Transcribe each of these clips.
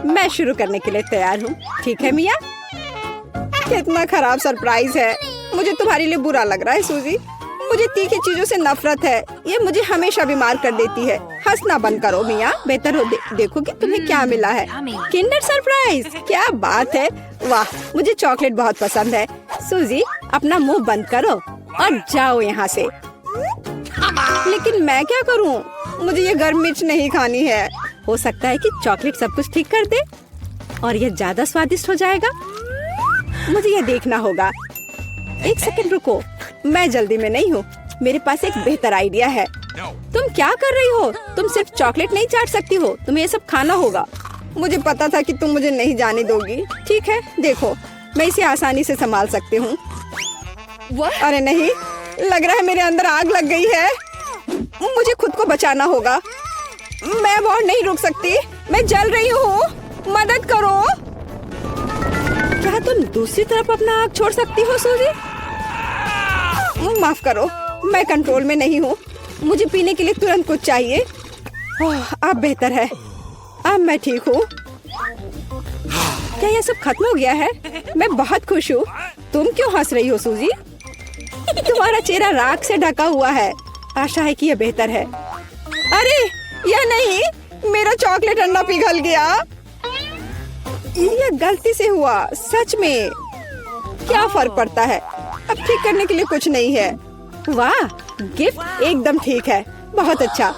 मैं शुरू करने के लिए तैयार हूँ। ठीक है मिया? कितना खराब सरप्राइज है। मुझे तुम्हारे लिए बुरा लग रहा है सूजी। मुझे तीखी चीजों से नफरत है। ये मुझे हमेशा बीमार कर देती है। हंसना बंद करो मिया। बेहतर हो देखो कि तुम्हें क्या मिला है। किंडर सरप्राइज, क्या बात है। वाह, मुझे चॉकलेट बहुत पसंद है। सूजी, अपना मुंह बंद करो और जाओ यहाँ से। लेकिन मैं क्या करूँ? मुझे ये गर्म मिर्च नहीं खानी है। हो सकता है कि चॉकलेट सब कुछ ठीक कर दे और ये ज्यादा स्वादिष्ट हो जाएगा। मुझे ये देखना होगा। एक सेकंड रुको, मैं जल्दी में नहीं हूँ। मेरे पास एक बेहतर आइडिया है। तुम क्या कर रही हो? तुम सिर्फ चॉकलेट नहीं चाट सकती हो, तुम्हें ये सब खाना होगा। मुझे पता था कि तुम मुझे नहीं जाने दोगी। ठीक है, देखो, मैं इसे आसानी से संभाल सकती हूँ। अरे नहीं, लग रहा है मेरे अंदर आग लग गई है। मुझे खुद को बचाना होगा। मैं और नहीं रुक सकती। मैं जल रही हूँ, मदद करो। क्या तुम दूसरी तरफ अपना आग छोड़ सकती हो सूजी? माफ करो, मैं कंट्रोल में नहीं हूँ। मुझे पीने के लिए तुरंत कुछ चाहिए। अब बेहतर है, अब मैं ठीक हूँ। क्या ये सब खत्म हो गया है? मैं बहुत खुश हूँ। तुम क्यों हंस रही हो सूजी? तुम्हारा चेहरा राख से ढका हुआ है। आशा है कि ये बेहतर है। अरे यह नहीं, मेरा चॉकलेट अंडा पिघल गया। ये गलती से हुआ, सच में। क्या फर्क पड़ता है? अब ठीक करने के लिए कुछ नहीं है। वाह, गिफ्ट एकदम ठीक है। बहुत अच्छा,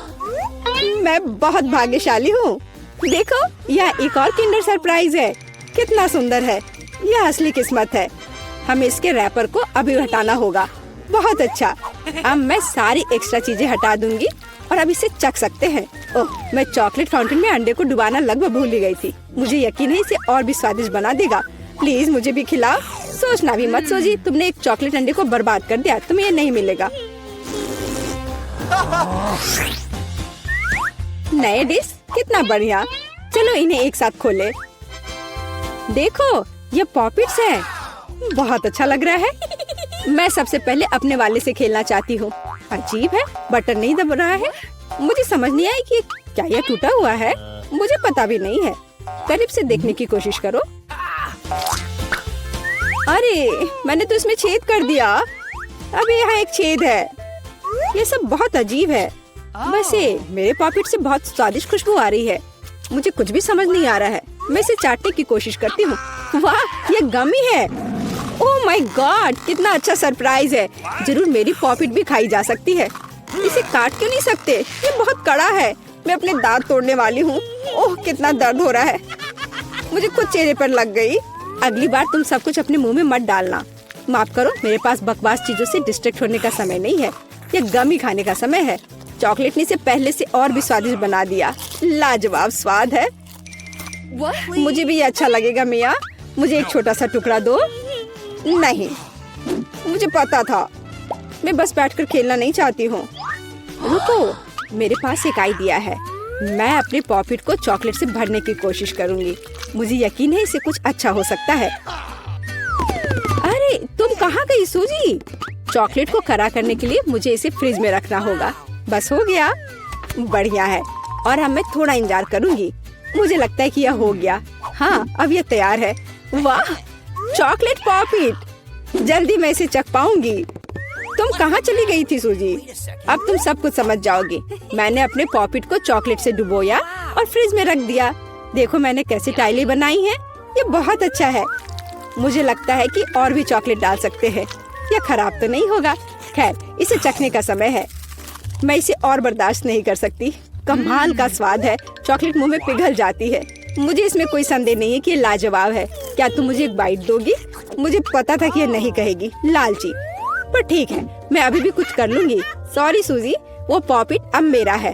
मैं बहुत भाग्यशाली हूँ। देखो, यह एक और किंडर सरप्राइज है। कितना सुंदर है। यह असली किस्मत है। हमें इसके रैपर को अभी हटाना होगा। बहुत अच्छा, अब मैं सारी एक्स्ट्रा चीजें हटा दूंगी और अब इसे चख सकते हैं। ओह, मैं चॉकलेट फाउंटेन में अंडे को डुबाना लगभग भूल ही गई थी। मुझे यकीन है इसे और भी स्वादिष्ट बना देगा। प्लीज मुझे भी खिलाओ। सोचना भी मत सूजी, तुमने एक चॉकलेट अंडे को बर्बाद कर दिया। तुम्हें ये नहीं मिलेगा। नए डिश, कितना बढ़िया। चलो इन्हें एक साथ खोले। देखो, ये पॉपिट्स है। बहुत अच्छा लग रहा है। मैं सबसे पहले अपने वाले से खेलना चाहती हूँ। अजीब है, बटन नहीं दब रहा है। मुझे समझ नहीं आई कि क्या यह टूटा हुआ है। मुझे पता भी नहीं है। करीब से देखने की कोशिश करो। अरे, मैंने तो इसमें छेद कर दिया। अभी यहाँ एक छेद है। ये सब बहुत अजीब है। वैसे मेरे पॉकेट से बहुत स्वादिष्ट खुशबू आ रही है। मुझे कुछ भी समझ नहीं आ रहा है। मैं इसे चाटने की कोशिश करती हूँ। वाह, ये गमी है। ओह माय गॉड, कितना अच्छा सरप्राइज है। जरूर मेरी पॉकेट भी खाई जा सकती है। इसे काट क्यों नहीं सकते? ये बहुत कड़ा है। मैं अपने दांत तोड़ने वाली हूँ। ओह, कितना दर्द हो रहा है। मुझे खुद चेहरे पर लग गई। अगली बार तुम सब कुछ अपने मुंह में मत डालना। माफ करो, मेरे पास बकवास चीजों से डिस्ट्रैक्ट होने का समय नहीं है। ये गमी खाने का समय है। चॉकलेट ने इसे पहले से और भी स्वादिष्ट बना दिया। लाजवाब स्वाद है। मुझे भी ये अच्छा लगेगा मिया। मुझे एक छोटा सा टुकड़ा दो। नहीं, मुझे पता था। मैं बस बैठकर खेलना नहीं चाहती हूँ। रुको, मेरे पास एक आइडिया है। मैं अपने पॉकेट को चॉकलेट से भरने की कोशिश करूँगी। मुझे यकीन है इसे कुछ अच्छा हो सकता है। अरे, तुम कहाँ गई सूजी? चॉकलेट को कड़ा करने के लिए मुझे इसे फ्रिज में रखना होगा। बस हो गया। बढ़िया है। और अब मैं थोड़ा इंतजार करूँगी। मुझे लगता है कि यह हो गया। हाँ, अब यह तैयार है। वाह, चॉकलेट पॉकेट। जल्दी मैं इसे चख पाऊंगी। तुम कहाँ चली गई थी सूजी? अब तुम सब कुछ समझ जाओगी। मैंने अपने पॉकेट को चॉकलेट से डुबोया और फ्रिज में रख दिया। देखो मैंने कैसे टाइलें बनाई हैं। ये बहुत अच्छा है। मुझे लगता है कि और भी चॉकलेट डाल सकते हैं। यह खराब तो नहीं होगा। खैर, इसे चखने का समय है। मैं इसे और बर्दाश्त नहीं कर सकती। कमाल का स्वाद है। चॉकलेट मुंह में पिघल जाती है। मुझे इसमें कोई संदेह नहीं है कि ये लाजवाब है। क्या तुम मुझे एक बाइट दोगी? मुझे पता था कि ये नहीं कहेगी, लालची। पर ठीक है, मैं अभी भी कुछ कर लूंगी। सॉरी सूजी, वो पॉकेट अब मेरा है।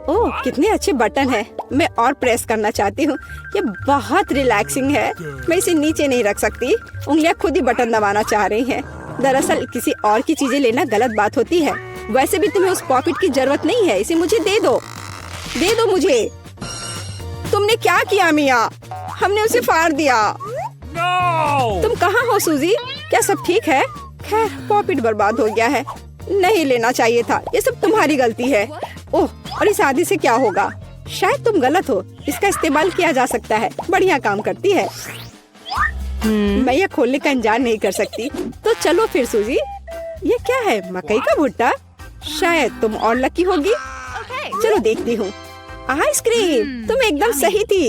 ओह, कितने अच्छे बटन है। मैं और प्रेस करना चाहती हूँ। ये बहुत रिलैक्सिंग है। मैं इसे नीचे नहीं रख सकती। उंगलियां खुद ही बटन दबाना चाह रही हैं। दरअसल किसी और की चीजें लेना गलत बात होती है। वैसे भी तुम्हें उस पॉकेट की जरूरत नहीं है। इसे मुझे दे दो। दे दो मुझे। तुमने क्या किया मिया? हमने उसे फाड़ दिया। No! तुम कहाँ हो सूजी? क्या सब ठीक है? खैर, पॉकेट बर्बाद हो गया है। नहीं लेना चाहिए था। ये सब तुम्हारी गलती है। ओह, और इस आदि से क्या होगा? शायद तुम गलत हो, इसका इस्तेमाल किया जा सकता है। बढ़िया काम करती है। मैं यह खोलने का इंतजार नहीं कर सकती। तो चलो फिर सूजी, ये क्या है? मकई का भुट्टा? शायद तुम और लकी होगी। चलो देखती हूँ। आइसक्रीम, तुम एकदम सही थी।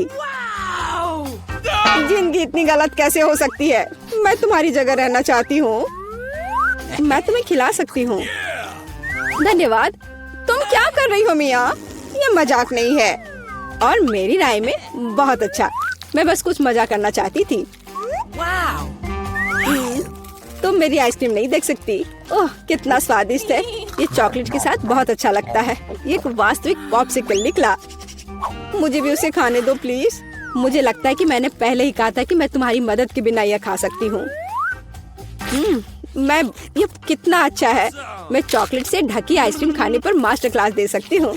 जिंदगी इतनी गलत कैसे हो सकती है? मैं तुम्हारी जगह रहना चाहती हूँ। मैं तुम्हें खिला सकती हूँ। धन्यवाद। तुम क्या कर रही हो मिया? ये मजाक नहीं है। और मेरी राय में बहुत अच्छा। मैं बस कुछ मजा करना चाहती थी। तुम मेरी आइसक्रीम नहीं देख सकती। ओह, कितना स्वादिष्ट है। ये चॉकलेट के साथ बहुत अच्छा लगता है। ये एक वास्तविक पॉप्सिकल निकला। मुझे भी उसे खाने दो प्लीज। मुझे लगता है कि मैंने पहले ही कहा था कि मैं तुम्हारी मदद के बिना यह खा सकती हूँ। ये कितना अच्छा है। मैं चॉकलेट से ढकी आइसक्रीम खाने पर मास्टर क्लास दे सकती हूँ।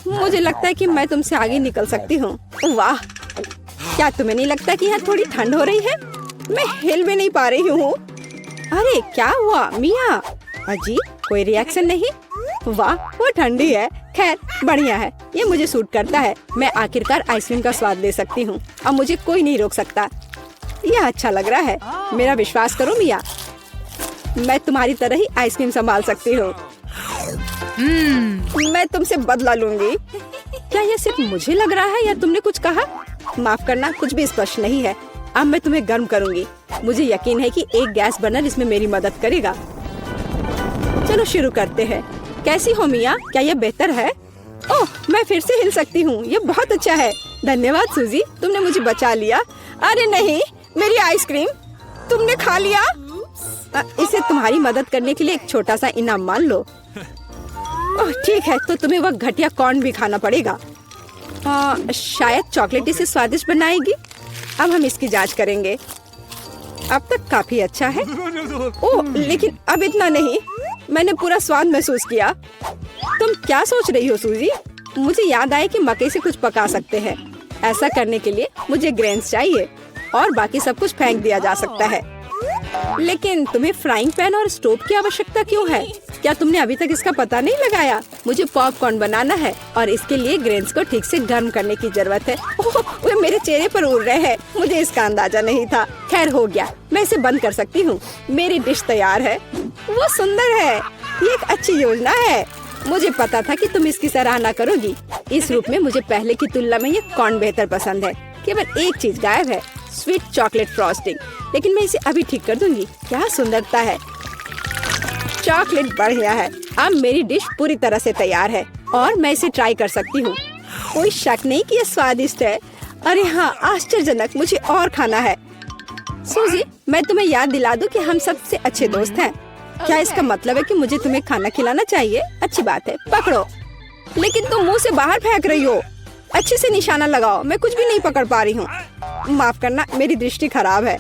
मुझे लगता है कि मैं तुमसे आगे निकल सकती हूँ। वाह, क्या तुम्हें नहीं लगता कि यहाँ थोड़ी ठंड हो रही है? मैं हिल भी नहीं पा रही हूँ। अरे क्या हुआ मिया? अजी, कोई रिएक्शन नहीं? वाह, वो ठंडी है। खैर, बढ़िया है। ये मुझे सूट करता है। मैं आखिरकार आइसक्रीम का स्वाद ले सकती हूँ। अब मुझे कोई नहीं रोक सकता। यह अच्छा लग रहा है। मेरा विश्वास करो मिया, मैं तुम्हारी तरह ही आइसक्रीम संभाल सकती हूँ। मैं तुमसे बदला लूंगी। क्या यह सिर्फ मुझे लग रहा है या तुमने कुछ कहा? माफ करना, कुछ भी स्पष्ट नहीं है। अब मैं तुम्हें गर्म करूंगी। मुझे यकीन है कि एक गैस बर्नर इसमें मेरी मदद करेगा। चलो शुरू करते हैं। कैसी हो मिया? क्या यह बेहतर है? ओह, मैं फिर से हिल सकती हूँ। यह बहुत अच्छा है। धन्यवाद सूजी, तुमने मुझे बचा लिया। अरे नहीं, मेरी आइसक्रीम तुमने खा लिया। इसे तुम्हारी मदद करने के लिए एक छोटा सा इनाम मान लो। ओह ठीक है, तो तुम्हें वह घटिया कॉर्न भी खाना पड़ेगा। शायद चॉकलेट इसे स्वादिष्ट बनाएगी। अब हम इसकी जांच करेंगे। अब तक काफी अच्छा है। ओह, लेकिन अब इतना नहीं। मैंने पूरा स्वाद महसूस किया। तुम क्या सोच रही हो सूजी? मुझे याद आया कि मकई से कुछ पका सकते हैं। ऐसा करने के लिए मुझे ग्रेन्स चाहिए और बाकी सब कुछ फेंक दिया जा सकता है। लेकिन तुम्हें फ्राइंग पैन और स्टोव की आवश्यकता क्यों है? क्या तुमने अभी तक इसका पता नहीं लगाया? मुझे पॉपकॉर्न बनाना है और इसके लिए ग्रेन्स को ठीक से गर्म करने की जरूरत है। ओह, वे मेरे चेहरे पर उड़ रहे हैं। मुझे इसका अंदाजा नहीं था। खैर, हो गया। मैं इसे बंद कर सकती हूँ। मेरी डिश तैयार है। वो सुंदर है। ये एक अच्छी योजना है। मुझे पता था कि तुम इसकी सराहना करोगी। इस रूप में मुझे पहले की तुलना में ये कॉर्न बेहतर पसंद है। केवल एक चीज गायब है, स्वीट चॉकलेट फ्रॉस्टिंग। लेकिन मैं इसे अभी ठीक कर दूंगी। क्या सुंदरता है। चॉकलेट बढ़िया है। अब मेरी डिश पूरी तरह से तैयार है और मैं इसे ट्राई कर सकती हूँ। कोई शक नहीं कि यह स्वादिष्ट है। अरे हाँ, आश्चर्यजनक। मुझे और खाना है। सूजी, मैं तुम्हें याद दिला दूं कि हम सबसे अच्छे दोस्त हैं। क्या इसका मतलब है कि मुझे तुम्हें खाना खिलाना चाहिए? अच्छी बात है, पकड़ो। लेकिन तुम मुंह से बाहर फेंक रही हो। अच्छे से निशाना लगाओ। मैं कुछ भी नहीं पकड़ पा रही हूँ। माफ करना, मेरी दृष्टि खराब है।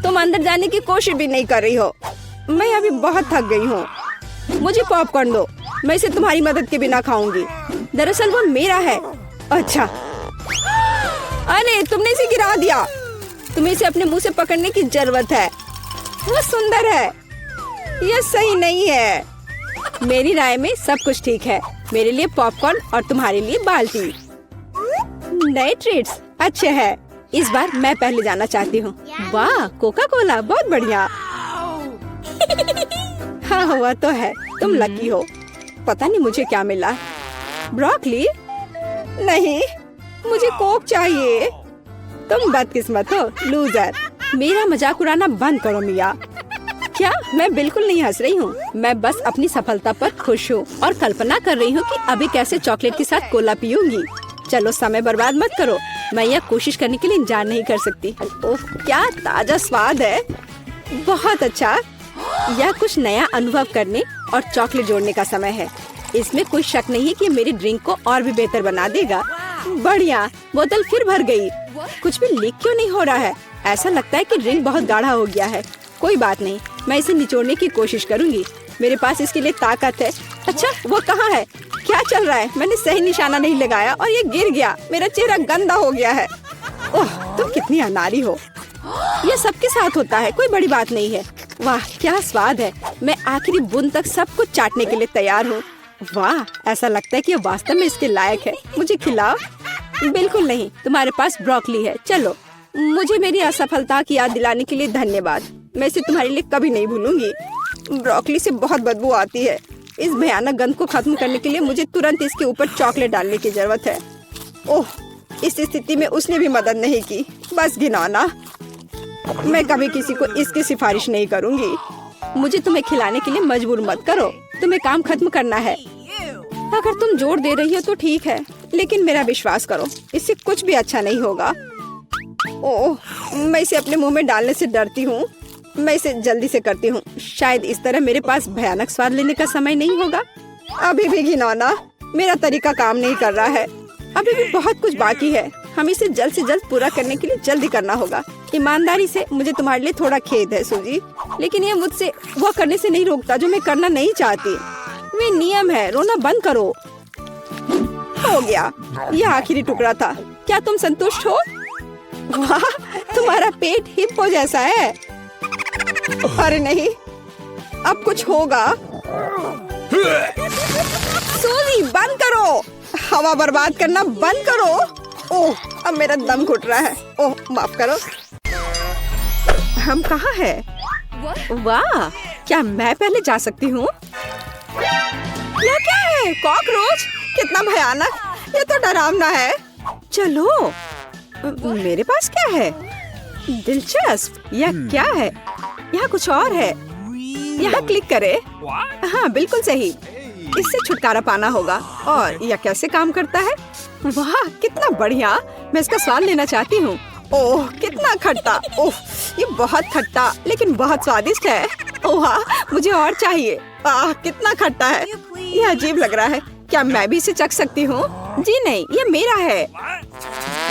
तुम अंदर जाने की कोशिश भी नहीं कर रही हो। मैं अभी बहुत थक गई हूँ। मुझे पॉपकॉर्न दो। मैं इसे तुम्हारी मदद के बिना खाऊंगी। दरअसल वो मेरा है। अच्छा, अरे तुमने इसे गिरा दिया। तुम्हें इसे अपने मुंह से पकड़ने की जरूरत है। वो सुंदर है। यह सही नहीं है। मेरी राय में सब कुछ ठीक है। मेरे लिए पॉपकॉर्न और तुम्हारे लिए बाल्टी। नए ट्रीट्स अच्छे हैं। इस बार मैं पहले जाना चाहती हूँ। वाह, कोका कोला, बहुत बढ़िया। हाँ, हुआ तो है। तुम लकी हो। पता नहीं मुझे क्या मिला। ब्रोकली? नहीं, मुझे कोक चाहिए। तुम बदकिस्मत हो, लूजर। मेरा मजाक उड़ाना बंद करो मिया। क्या? मैं बिल्कुल नहीं हंस रही हूँ। मैं बस अपनी सफलता पर खुश हूँ और कल्पना कर रही हूँ कि अभी कैसे चॉकलेट के साथ कोला पीऊंगी। चलो, समय बर्बाद मत करो। मैं यह कोशिश करने के लिए इंतजार नहीं कर सकती। ओह, क्या ताजा स्वाद है। बहुत अच्छा। यह कुछ नया अनुभव करने और चॉकलेट जोड़ने का समय है। इसमें कोई शक नहीं है कि मेरी ड्रिंक को और भी बेहतर बना देगा। बढ़िया। बोतल फिर भर गई। कुछ भी लीक क्यों नहीं हो रहा है? ऐसा लगता है कि ड्रिंक बहुत गाढ़ा हो गया है। कोई बात नहीं, मैं इसे निचोड़ने की कोशिश करूंगी। मेरे पास इसके लिए ताकत है। अच्छा, वो कहाँ है? क्या चल रहा है? मैंने सही निशाना नहीं लगाया और ये गिर गया। मेरा चेहरा गंदा हो गया है। ओह, तुम कितनी अनाड़ी हो। ये सबके साथ होता है, कोई बड़ी बात नहीं है। वाह, क्या स्वाद है। मैं आखिरी बूंद तक सब कुछ चाटने के लिए तैयार हूँ। वाह, ऐसा लगता है कि ये वास्तव में इसके लायक है। मुझे खिलाओ। बिल्कुल नहीं, तुम्हारे पास ब्रोकली है। चलो, मुझे मेरी असफलता की याद दिलाने के लिए धन्यवाद। मैं इसे तुम्हारे लिए कभी नहीं भूलूंगी। ब्रोकली से बहुत बदबू आती है। इस भयानक गंध को खत्म करने के लिए मुझे तुरंत इसके ऊपर चॉकलेट डालने की जरूरत है। ओह, इस स्थिति में उसने भी मदद नहीं की। बस घिनौना। मैं कभी किसी को इसकी सिफारिश नहीं करूंगी। मुझे तुम्हें खिलाने के लिए मजबूर मत करो। तुम्हें काम खत्म करना है। अगर तुम जोर दे रही हो तो ठीक है, लेकिन मेरा विश्वास करो, इससे कुछ भी अच्छा नहीं होगा। ओह, मैं इसे अपने मुंह में डालने से डरती हूँ। मैं इसे जल्दी से करती हूँ। शायद इस तरह मेरे पास भयानक स्वाद लेने का समय नहीं होगा। अभी भी घिनौना। मेरा तरीका काम नहीं कर रहा है। अभी भी बहुत कुछ बाकी है। हम इसे जल्द से जल्द पूरा करने के लिए जल्दी करना होगा। ईमानदारी से मुझे तुम्हारे लिए थोड़ा खेद है सूजी, लेकिन ये मुझसे वो करने से नहीं रोकता जो मैं करना नहीं चाहती। वे नियम है। रोना बंद करो। हो गया, यह आखिरी टुकड़ा था। क्या तुम संतुष्ट हो? वाह, तुम्हारा पेट हिप्पो जैसा है। अरे नहीं, अब कुछ होगा। सूजी, बंद करो। हवा बर्बाद करना बंद करो। ओह, अब मेरा दम घुट रहा है। ओह, माफ करो। हम कहाँ हैं? वाह, क्या मैं पहले जा सकती हूँ? यह क्या है? कॉकरोच? कितना भयानक। यह तो डरावना है। चलो, मेरे पास क्या है? दिलचस्प। यह क्या है? यहाँ कुछ और है। यहाँ क्लिक करे। हाँ, बिल्कुल सही। इससे छुटकारा पाना होगा। और यह कैसे काम करता है? वाह, कितना बढ़िया। मैं इसका स्वाद लेना चाहती हूँ। ओह, कितना खट्टा। ओह, ये बहुत खट्टा लेकिन बहुत स्वादिष्ट है। ओह, मुझे और चाहिए। आह, कितना खट्टा है। यह अजीब लग रहा है। क्या मैं भी इसे चख सकती हूँ? जी नहीं, ये मेरा है।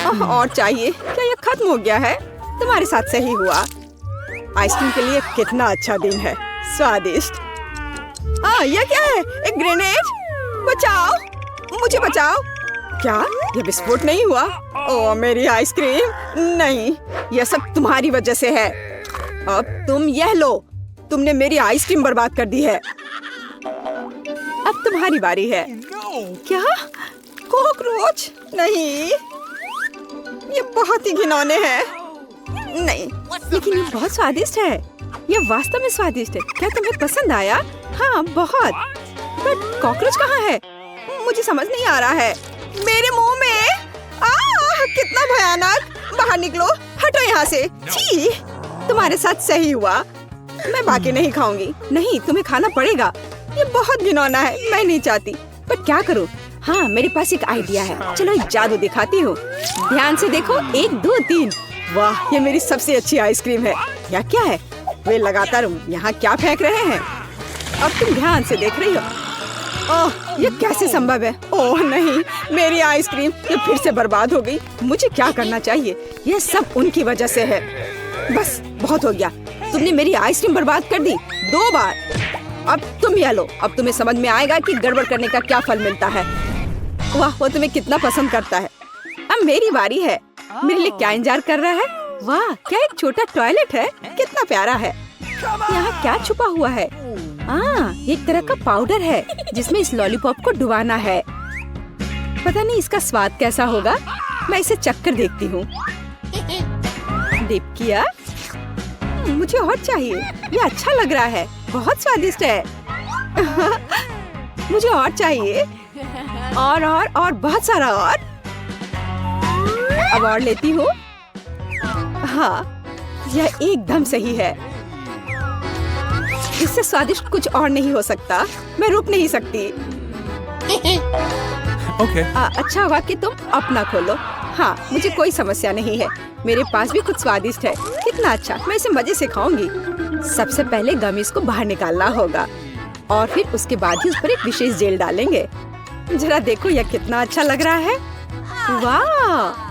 ओह, और चाहिए। क्या यह खत्म हो गया है? तुम्हारे साथ सही हुआ। आइसक्रीम के लिए कितना अच्छा दिन है। स्वादिष्ट। यह क्या है? एक ग्रेनेड। बचाओ, मुझे बचाओ। क्या यह विस्फोट नहीं हुआ? ओह, मेरी आइसक्रीम। नहीं, यह सब तुम्हारी वजह से है। अब तुम यह लो। तुमने मेरी आइसक्रीम बर्बाद कर दी है। अब तुम्हारी बारी है। क्या? कॉकरोच? नहीं, ये बहुत ही घिनौने हैं। नहीं, लेकिन ये बहुत स्वादिष्ट है। ये वास्तव में स्वादिष्ट है। क्या तुम्हें पसंद आया? हाँ, बहुत। पर कॉकरोच कहाँ है? मुझे समझ नहीं आ रहा है। मेरे मुंह में। कितना भयानक। बाहर निकलो, हटो यहाँ से। छी, तुम्हारे साथ सही हुआ। मैं बाकी नहीं खाऊंगी। नहीं, तुम्हें खाना पड़ेगा। ये बहुत घिनौना है। मैं नहीं चाहती, पर क्या करूँ? हाँ, मेरे पास एक आइडिया है। चलो एक जादू दिखाती हूँ। ध्यान से देखो। 1 2 3। वाह, ये मेरी सबसे अच्छी आइसक्रीम है। यह क्या है? वे लगातार यहाँ क्या फेंक रहे हैं? अब तुम ध्यान से देख रही हो। ओह, ये कैसे संभव है? ओह नहीं, मेरी आइसक्रीम ये फिर से बर्बाद हो गई। मुझे क्या करना चाहिए? यह सब उनकी वजह से है। बस बहुत हो गया। तुमने मेरी आइसक्रीम बर्बाद कर दी 2 बार। अब तुम यह लो। अब तुम्हें समझ में आएगा कि गड़बड़ करने का क्या फल मिलता है। वाह, वो तुम्हें कितना पसंद करता है। अब मेरी बारी है। मेरे लिए क्या इंतजार कर रहा है? वाह, क्या एक छोटा टॉयलेट है। कितना प्यारा है। यहाँ क्या छुपा हुआ है? एक तरह का पाउडर है जिसमें इस लॉलीपॉप को डुबाना है। पता नहीं इसका स्वाद कैसा होगा। मैं इसे चखकर देखती हूँ। डिप किया। मुझे और चाहिए। ये अच्छा लग रहा है। बहुत स्वादिष्ट है। मुझे और चाहिए। और बहुत सारा और। अब और लेती हूँ। हाँ, यह एकदम सही है। इससे स्वादिष्ट कुछ और नहीं हो सकता। मैं रुक नहीं सकती। Okay. अच्छा हुआ कि तुम अपना खोलो। हाँ, मुझे कोई समस्या नहीं है। मेरे पास भी कुछ स्वादिष्ट है। कितना अच्छा। मैं इसे मजे से खाऊंगी। सबसे पहले गमीज को बाहर निकालना होगा और फिर उसके बाद ही उस पर एक विशेष जेल डालेंगे। जरा देखो, यह कितना अच्छा लग रहा है। वाह!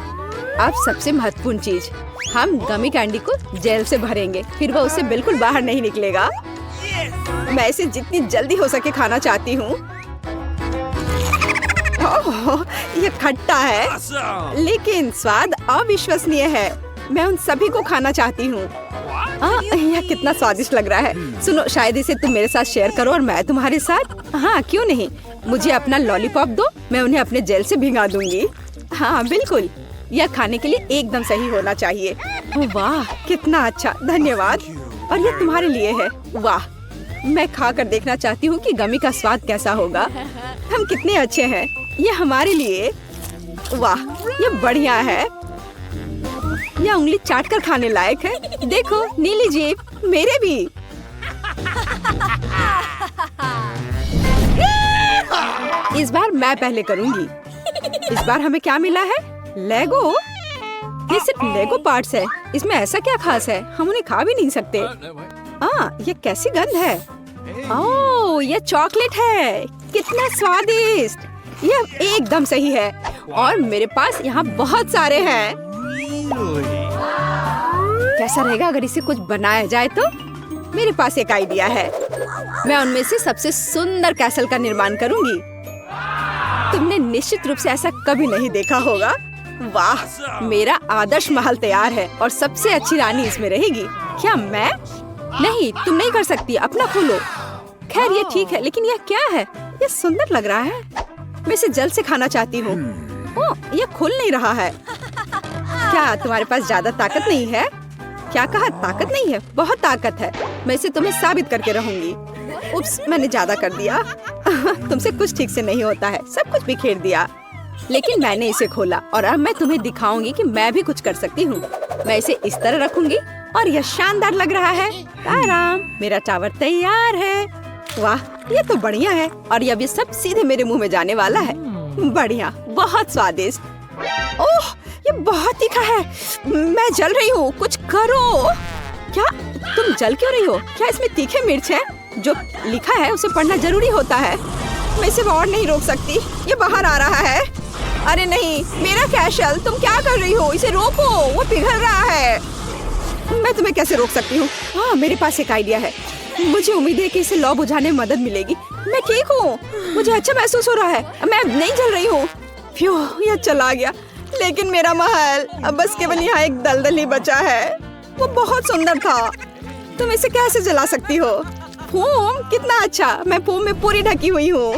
अब सबसे महत्वपूर्ण चीज, हम गमी कैंडी को जेल से भरेंगे। फिर वह उससे बिल्कुल बाहर नहीं निकलेगा। मैं इसे जितनी जल्दी हो सके खाना चाहती हूँ। ओह, यह खट्टा है, लेकिन स्वाद अविश्वसनीय है। मैं उन सभी को खाना चाहती हूँ। यह कितना स्वादिष्ट लग रहा है। सुनो, शायद इसे तुम मेरे साथ शेयर करो और मैं तुम्हारे साथ। हाँ, क्यों नहीं। मुझे अपना लॉलीपॉप दो, मैं उन्हें अपने जेल से भिगा दूंगी। हाँ बिल्कुल, यह खाने के लिए एकदम सही होना चाहिए। वाह कितना अच्छा, धन्यवाद। और यह तुम्हारे लिए है। वाह, मैं खा कर देखना चाहती हूँ कि गमी का स्वाद कैसा होगा। हम कितने अच्छे हैं, ये हमारे लिए। वाह ये बढ़िया है, यह उंगली चाट कर खाने लायक है। देखो नीली जीभ, मेरे भी। इस बार मैं पहले करूंगी। इस बार हमें क्या मिला है? लेगो। ये सिर्फ लेगो पार्ट्स है, इसमें ऐसा क्या खास है? हम उन्हें खा भी नहीं सकते। ये कैसी गंध है? ओह ये चॉकलेट है, कितना स्वादिष्ट। यह एकदम सही है और मेरे पास यहाँ बहुत सारे हैं। कैसा रहेगा अगर इसे कुछ बनाया जाए तो? मेरे पास एक आइडिया है, मैं उनमें से सबसे सुंदर कैसल का निर्माण करूंगी। तुमने निश्चित रूप से ऐसा कभी नहीं देखा होगा। वाह, मेरा आदर्श महल तैयार है और सबसे अच्छी रानी इसमें रहेगी। क्या मैं? नहीं, तुम नहीं कर सकती, अपना खोलो। खैर ये ठीक है, लेकिन यह क्या है? यह सुंदर लग रहा है, मैं इसे जल्द से खाना चाहती हूँ। ओह, यह खुल नहीं रहा है। क्या तुम्हारे पास ज्यादा ताकत नहीं है? क्या कहा? ताकत नहीं है? बहुत ताकत है, मैं इसे तुम्हें साबित करके रहूंगी। उप्स, मैंने ज्यादा कर दिया। तुमसे कुछ ठीक से नहीं होता है, सब कुछ बिखेर दिया। लेकिन मैंने इसे खोला और अब मैं तुम्हें दिखाऊंगी कि मैं भी कुछ कर सकती हूँ। मैं इसे इस तरह रखूंगी और यह शानदार लग रहा है। आराम, मेरा टावर तैयार है। वाह, ये तो बढ़िया है और ये सब सीधे मेरे मुंह में जाने वाला है। बढ़िया, बहुत स्वादिष्ट। ओह, ये बहुत तीखा है, मैं जल रही हूँ, कुछ करो। क्या तुम जल क्यों रही हो? क्या इसमें तीखे मिर्च है? जो लिखा है उसे पढ़ना जरूरी होता है। मैं इसे और नहीं रोक सकती, ये बाहर आ रहा है। अरे नहीं, मेरा कैशल, तुम क्या कर रही हो? इसे रोको, वो पिघल रहा है। मैं तुम्हें कैसे रोक सकती हूँ? हाँ, मेरे पास एक आइडिया है। मुझे उम्मीद है कि इसे लौ बुझाने में मदद मिलेगी। मैं ठीक हूँ, मुझे अच्छा महसूस हो रहा है, मैं नहीं जल रही हूँ। फ्यू, यह चला गया। लेकिन मेरा महल, अब बस केवल यहाँ एक दलदल ही बचा है। वो बहुत सुंदर था, तुम इसे कैसे जला सकती हो? फोम, कितना अच्छा, मैं फोम में पूरी ढकी हुई हूँ।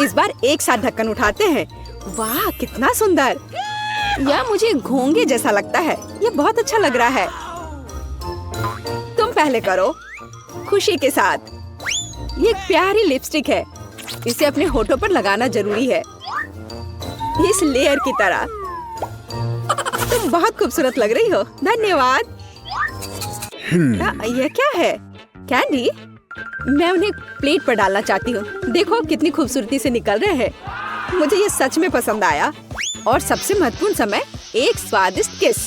इस बार एक साथ ढक्कन उठाते हैं। वाह कितना सुंदर, यह मुझे घोंगे जैसा लगता है। यह बहुत अच्छा लग रहा है। तुम पहले करो, खुशी के साथ। ये एक प्यारी लिपस्टिक है, इसे अपने होठों पर लगाना जरूरी है, इस लेयर की तरह। तुम बहुत खूबसूरत लग रही हो, धन्यवाद। यह क्या है? कैंडी? मैं उन्हें प्लेट पर डालना चाहती हूँ। देखो कितनी खूबसूरती से निकल रहे हैं। मुझे ये सच में पसंद आया। और सबसे महत्वपूर्ण समय, एक स्वादिष्ट किस।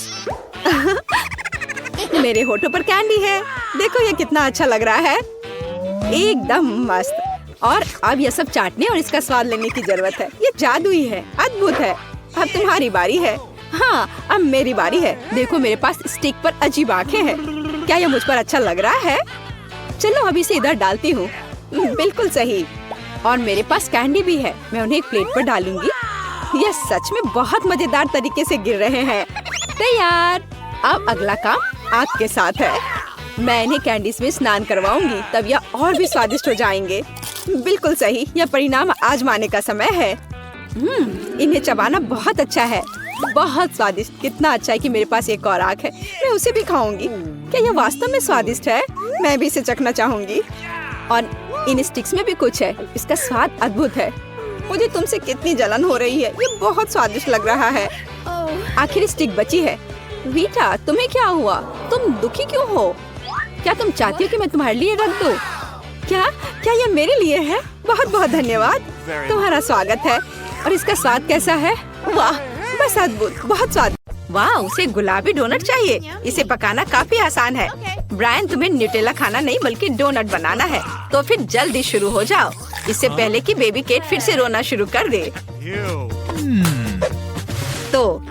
मेरे होठों पर कैंडी है, देखो ये कितना अच्छा लग रहा है, एकदम मस्त। और अब यह सब चाटने और इसका स्वाद लेने की जरूरत है। ये जादुई है, अद्भुत है। अब तुम्हारी बारी है। हाँ, अब मेरी बारी है। देखो मेरे पास स्टिक पर अजीब आंखें हैं। क्या यह मुझ पर अच्छा लग रहा है? चलो अभी इसे इधर डालती हूँ। बिल्कुल सही। और मेरे पास कैंडी भी है, मैं उन्हें एक प्लेट पर डालूंगी। यह सच में बहुत मजेदार तरीके से गिर रहे हैं। तैयार। अब अगला काम आग के साथ है। मैं इन्हें कैंडीज में स्नान करवाऊंगी, तब यह और भी स्वादिष्ट हो जाएंगे। बिल्कुल सही, यह परिणाम आजमाने का समय है। इन्हें चबाना बहुत अच्छा है, बहुत स्वादिष्ट। कितना अच्छा है कि मेरे पास एक और आग है, मैं उसे भी खाऊंगी। क्या यह वास्तव में स्वादिष्ट है? मैं भी इसे चखना चाहूंगी। और इन स्टिक्स में भी कुछ है, इसका स्वाद अद्भुत है। मुझे तुमसे कितनी जलन हो रही है, ये बहुत स्वादिष्ट लग रहा है। आखिर स्टिक बची है। वीटा, तुम्हें क्या हुआ? तुम दुखी क्यों हो? क्या तुम चाहती हो कि मैं तुम्हारे लिए रख दूं? क्या ये मेरे लिए है? बहुत बहुत धन्यवाद, तुम्हारा स्वागत है। और इसका स्वाद कैसा है? वाह, बस अद्भुत, बहुत स्वाद। वाह, उसे गुलाबी डोनट चाहिए। इसे पकाना काफी आसान है। ब्रायन, तुम्हें न्यूटेला खाना नहीं बल्कि डोनट बनाना है। तो फिर जल्दी शुरू हो जाओ, इससे पहले कि बेबी केट फिर से रोना शुरू कर दे। तो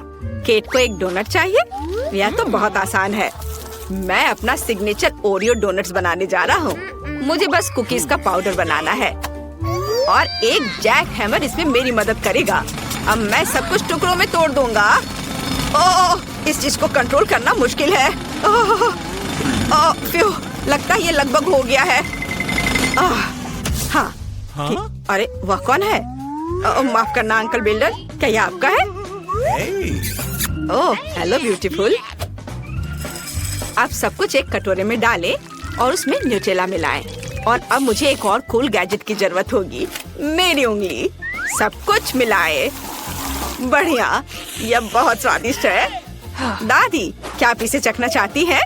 केट को एक डोनट चाहिए। यह तो बहुत आसान है। मैं अपना सिग्नेचर ओरियो डोनट्स बनाने जा रहा हूँ। मुझे बस कुकीज का पाउडर बनाना है और एक जैक हैमर इसमें मेरी मदद करेगा। अब मैं सब कुछ टुकड़ों में तोड़ दूंगा। ओह, इस चीज को कंट्रोल करना मुश्किल है। फ्यू, लगता है ये लगभग हो गया है। हाँ, अरे वह कौन है? माफ करना अंकल बिल्डर, क्या ये आपका है? Oh hello beautiful. आप सब कुछ एक कटोरे में डालें और उसमें न्यूटेला मिलाएं। और अब मुझे एक और कूल गैजेट की जरूरत होगी, मेरी उंगली। सब कुछ मिलाएं। बढ़िया, यह बहुत स्वादिष्ट है। दादी, क्या आप इसे चखना चाहती हैं?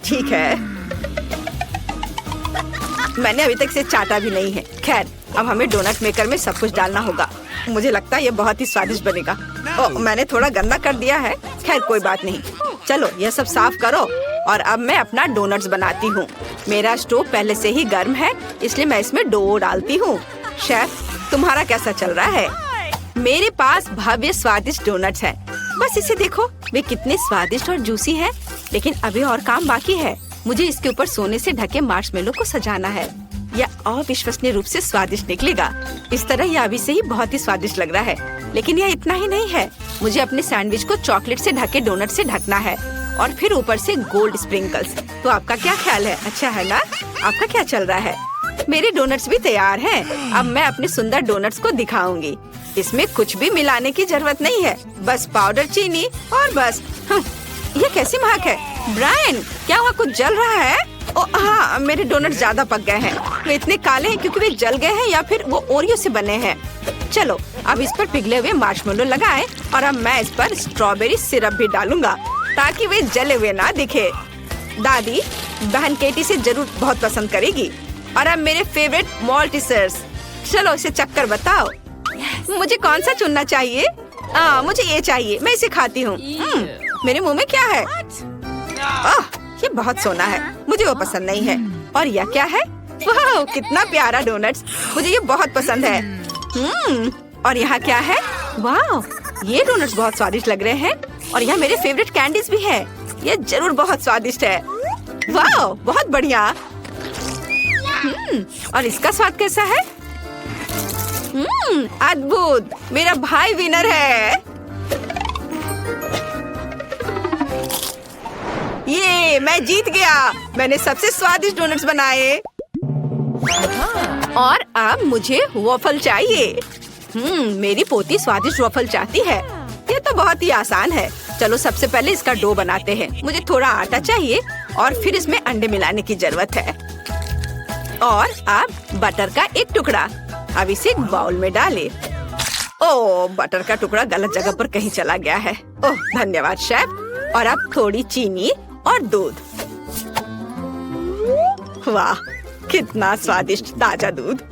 ठीक है, मैंने अभी तक इसे चाटा भी नहीं है। खैर, अब हमें डोनट मेकर में सब कुछ डालना होगा। मुझे लगता है ये बहुत ही स्वादिष्ट बनेगा। मैंने थोड़ा गंदा कर दिया है। खैर कोई बात नहीं, चलो यह सब साफ करो और अब मैं अपना डोनट्स बनाती हूँ। मेरा स्टोव पहले से ही गर्म है, इसलिए मैं इसमें डो डालती हूँ। शेफ, तुम्हारा कैसा चल रहा है? मेरे पास भव्य स्वादिष्ट डोनट्स हैं। बस इसे देखो, वे कितने स्वादिष्ट और जूसी हैं। लेकिन अभी और काम बाकी है। मुझे इसके ऊपर सोने से ढके मार्शमेलो को सजाना है। यह अविश्वसनीय रूप से स्वादिष्ट निकलेगा। इस तरह यह अभी से ही बहुत ही स्वादिष्ट लग रहा है। लेकिन यह इतना ही नहीं है, मुझे अपने सैंडविच को चॉकलेट से ढके डोनट से ढकना है और फिर ऊपर से गोल्ड स्प्रिंकल्स। तो आपका क्या ख्याल है? अच्छा है ना? आपका क्या चल रहा है? मेरे डोनट्स भी तैयार हैं। अब मैं अपने सुंदर डोनट्स को दिखाऊंगी। इसमें कुछ भी मिलाने की जरूरत नहीं है, बस पाउडर चीनी और बस। ये कैसी महक है? ब्रायन, क्या वहाँ कुछ जल रहा है? ओ हाँ, मेरे डोनट ज्यादा पक गए हैं। वे इतने काले हैं क्योंकि वे जल गए हैं या फिर वो ओरियो से बने हैं। चलो अब इस पर पिघले हुए मार्शमेलो लगाएं और अब मैं इस पर स्ट्रॉबेरी सिरप भी डालूंगा ताकि वे जले हुए ना दिखे। दादी, बहन केटी से जरूर बहुत पसंद करेगी। और अब मेरे फेवरेट मॉल्टिसर्स। चलो इसे चक्कर बताओ। मुझे कौन सा चुनना चाहिए? मुझे ये चाहिए, मैं इसे खाती हूँ। मेरे मुंह में क्या है? ये बहुत सोना है, मुझे वो पसंद नहीं है। और यह क्या है? वाह, कितना प्यारा डोनट्स, मुझे ये बहुत पसंद है। और यहाँ क्या है? वाह, ये डोनट्स बहुत स्वादिष्ट लग रहे हैं। और यहाँ मेरे फेवरेट कैंडीज भी है। ये जरूर बहुत स्वादिष्ट है। वाह, बहुत बढ़िया। और इसका स्वाद कैसा है? अद्भुत, मेरा भाई विनर है। ये मैं जीत गया। मैंने सबसे स्वादिष्ट डोनट्स बनाए। और अब मुझे वॉफल चाहिए। मेरी पोती स्वादिष्ट वॉफल चाहती है। ये तो बहुत ही आसान है। चलो सबसे पहले इसका डो बनाते हैं। मुझे थोड़ा आटा चाहिए और फिर इसमें अंडे मिलाने की जरूरत है। और अब बटर का एक टुकड़ा। अब इसे एक बाउल में डालें। ओह, बटर का टुकड़ा गलत जगह पर कहीं चला गया है। ओह, धन्यवाद शेफ। और अब थोड़ी चीनी और दूध। वाह, कितना स्वादिष्ट ताजा दूध।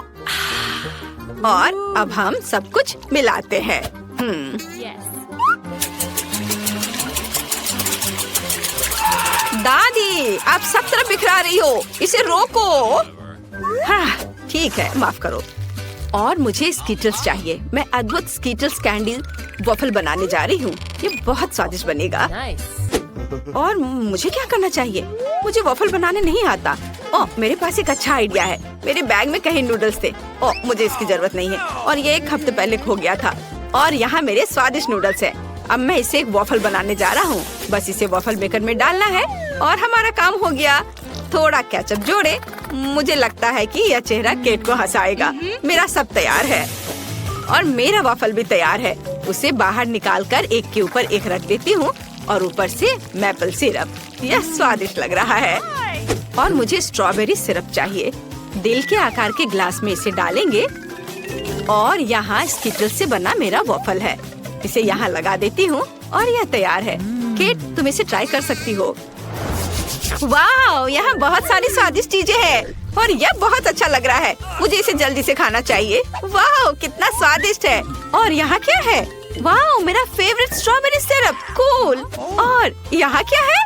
और अब हम सब कुछ मिलाते हैं। दादी, आप सब तरफ बिखरा रही हो, इसे रोको। हाँ, ठीक है, माफ करो। और मुझे स्कीटल्स चाहिए। मैं अद्भुत स्कीटल्स कैंडी वॉफल बनाने जा रही हूँ। ये बहुत स्वादिष्ट बनेगा। और मुझे क्या करना चाहिए? मुझे वॉफल बनाने नहीं आता। ओह, मेरे पास एक अच्छा आइडिया है। मेरे बैग में कहीं नूडल्स थे। ओह, मुझे इसकी जरूरत नहीं है और ये एक हफ्ते पहले खो गया था। और यहाँ मेरे स्वादिष्ट नूडल्स हैं। अब मैं इसे एक वॉफल बनाने जा रहा हूँ। बस इसे वॉफल मेकर में डालना है और हमारा काम हो गया। थोड़ा केचप जोड़े। मुझे लगता है कि यह चेहरा केट को हंसाएगा। मेरा सब तैयार है और मेरा वॉफल भी तैयार है। उसे बाहर निकालकर एक के ऊपर एक रख देती हूँ और ऊपर से मैपल सिरप। यह स्वादिष्ट लग रहा है। और मुझे स्ट्रॉबेरी सिरप चाहिए। दिल के आकार के ग्लास में इसे डालेंगे और यहाँ स्कीटल्स से बना मेरा वॉफल है। इसे यहाँ लगा देती हूँ और यह तैयार है। केट, तुम इसे ट्राई कर सकती हो। वाह, यहाँ बहुत सारी स्वादिष्ट चीजें हैं और यह बहुत अच्छा लग रहा है। मुझे इसे जल्दी से खाना चाहिए। वाह, कितना स्वादिष्ट है। और यहाँ क्या है? वाह, मेरा फेवरेट स्ट्रॉबेरी सिरप। कूल। और यहाँ क्या है?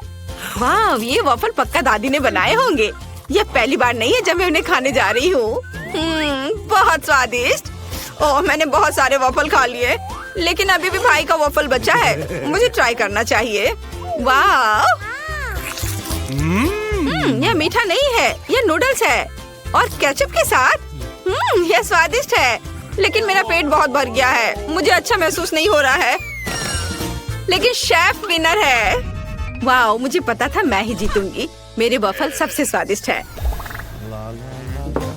वाह, ये वॉफल पक्का दादी ने बनाए होंगे। यह पहली बार नहीं है जब मैं उन्हें खाने जा रही हूँ। बहुत स्वादिष्ट। ओह, मैंने बहुत सारे वॉफल खा लिए, लेकिन अभी भी भाई का वॉफल बचा है। मुझे ट्राई करना चाहिए। वाह, यह मीठा नहीं है, यह नूडल्स है और केचप के साथ। यह स्वादिष्ट है, लेकिन मेरा पेट बहुत भर गया है। मुझे अच्छा महसूस नहीं हो रहा है। लेकिन शेफ विनर है। वाह, मुझे पता था मैं ही जीतूंगी। मेरे वॉफल सबसे स्वादिष्ट है।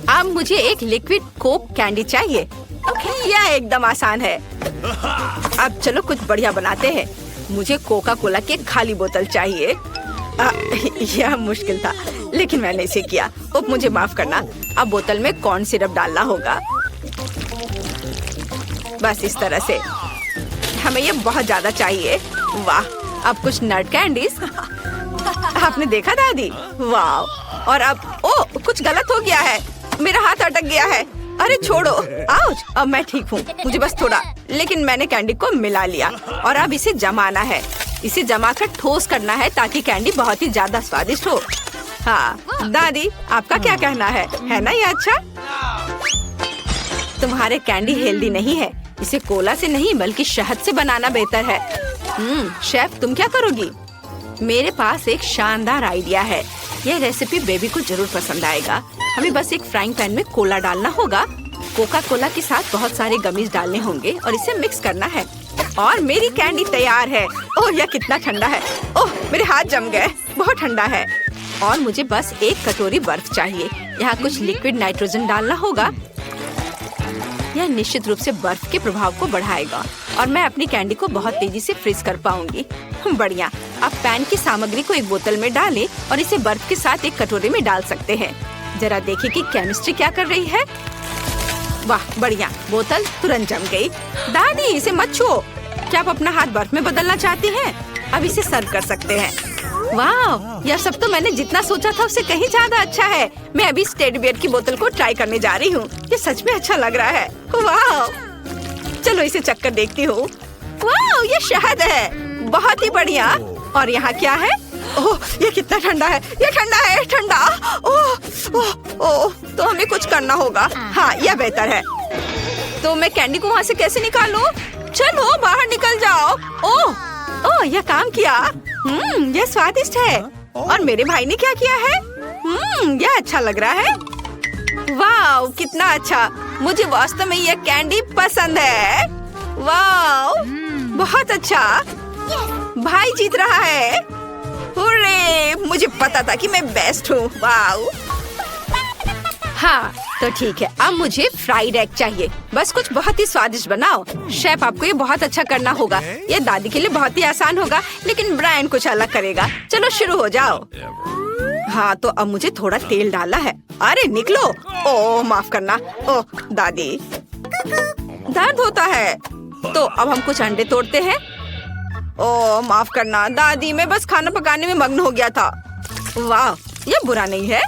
अब मुझे एक लिक्विड कोक कैंडी चाहिए। यह एकदम आसान है। अब चलो कुछ बढ़िया बनाते हैं। मुझे कोका कोला की खाली बोतल चाहिए। यह मुश्किल था, लेकिन मैंने इसे किया। मुझे माफ करना। अब बोतल में कॉर्न सिरप डालना होगा, बस इस तरह से। हमें ये बहुत ज्यादा चाहिए। वाह, अब कुछ नट कैंडीज। आपने देखा दादी? वाह। और अब कुछ गलत हो गया है। मेरा हाथ अटक गया है। अरे छोड़ो। आउच। अब मैं ठीक हूँ, मुझे बस थोड़ा। लेकिन मैंने कैंडी को मिला लिया और अब इसे जमाना है। इसे जमाकर ठोस करना है ताकि कैंडी बहुत ही ज्यादा स्वादिष्ट हो। हाँ दादी, आपका क्या कहना है ना ये अच्छा? तुम्हारे कैंडी हेल्दी नहीं है। इसे कोला से नहीं बल्कि शहद से बनाना बेहतर है। शेफ, तुम क्या करोगी? मेरे पास एक शानदार आइडिया है। यह रेसिपी बेबी को जरूर पसंद आएगा। हमें बस एक फ्राइंग पैन में कोला डालना होगा। कोका कोला के साथ बहुत सारे गमीज डालने होंगे और इसे मिक्स करना है। और मेरी कैंडी तैयार है। ओह, यह कितना ठंडा है। ओह, मेरे हाथ जम गए। बहुत ठंडा है। और मुझे बस एक कटोरी बर्फ चाहिए। यहाँ कुछ लिक्विड नाइट्रोजन डालना होगा। यह निश्चित रूप से बर्फ के प्रभाव को बढ़ाएगा और मैं अपनी कैंडी को बहुत तेजी से फ्रीज कर पाऊंगी। बढ़िया। अब पैन की सामग्री को एक बोतल में डालें और इसे बर्फ के साथ एक कटोरे में डाल सकते हैं। जरा देखिए कि केमिस्ट्री क्या कर रही है। वाह, बढ़िया। बोतल तुरंत जम गई। दादी, इसे मत छुओ। क्या आप अपना हाथ बर्फ में बदलना चाहती हैं? अब इसे सर्व कर सकते हैं। वाह, यह सब तो मैंने जितना सोचा था उससे कहीं ज्यादा अच्छा है। मैं अभी टेडी बियर की बोतल को ट्राई करने जा रही हूँ। ये सच में अच्छा लग रहा है। वाह, चलो इसे चक्कर देखती हूँ। वाह, ये शहद है। बहुत ही बढ़िया। और यहाँ क्या है? ओह, ये कितना ठंडा है। ये ठंडा है, ठंडा। ओह ओह ओह, तो हमें कुछ करना होगा। हाँ, यह बेहतर है। तो मैं कैंडी को वहाँ से कैसे निकालूं? चलो बाहर निकल जाओ। ओह ओह, यह काम किया। यह स्वादिष्ट है। और मेरे भाई ने क्या किया है? यह अच्छा लग रहा है। वाह, कितना अच्छा। मुझे वास्तव में यह कैंडी पसंद है। वाह, बहुत अच्छा। भाई जीत रहा है। हुर्रे, मुझे पता था कि मैं बेस्ट हूँ। वाह। हाँ, तो ठीक है। अब मुझे फ्राइड एग चाहिए। बस कुछ बहुत ही स्वादिष्ट बनाओ। शेफ, आपको ये बहुत अच्छा करना होगा। ये दादी के लिए बहुत ही आसान होगा, लेकिन ब्रायन कुछ अलग करेगा। चलो शुरू हो जाओ। हाँ, तो अब मुझे थोड़ा तेल डालना है। अरे निकलो। ओह, माफ करना। ओह दादी, दर्द होता है। तो अब हम कुछ अंडे तोड़ते हैं। ओह, माफ करना दादी, मैं बस खाना पकाने में मग्न हो गया था। वाह, ये बुरा नहीं है।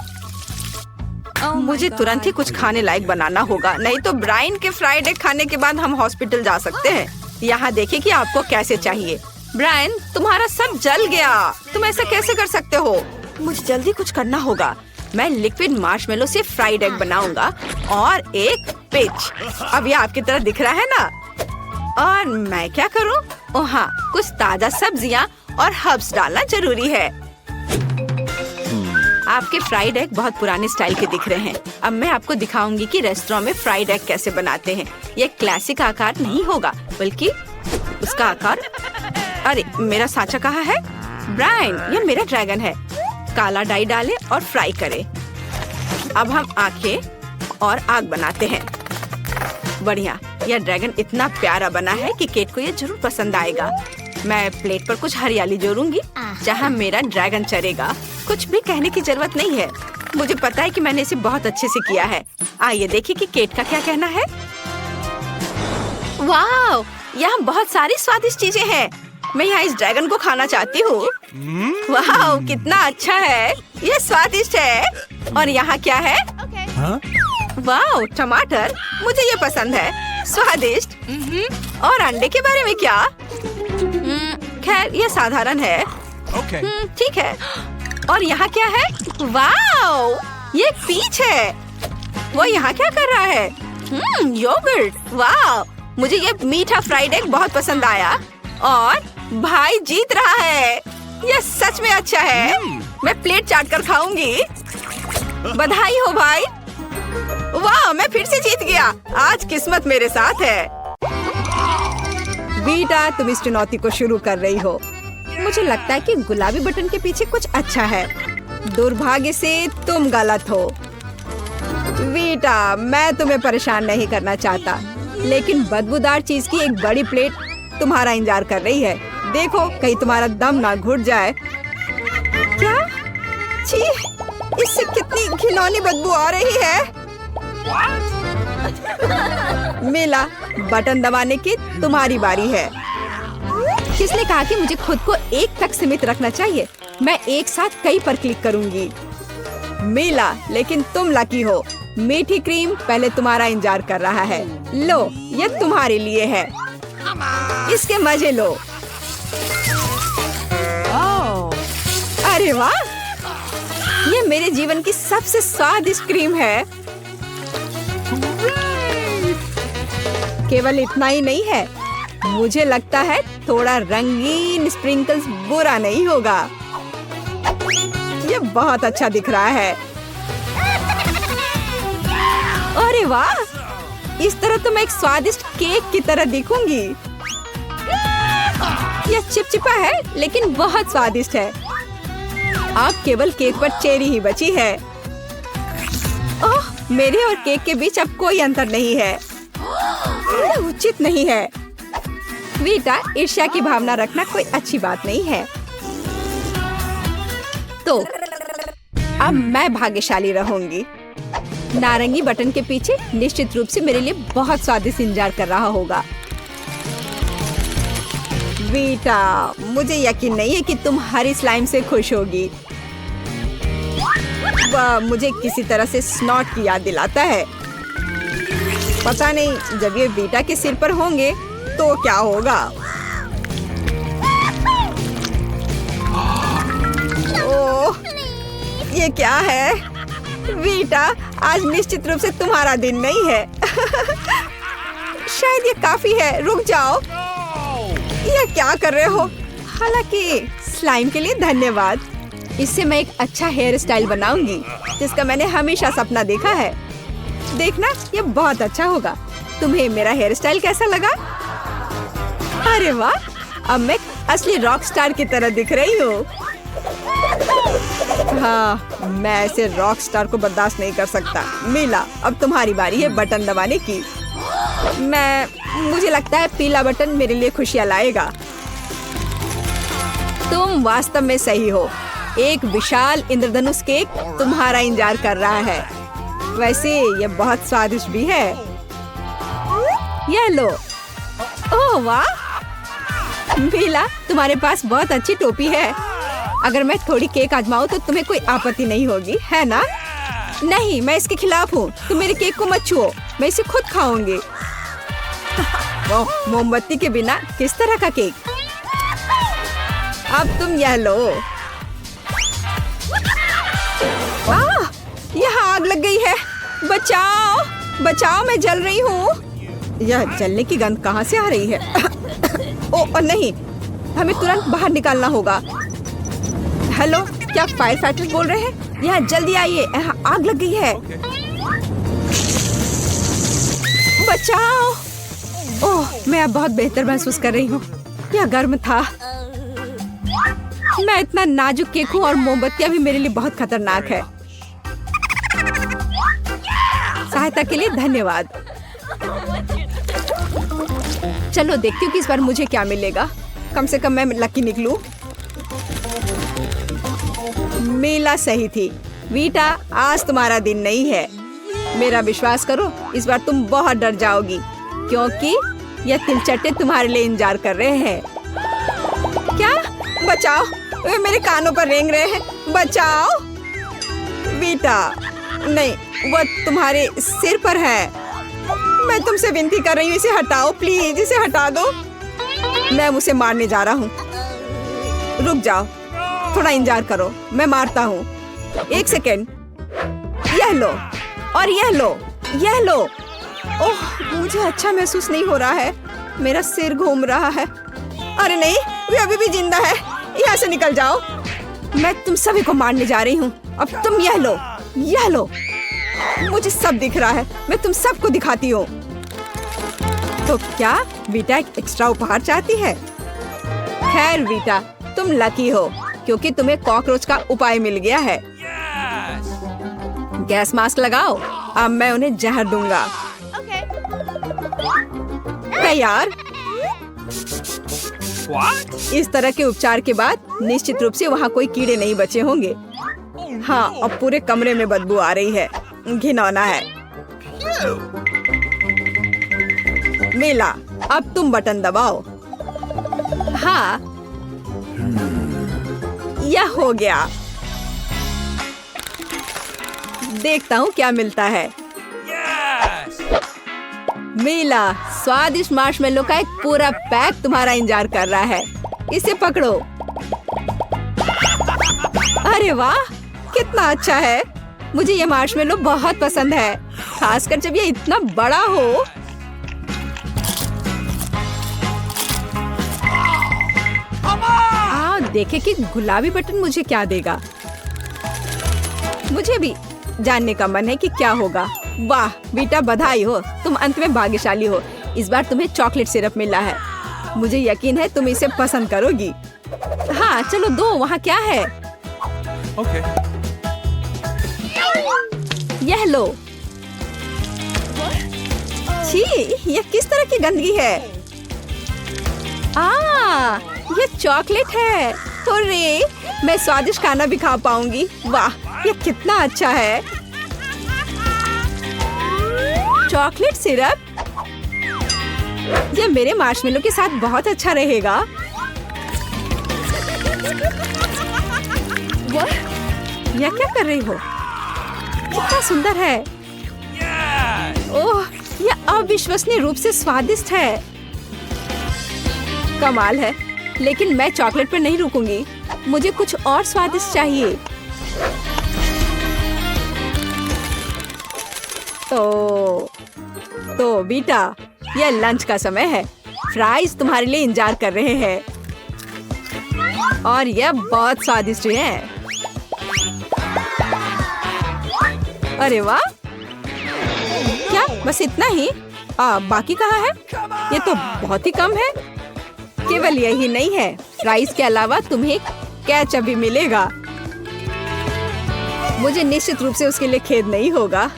मुझे तुरंत ही कुछ खाने लायक बनाना होगा, नहीं तो ब्रायन के फ्राइड एग खाने के बाद हम हॉस्पिटल जा सकते हैं। यहाँ देखिए कि आपको कैसे चाहिए। ब्रायन, तुम्हारा सब जल गया। तुम ऐसा कैसे कर सकते हो? मुझे जल्दी कुछ करना होगा। मैं लिक्विड मार्शमेलो से फ्राइड एग बनाऊंगा और एक पिच। अब ये आपकी तरह दिख रहा है ना? और मैं क्या करूं? ओह हाँ, कुछ ताजा सब्जियां और हर्ब्स डालना जरूरी है। आपके फ्राइड एग बहुत पुराने स्टाइल के दिख रहे हैं। अब मैं आपको दिखाऊंगी कि रेस्टोरेंट में फ्राइड एग कैसे बनाते हैं। ये क्लासिक आकार नहीं होगा, बल्कि उसका आकार। अरे, मेरा सांचा कहाँ है? ब्रायन, ये मेरा ड्रैगन है। काला डाई डालें और फ्राई करें। अब हम आंखें और आग बनाते हैं। बढ़िया, यह ड्रैगन इतना प्यारा बना है कि केट को यह जरूर पसंद आएगा। मैं प्लेट पर कुछ हरियाली जोड़ूंगी जहाँ मेरा ड्रैगन चरेगा। कुछ भी कहने की जरूरत नहीं है। मुझे पता है कि मैंने इसे बहुत अच्छे से किया है। आइए देखिए कि केट का क्या कहना है। वाह, यहाँ बहुत सारी स्वादिष्ट चीजें हैं। मैं यहाँ इस ड्रैगन को खाना चाहती हूँ। वाह, कितना अच्छा है। ये स्वादिष्ट है। और यहाँ क्या है? वाह, टमाटर। मुझे ये पसंद है, स्वादिष्ट। और अंडे के बारे में क्या? खैर, ये साधारण है। ठीक है। और यहाँ क्या है? वाह, ये पीच है। वो यहाँ क्या कर रहा है? योगर्ट। वाह, मुझे ये मीठा फ्राइड एग बहुत पसंद आया। और भाई जीत रहा है। ये सच में अच्छा है। मैं प्लेट चाट कर खाऊंगी। बधाई हो भाई। वाह, मैं फिर से जीत गया। आज किस्मत मेरे साथ है। बेटा, तुम इस चुनौती को शुरू कर रही हो। मुझे लगता है कि गुलाबी बटन के पीछे कुछ अच्छा है। दुर्भाग्य से तुम गलत हो। वीटा, मैं तुम्हें परेशान नहीं करना चाहता, लेकिन बदबूदार चीज की एक बड़ी प्लेट तुम्हारा इंतजार कर रही है। देखो कहीं तुम्हारा दम ना घुट जाए। क्या? छी, इससे कितनी घिनौनी बदबू आ रही है। मिला, बटन दबाने की तुम्हारी बारी है। किसने कहा कि मुझे खुद को एक तक सीमित रखना चाहिए? मैं एक साथ कई पर क्लिक करूंगी। मिला, लेकिन तुम लकी हो। मीठी क्रीम पहले तुम्हारा इंतजार कर रहा है। लो, ये तुम्हारे लिए है। इसके मजे लो। अरे वाह, ये मेरे जीवन की सबसे स्वादिष्ट क्रीम है। केवल इतना ही नहीं है, मुझे लगता है थोड़ा रंगीन स्प्रिंकल्स बुरा नहीं होगा। ये बहुत अच्छा दिख रहा है। अरे वाह, इस तरह तो मैं एक स्वादिष्ट केक की तरह दिखूंगी। यह चिपचिपा है लेकिन बहुत स्वादिष्ट है। अब केवल केक पर चेरी ही बची है। ओह, मेरे और केक के बीच अब कोई अंतर नहीं है। यह उचित नहीं है। वीटा, ईर्ष्या की भावना रखना कोई अच्छी बात नहीं है। तो अब मैं भाग्यशाली रहूंगी। नारंगी बटन के पीछे निश्चित रूप से मेरे लिए बहुत स्वादिष्ट इंतजार कर रहा होगा। वीटा, मुझे यकीन नहीं है कि तुम हरी स्लाइम से खुश होगी। वह मुझे किसी तरह से स्नॉट की याद दिलाता है। पता नहीं जब ये वीटा के सिर पर होंगे तो क्या होगा। ओह, ये क्या है? वीटा, आज निश्चित रूप से तुम्हारा दिन नहीं है। शायद ये काफी है। रुक जाओ, ये क्या कर रहे हो? हालांकि स्लाइम के लिए धन्यवाद। इससे मैं एक अच्छा हेयर स्टाइल बनाऊंगी जिसका मैंने हमेशा सपना देखा है। देखना, ये बहुत अच्छा होगा। तुम्हें मेरा हेयर स्टाइल कैसा लगा? अरे वाह, अब मैं असली रॉक स्टार की तरह दिख रही हूँ। हाँ, मैं ऐसे रॉक स्टार को बर्दाश्त नहीं कर सकता। मिला, अब तुम्हारी बारी है बटन दबाने की। मुझे लगता है पीला बटन मेरे लिए खुशियाँ लाएगा। तुम वास्तव में सही हो। एक विशाल इंद्रधनुष केक तुम्हारा इंतजार कर रहा है। वैसे ये बहुत स्वादिष्ट भी है। ये लो। ओह वाह, मिला, तुम्हारे पास बहुत अच्छी टोपी है। अगर मैं थोड़ी केक आजमाऊं तो तुम्हें कोई आपत्ति नहीं होगी, है ना? नहीं, मैं इसके खिलाफ हूँ। तुम मेरे केक को मत छुओ, मैं इसे खुद खाऊंगी। मोमबत्ती के बिना किस तरह का केक? अब तुम यह लो। यहाँ आग लग गई है। बचाओ, बचाओ, मैं जल रही हूँ। यह जलने की गंध कहाँ से आ रही है? ओह नहीं, हमें तुरंत बाहर निकालना होगा। हेलो, क्या फायर फाइटर्स बोल रहे हैं? यहाँ जल्दी आइए, यहाँ आग लग गई है। बचाओ। ओह, मैं अब बहुत बेहतर महसूस कर रही हूँ। यह गर्म था। मैं इतना नाजुक केक हूँ और मोमबत्तियाँ भी मेरे लिए बहुत खतरनाक है। सहायता के लिए धन्यवाद। चलो देखती हूँ कि इस बार मुझे क्या मिलेगा। कम से कम मैं लकी निकलूं। मीला सही थी। वीटा, आज तुम्हारा दिन नहीं है। मेरा विश्वास करो, इस बार तुम बहुत डर जाओगी क्योंकि यह तिलचट्टे तुम्हारे लिए इंतजार कर रहे हैं। क्या? बचाओ, वे मेरे कानों पर रेंग रहे हैं। बचाओ। वीटा, नहीं, वो तुम्हारे सिर पर है। मैं तुमसे विनती कर रही हूँ, इसे हटाओ प्लीज, इसे हटा दो। मैं उसे मारने जा रहा हूँ। रुक जाओ, थोड़ा इंतजार करो, मैं मारता हूँ। एक सेकेंड। यह लो और यह लो, यह लो। ओह, मुझे अच्छा महसूस नहीं हो रहा है। मेरा सिर घूम रहा है। अरे नहीं, वे अभी भी जिंदा है। यहाँ से निकल जाओ। मैं तुम सभी को मारने जा रही हूँ। अब तुम यह लो, यह लो। मुझे सब दिख रहा है। मैं तुम सबको दिखाती हूँ। तो क्या वीटा एक एक्स्ट्रा उपहार चाहती है? खैर वीटा, तुम लकी हो क्योंकि तुम्हें कॉकरोच का उपाय मिल गया है। गैस मास्क लगाओ। अब मैं उन्हें जहर दूंगा। तैयार। What? इस तरह के उपचार के बाद निश्चित रूप से वहाँ कोई कीड़े नहीं बचे होंगे। हाँ, अब पूरे कमरे में बदबू आ रही है, घिनौना है। मीला, अब तुम बटन दबाओ। हाँ, यह हो गया। देखता हूँ क्या मिलता है। Yes! मीला, स्वादिष्ट मार्शमेलो का एक पूरा पैक तुम्हारा इंतजार कर रहा है। इसे पकड़ो। अरे वाह, कितना अच्छा है। मुझे ये मार्शमेलो बहुत पसंद है, खासकर जब ये इतना बड़ा हो। देखे कि गुलाबी बटन मुझे क्या देगा। मुझे भी जानने का मन है कि क्या होगा। वाह बेटा, बधाई हो, तुम अंत में भाग्यशाली हो। इस बार तुम्हें चॉकलेट सिरप मिला है। मुझे यकीन है तुम इसे पसंद करोगी। हाँ चलो दो, वहाँ क्या है? Okay. यह लो। छी, यह किस तरह की गंदगी है? यह चॉकलेट है। हुर्रे, मैं स्वादिष्ट खाना भी खा पाऊंगी। वाह, यह कितना अच्छा है। चॉकलेट सिरप, यह मेरे मार्शमेलो के साथ बहुत अच्छा रहेगा। यह क्या कर रही हो? कितना सुंदर है। Yes! ओह, यह अविश्वसनीय रूप से स्वादिष्ट है। कमाल है, लेकिन मैं चॉकलेट पर नहीं रुकूंगी। मुझे कुछ और स्वादिष्ट चाहिए। तो बेटा, यह लंच का समय है। फ्राइज तुम्हारे लिए इंतजार कर रहे हैं और यह बहुत स्वादिष्ट है। अरे वाह, क्या बस इतना ही? बाकी कहाँ है? ये तो बहुत ही कम है। केवल यही नहीं है, फ्राइज के अलावा तुम्हें केचप भी मिलेगा। मुझे निश्चित रूप से उसके लिए खेद नहीं होगा।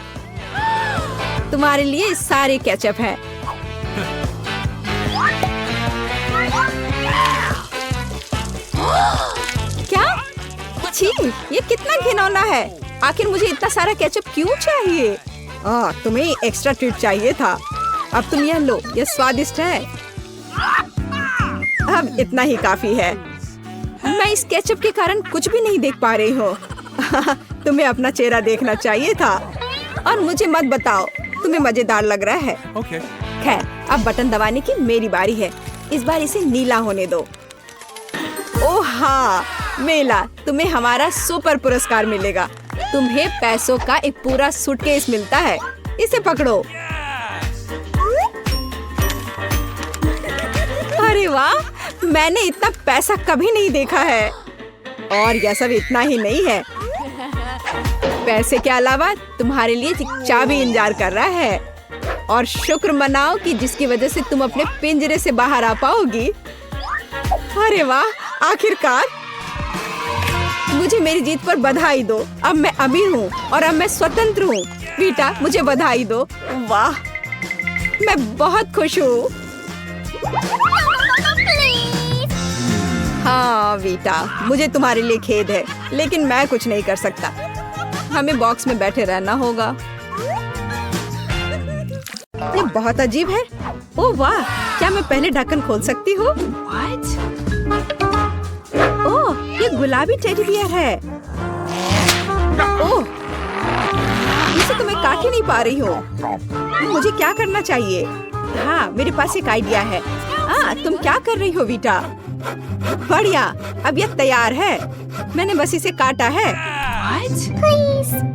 तुम्हारे लिए सारे केचप हैं। क्या? छी, ये कितना घिनौना है। आखिर मुझे इतना सारा केचप क्यों चाहिए? तुम्हें एक्स्ट्रा ट्रीट चाहिए था। अब तुम यह लो, यह स्वादिष्ट है। अब इतना ही काफी है। मैं इस केचप के कारण कुछ भी नहीं देख पा रही हूँ। तुम्हें अपना चेहरा देखना चाहिए था। और मुझे मत बताओ तुम्हें मजेदार लग रहा है। Okay. खैर, अब बटन दबाने की मेरी बारी है। इस बार इसे नीला होने दो। ओह हाँ, मेला, तुम्हें हमारा सुपर पुरस्कार मिलेगा। तुम्हें पैसों का एक पूरा सूटकेस मिलता है। इसे पकड़ो। अरे वाह, मैंने इतना पैसा कभी नहीं देखा है। और यह सब इतना ही नहीं है, पैसे के अलावा तुम्हारे लिए चाबी इंतजार कर रहा है। और शुक्र मनाओ कि जिसकी वजह से तुम अपने पिंजरे से बाहर आ पाओगी। अरे वाह, आखिरकार। मुझे मेरी जीत पर बधाई दो। अब मैं अमीर हूँ और अब मैं स्वतंत्र हूँ। बेटा, मुझे बधाई दो। वाह, मैं बहुत खुश हूँ। हाँ बेटा, मुझे तुम्हारे लिए खेद है, लेकिन मैं कुछ नहीं कर सकता। हमें बॉक्स में बैठे रहना होगा। ये बहुत अजीब है। ओह वाह, क्या मैं पहले ढक्कन खोल सकती हूँ? ओह, ये गुलाबी टेडी बियर है। ओह, इसे तो मैं काट ही नहीं पा रही हूँ। मुझे क्या करना चाहिए? हाँ, मेरे पास एक आइडिया है। तुम क्या कर रही हो बेटा? बढ़िया, अब यह तैयार है। मैंने बस इसे काटा है।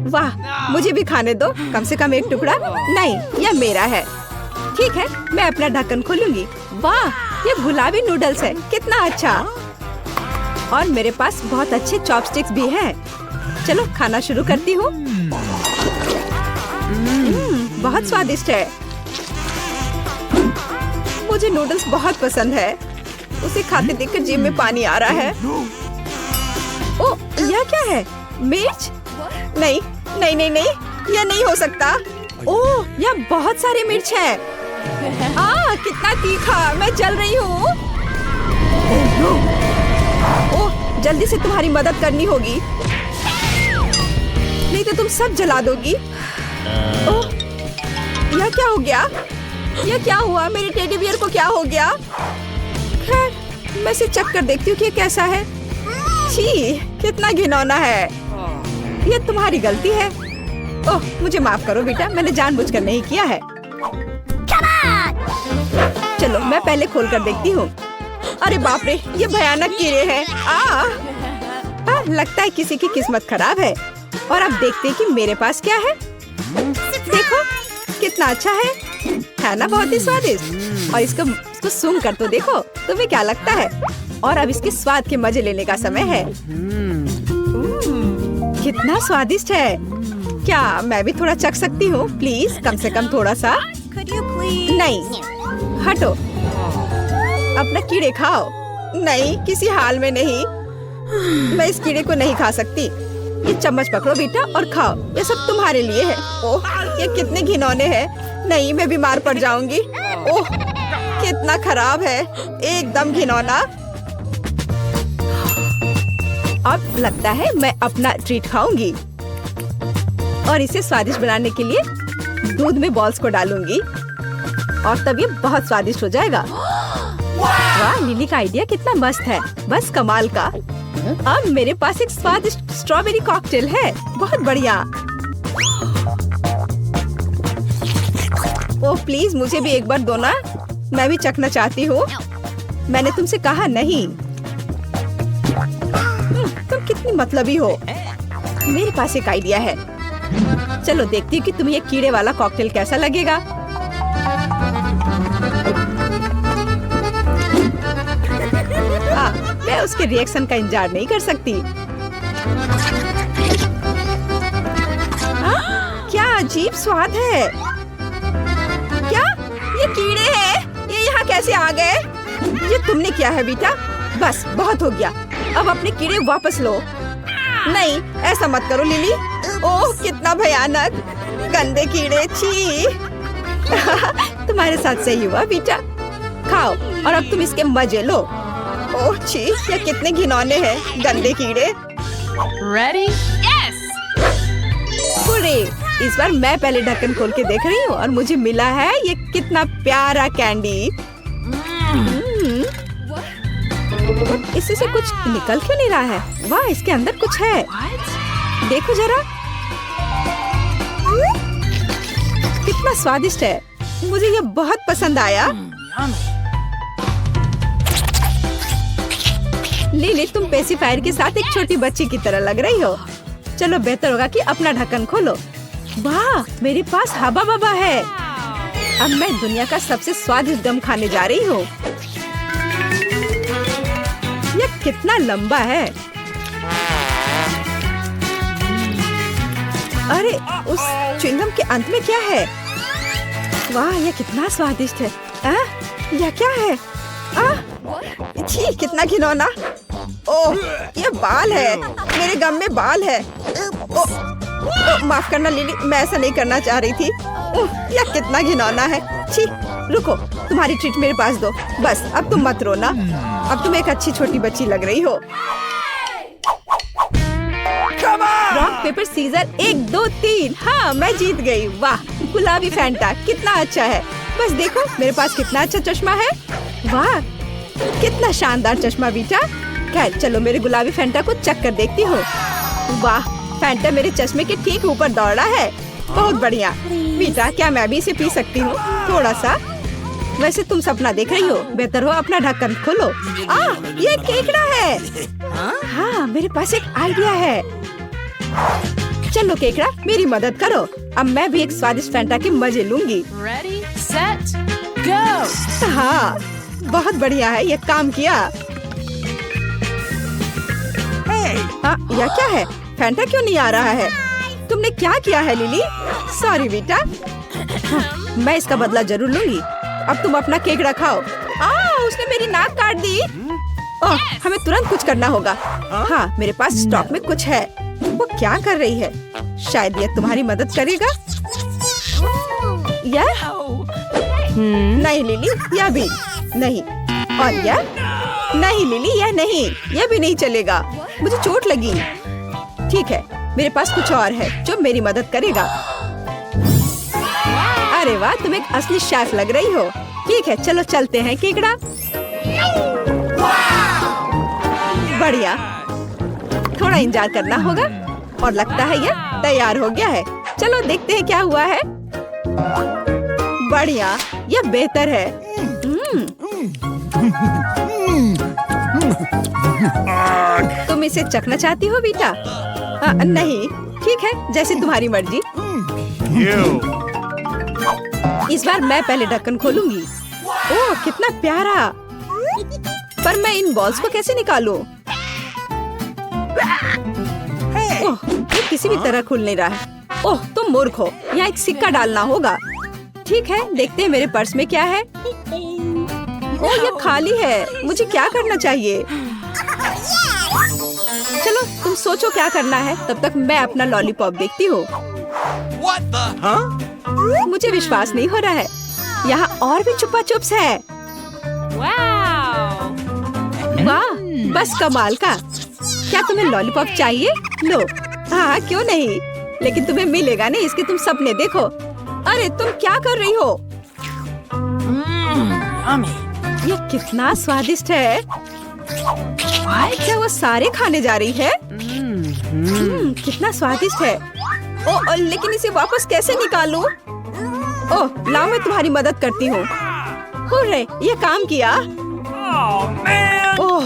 वाह, मुझे भी खाने दो, कम से कम एक टुकड़ा। नहीं, यह मेरा है। ठीक है, मैं अपना ढक्कन खोलूंगी। वाह, ये गुलाबी नूडल्स है, कितना अच्छा। और मेरे पास बहुत अच्छे चॉपस्टिक्स भी हैं। चलो खाना शुरू करती हूँ। बहुत स्वादिष्ट है। मुझे नूडल्स बहुत पसंद है। उसे खाते देखकर जीभ में पानी आ रहा है। ओह, यह क्या है? मिर्च? नहीं नहीं नहीं नहीं, ये नहीं हो सकता। ओह, यह बहुत सारी मिर्च है। कितना तीखा, मैं जल रही हूँ। ओह, जल्दी से तुम्हारी मदद करनी होगी, नहीं तो तुम सब जला दोगी। ओह, यह क्या हो गया? यह क्या हुआ? मेरे टेडी बियर को क्या हो गया? खैर, मैं इसे चेक कर देखती हूँ कि कैसा है। छी, कितना घिनौना है। यह तुम्हारी गलती है। ओह, मुझे माफ करो बेटा, मैंने जानबूझकर नहीं किया है। चलो, मैं पहले खोल कर देखती हूँ। अरे बाप रे, ये भयानक कीड़े हैं। लगता है किसी की किस्मत खराब है। और अब देखते हैं कि मेरे पास क्या है। देखो, कितना अच्छा है ना? बहुत ही स्वादिष्ट। और इसको सूंघ कर तो देखो, तुम्हें क्या लगता है? और अब इसके स्वाद के मजे लेने का समय है। कितना स्वादिष्ट है। क्या मैं भी थोड़ा चख सकती हूँ? प्लीज, कम से कम थोड़ा सा। नहीं, हटो, अपना कीड़े खाओ। नहीं, किसी हाल में नहीं। मैं इस कीड़े को नहीं खा सकती। ये चम्मच पकड़ो बेटा और खाओ, ये सब तुम्हारे लिए है। ओह, ये कितने घिनौने हैं। नहीं, मैं बीमार पड़ जाऊंगी। ओह, कितना खराब है, एकदम घिनौना। अब लगता है मैं अपना ट्रीट खाऊंगी और इसे स्वादिष्ट बनाने के लिए दूध में बॉल्स को डालूंगी और तब ये बहुत स्वादिष्ट हो जाएगा। वाह, लिली का आइडिया कितना मस्त है, बस कमाल का। अब मेरे पास एक स्वादिष्ट स्ट्रॉबेरी कॉकटेल है, बहुत बढ़िया। ओह प्लीज, मुझे भी एक बार दो ना, मैं भी चखना चाहती हूँ। मैंने तुमसे कहा नहीं। तुम कितनी मतलबी हो। मेरे पास एक आइडिया है, चलो देखती हूँ कि तुम्हें ये कीड़े वाला कॉकटेल कैसा लगेगा। मैं उसके रिएक्शन का इंतजार नहीं कर सकती। क्या अजीब स्वाद है। क्या ये कीड़े हैं? ये यहाँ कैसे आ गए? ये तुमने किया है बेटा? बस बहुत हो गया, अब अपने कीड़े वापस लो। नहीं, ऐसा मत करो लिली। ओह, कितना भयानक, गंदे कीड़े, छी। तुम्हारे साथ सही हुआ बेटा, खाओ और अब तुम इसके मजे लो। ओह छी, ये कितने घिनौने हैं, गंदे कीड़े। Ready? Yes! पूरे, इस बार मैं पहले ढक्कन खोल के देख रही हूँ और मुझे मिला है ये कितना प्यारा कैंडी। इससे से कुछ निकल क्यों नहीं रहा है? वाह, इसके अंदर कुछ है। देखो जरा, कितना स्वादिष्ट है, मुझे ये बहुत पसंद आया। लिली, तुम पेसिफायर के साथ एक छोटी बच्ची की तरह लग रही हो। चलो, बेहतर होगा कि अपना ढक्कन खोलो। वाह, मेरे पास हबा बबा है। अब मैं दुनिया का सबसे स्वादिष्ट गम खाने जा रही हूँ। यह कितना लंबा है। अरे, उस च्युइंगम के अंत में क्या है? वाह, यह कितना स्वादिष्ट है। यह क्या है? छी, कितना घिनौना। ओह, ये बाल है, मेरे गम में बाल है। माफ करना लिली, मैं ऐसा नहीं करना चाह रही थी। यह कितना घिनौना है। छी, रुको, तुम्हारी ट्रीट मेरे पास दो। बस, अब तुम मत रोना, अब तुम एक अच्छी छोटी बच्ची लग रही हो। Rock paper scissor 1 2 3। हाँ, मैं जीत गई। वाह, गुलाबी फैंटा कितना अच्छा है। बस देखो, मेरे पास कितना अच्छा चश्मा है। वाह, कितना शानदार चश्मा बेटा। खैर, चलो मेरे गुलाबी फैंटा को चेक कर देखती हूँ। वाह, फैंटा मेरे चश्मे के ठीक ऊपर दौड़ा है। बहुत बढ़िया बेटा, क्या मैं भी इसे पी सकती हूँ थोड़ा सा? वैसे तुम सपना देख रही हो, बेहतर हो अपना ढक्कन खोलो। ये केकड़ा है। हाँ, मेरे पास एक आइडिया है। चलो केकड़ा, मेरी मदद करो। अब मैं भी एक स्वादिष्ट फैंटा के मजे लूंगी। Ready, set, go! हाँ, बहुत बढ़िया है, ये काम किया। हाँ, यह क्या है? फैंटा क्यों नहीं आ रहा है? तुमने क्या किया है लिली? सॉरी बेटा। हाँ, मैं इसका बदला जरूर लूंगी। अब तुम अपना केकड़ा खाओ। उसने मेरी नाक काट दी। हमें तुरंत कुछ करना होगा। हाँ, मेरे पास स्टॉक में कुछ है। वो क्या कर रही है? शायद यह तुम्हारी मदद करेगा। यह नहीं लिली, यह भी नहीं। और यह नहीं लिली, यह नहीं, यह भी नहीं चलेगा। मुझे चोट लगी। ठीक है, मेरे पास कुछ और है जो मेरी मदद करेगा। अरे वाह, तुम एक असली शेफ लग रही हो। ठीक है, चलो चलते हैं केकड़ा। बढ़िया, थोड़ा इंतजार करना होगा और लगता है यह तैयार हो गया है। चलो देखते हैं क्या हुआ है। बढ़िया, यह बेहतर है। तुम इसे चखना चाहती हो बेटा? नहीं, ठीक है, जैसे तुम्हारी मर्जी। इस बार मैं पहले ढक्कन खोलूंगी। ओह, कितना प्यारा। पर मैं इन बॉल्स को कैसे निकालूं? ओह, ये किसी भी तरह खुल नहीं रहा है। ओह, तुम मूर्ख हो। यहाँ एक सिक्का डालना होगा। ठीक है, देखते हैं मेरे पर्स में क्या है। ओह, ये खाली है। मुझे क्या करना चाहिए? चलो, तुम सोचो क्या करना है। तब तक मैं अपना लॉलीपॉप देखती हूँ। What the? Huh? मुझे विश्वास नहीं हो रहा है। यहाँ और भी छुपा चुप्स है। Wow. वाह, बस कमाल का। क्या तुम्हें लॉलीपॉप चाहिए? लो। हाँ, क्यों नहीं, लेकिन तुम्हें मिलेगा नहीं, इसके तुम सपने देखो। अरे तुम क्या कर रही हो? ये कितना स्वादिष्ट है। क्या वो सारे खाने जा रही है? कितना स्वादिष्ट है। ओह, लेकिन इसे वापस कैसे निकालूं? ओह, लाओ मैं तुम्हारी मदद करती हूँ। हुर्रे, ये काम किया। Oh man! ओह,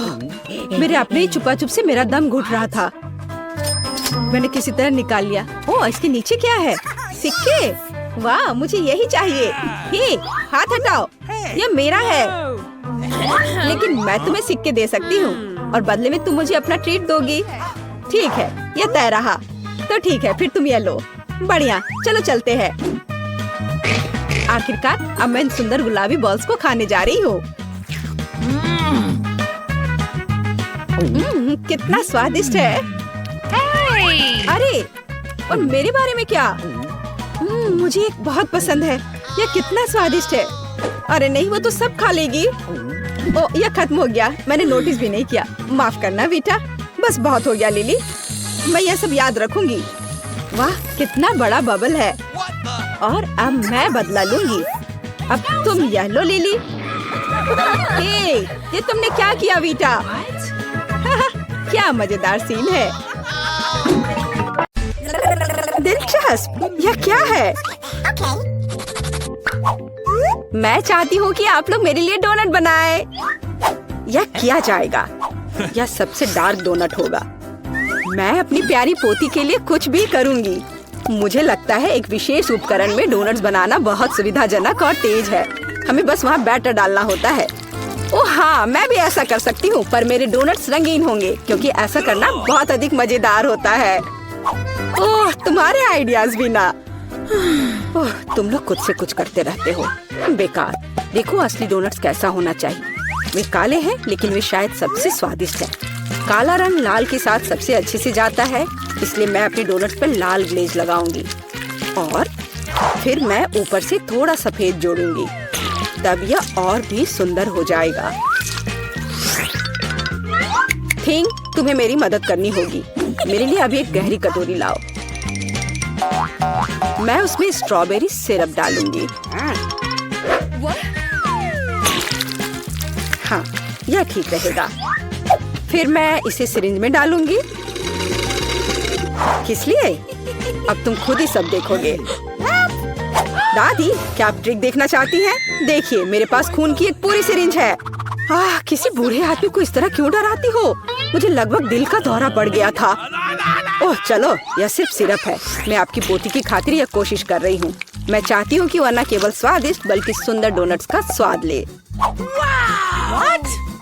मेरे अपने ही छुपा छुप से मेरा दम घुट रहा था। मैंने किसी तरह निकाल लिया। ओह, इसके नीचे क्या है? सिक्के। वाह, मुझे यही चाहिए। हे, हाथ हटाओ, यह मेरा है। लेकिन मैं तुम्हें सिक्के दे सकती हूँ और बदले में तुम मुझे अपना ट्रीट दोगी। ठीक है, यह तय रहा। तो ठीक है, फिर तुम ये लो। बढ़िया, चलो चलते हैं। आखिरकार अब मैं इन सुंदर गुलाबी बॉल्स को खाने जा रही हूँ। कितना स्वादिष्ट है। Hey. अरे, और मेरे बारे में क्या? मुझे एक बहुत पसंद है। यह कितना स्वादिष्ट है। अरे नहीं, वो तो सब खा लेगी। ओ, यह खत्म हो गया। मैंने नोटिस भी नहीं किया। माफ करना बेटा। बस बहुत हो गया लिली। मैं यह सब याद रखूंगी। वाह, कितना बड़ा बबल है। और अब मैं बदला लूंगी। अब तुम यह लो लिली। हे, ये तुमने क्या किया बेटा? क्या मजेदार सीन है। दिलचस्प, यह क्या है? मैं चाहती हूँ कि आप लोग मेरे लिए डोनट बनाएं। यह किया जाएगा। यह सबसे डार्क डोनट होगा। मैं अपनी प्यारी पोती के लिए कुछ भी करूँगी। मुझे लगता है एक विशेष उपकरण में डोनट्स बनाना बहुत सुविधाजनक और तेज है। हमें बस वहाँ बैटर डालना होता है। ओह हाँ, मैं भी ऐसा कर सकती हूँ, पर मेरे डोनट्स रंगीन होंगे क्योंकि ऐसा करना बहुत अधिक मजेदार होता है। ओह, तुम्हारे आइडियाज भी ना। ओह, तुम लोग खुद से कुछ करते रहते हो। बेकार। देखो असली डोनट्स कैसा होना चाहिए। वे काले हैं, लेकिन वे शायद सबसे स्वादिष्ट हैं। काला रंग लाल के साथ सबसे अच्छे से जाता है, इसलिए मैं अपनी डोनट्स पर लाल ग्लेज लगाऊंगी और फिर मैं ऊपर से थोड़ा सफेद जोड़ूंगी। तब यह और भी सुंदर हो जाएगा। थिंग, तुम्हें मेरी मदद करनी होगी। मेरे लिए अभी एक गहरी कटोरी लाओ। मैं उसमें स्ट्रॉबेरी सिरप डालूंगी। हाँ, यह ठीक रहेगा। फिर मैं इसे सिरिंज में डालूंगी। किस लिए? अब तुम खुद ही सब देखोगे। दादी, क्या आप ट्रिक देखना चाहती हैं? देखिए, मेरे पास खून की एक पूरी सिरिंज है। किसी बूढ़े आदमी को इस तरह क्यों डराती हो? मुझे लगभग दिल का दौरा पड़ गया था। ओह चलो, यह सिर्फ सिरप है। मैं आपकी पोती की खातिर यह कोशिश कर रही हूँ। मैं चाहती हूँ कि वह न केवल स्वादिष्ट बल्कि सुंदर डोनट्स का स्वाद ले।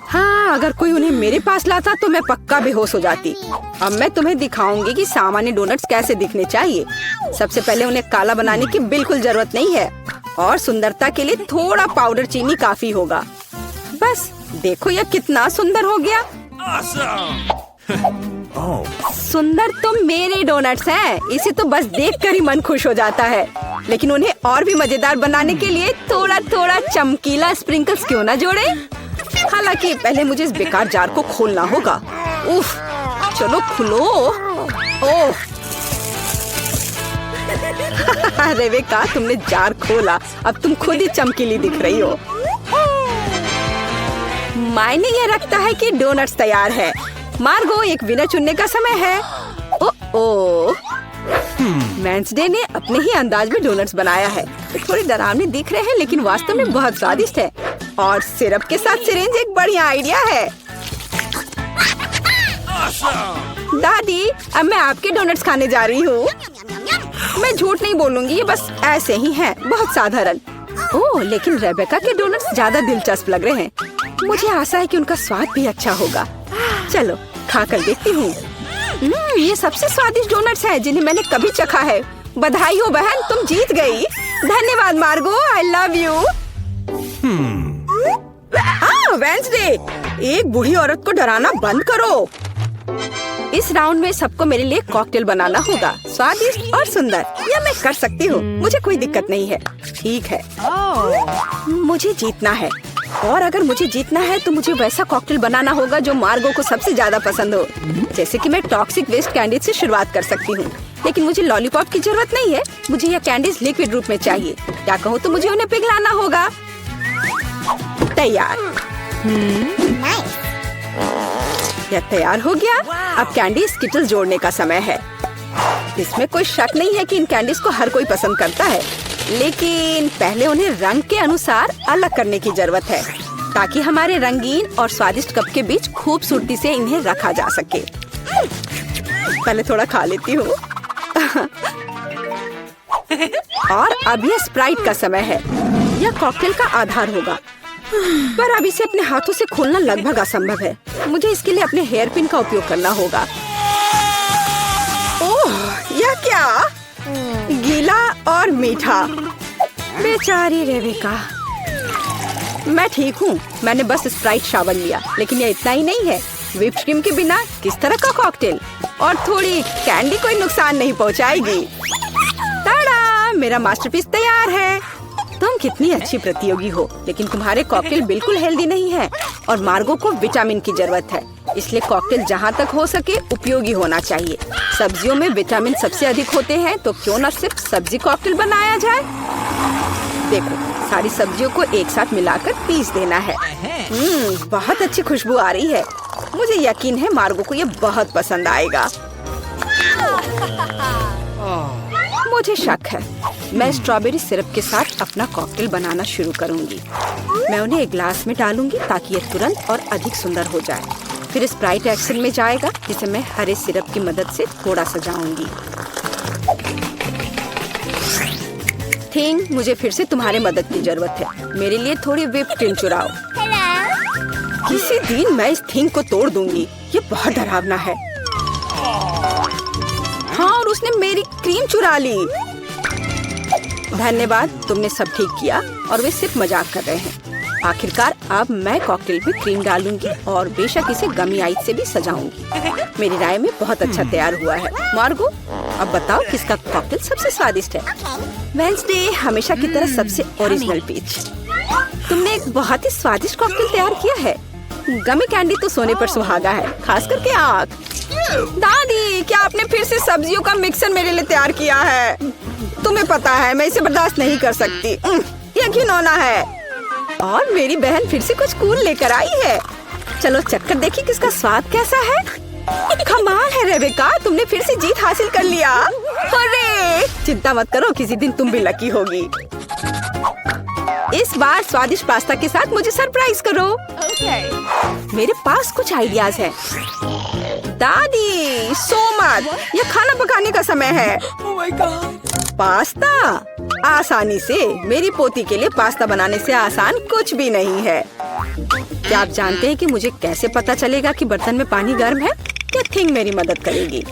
हाँ, अगर कोई उन्हें मेरे पास लाता तो मैं पक्का बेहोश हो जाती। अब मैं तुम्हें दिखाऊंगी कि सामान्य डोनट्स कैसे दिखने चाहिए। सबसे पहले उन्हें काला बनाने की बिल्कुल जरूरत नहीं है और सुंदरता के लिए थोड़ा पाउडर चीनी काफी होगा। बस देखो, यह कितना सुंदर हो गया। Awesome! सुंदर तो मेरे डोनट्स हैं, इसे तो बस देखकर ही मन खुश हो जाता है। लेकिन उन्हें और भी मजेदार बनाने के लिए थोड़ा थोड़ा चमकीला स्प्रिंकल्स क्यों ना जोड़े। हालांकि पहले मुझे इस बेकार जार को खोलना होगा। उफ, चलो खुलो। ओह रेबेका, तुमने जार खोला, अब तुम खुद ही चमकीली दिख रही हो। मायने ये रखता है कि डोनट्स तैयार है। मार्गो, एक विनर चुनने का समय है। ओ वेंसडे ने अपने ही अंदाज में डोनट्स बनाया है। थोड़े डरावने दिख रहे हैं लेकिन वास्तव में बहुत स्वादिष्ट है। और सिरप के साथ सिरिंज एक बढ़िया आइडिया है। दादी, अब मैं आपके डोनट्स खाने जा रही हूँ। मैं झूठ नहीं बोलूंगी, ये बस ऐसे ही हैं, बहुत साधारण। ओह, लेकिन रेबेका के डोनट्स ज्यादा दिलचस्प लग रहे हैं। मुझे आशा है कि उनका स्वाद भी अच्छा होगा। चलो खाकर देखती हूँ। ये सबसे स्वादिष्ट डोनट्स हैं जिन्हें मैंने कभी चखा है। बधाई हो बहन, तुम जीत गई। धन्यवाद मार्गो, आई लव यू। वेंसडे, एक बूढ़ी औरत को डराना बंद करो। इस राउंड में सबको मेरे लिए कॉकटेल बनाना होगा, स्वादिष्ट और सुंदर। यह मैं कर सकती हूँ, मुझे कोई दिक्कत नहीं है। ठीक है, मुझे जीतना है। और अगर मुझे जीतना है तो मुझे वैसा कॉकटेल बनाना होगा जो मार्गो को सबसे ज्यादा पसंद हो। जैसे कि मैं टॉक्सिक वेस्ट कैंडीज से शुरुआत कर सकती हूँ, लेकिन मुझे लॉलीपॉप की जरूरत नहीं है। मुझे यह कैंडीज लिक्विड रूप में चाहिए। क्या कहूँ तो मुझे उन्हें पिघलाना होगा। तैयार। यह तैयार हो गया। अब कैंडी स्किटल्स जोड़ने का समय है। इसमें कोई शक नहीं है कि इन कैंडीज को हर कोई पसंद करता है, लेकिन पहले उन्हें रंग के अनुसार अलग करने की जरूरत है ताकि हमारे रंगीन और स्वादिष्ट कप के बीच खूबसूरती से इन्हें रखा जा सके। पहले थोड़ा खा लेती हूँ। और अब यह स्प्राइट का समय है। यह कॉकटेल का आधार होगा, पर अब इसे अपने हाथों से खोलना लगभग असंभव है। मुझे इसके लिए अपने हेयर पिन का उपयोग करना होगा। ओह, यह क्या? गीला और मीठा। बेचारी रेबेका। मैं ठीक हूँ, मैंने बस स्प्राइट शावर लिया, लेकिन यह इतना ही नहीं है। व्हिप्ड क्रीम के बिना किस तरह का कॉकटेल? और थोड़ी कैंडी कोई नुकसान नहीं पहुँचाएगी। ताड़ा, मेरा मास्टरपीस तैयार है। तुम कितनी अच्छी प्रतियोगी हो, लेकिन तुम्हारे कॉकटेल बिल्कुल हेल्दी नहीं है और मार्गो को विटामिन की जरूरत है। इसलिए कॉकटेल जहाँ तक हो सके उपयोगी होना चाहिए। सब्जियों में विटामिन सबसे अधिक होते हैं, तो क्यों न सिर्फ सब्जी कॉकटेल बनाया जाए। देखो, सारी सब्जियों को एक साथ मिलाकर पीस देना है। बहुत अच्छी खुशबू आ रही है। मुझे यकीन है मार्गो को ये बहुत पसंद आएगा। मुझे शक है। मैं स्ट्रॉबेरी सिरप के साथ अपना कॉकटेल बनाना शुरू करूंगी। मैं उन्हें एक ग्लास में डालूंगी ताकि ये तुरंत और अधिक सुंदर हो जाए। फिर स्प्राइट एक्शन में जाएगा, जिसे मैं हरे सिरप की मदद से थोड़ा सजाऊंगी। थिंग, मुझे फिर से तुम्हारी मदद की जरूरत है। मेरे लिए थोड़ी व्हिप्ड क्रीम चुराओ। किसी दिन मैं इस थिंग को तोड़ दूंगी। ये बहुत डरावना है। हाँ, और उसने मेरी क्रीम चुरा ली। धन्यवाद, तुमने सब ठीक किया। और वे सिर्फ मजाक कर रहे हैं। आखिरकार अब मैं कॉकटेल में क्रीम डालूंगी और बेशक इसे गमी आइस से भी सजाऊंगी। मेरी राय में बहुत अच्छा तैयार हुआ है। मार्गो, अब बताओ किसका कॉकटेल सबसे स्वादिष्ट है? वेंसडे, हमेशा की तरह सबसे ओरिजिनल पीच। तुमने एक बहुत ही स्वादिष्ट कॉकटेल तैयार किया है। गमी कैंडी तो सोने पर सुहागा है, खास करके आग। दादी, क्या आपने फिर से सब्जियों का मिक्सर मेरे लिए तैयार किया है? तुम्हें पता है मैं इसे बर्दाश्त नहीं कर सकती। ये घिनौना है। और मेरी बहन फिर से कुछ कूल लेकर आई है। चलो चक्कर देखिए किसका स्वाद कैसा है। कमाल है रेबेका, तुमने फिर से जीत हासिल कर लिया। अरे चिंता मत करो, किसी दिन तुम भी लकी होगी। इस बार स्वादिष्ट पास्ता के साथ मुझे सरप्राइज करो। मेरे पास कुछ आइडियाज हैं। दादी, सो मत, यह खाना पकाने का समय है। पास्ता आसानी से। मेरी पोती के लिए पास्ता बनाने से आसान कुछ भी नहीं है। क्या आप जानते हैं कि मुझे कैसे पता चलेगा कि बर्तन में पानी गर्म है? यह थिंग मेरी मदद करेगी।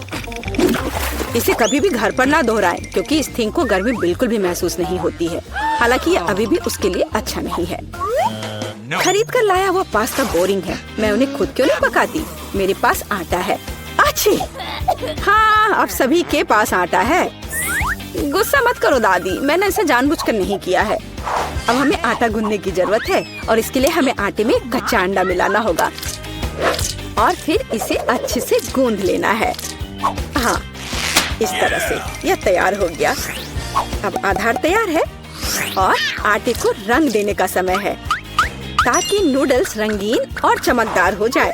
इसे कभी भी घर पर ना दोहराएं, क्योंकि इस थिंग को गर्मी बिल्कुल भी महसूस नहीं होती है। हालांकि ये अभी भी उसके लिए अच्छा नहीं है। खरीद कर लाया हुआ पास्ता बोरिंग है। मैं उन्हें खुद क्यों नहीं पकाती? मेरे पास आटा है। अच्छी। हाँ, अब सभी के पास आटा है। गुस्सा मत करो दादी, मैंने ऐसा जानबूझकर नहीं किया है। अब हमें आटा गूंदने की जरूरत है और इसके लिए हमें आटे में कच्चा अंडा मिलाना होगा और फिर इसे अच्छे से गूंद लेना है। हाँ, इस तरह से यह तैयार हो गया। अब आधार तैयार है और आटे को रंग देने का समय है ताकि नूडल्स रंगीन और चमकदार हो जाए।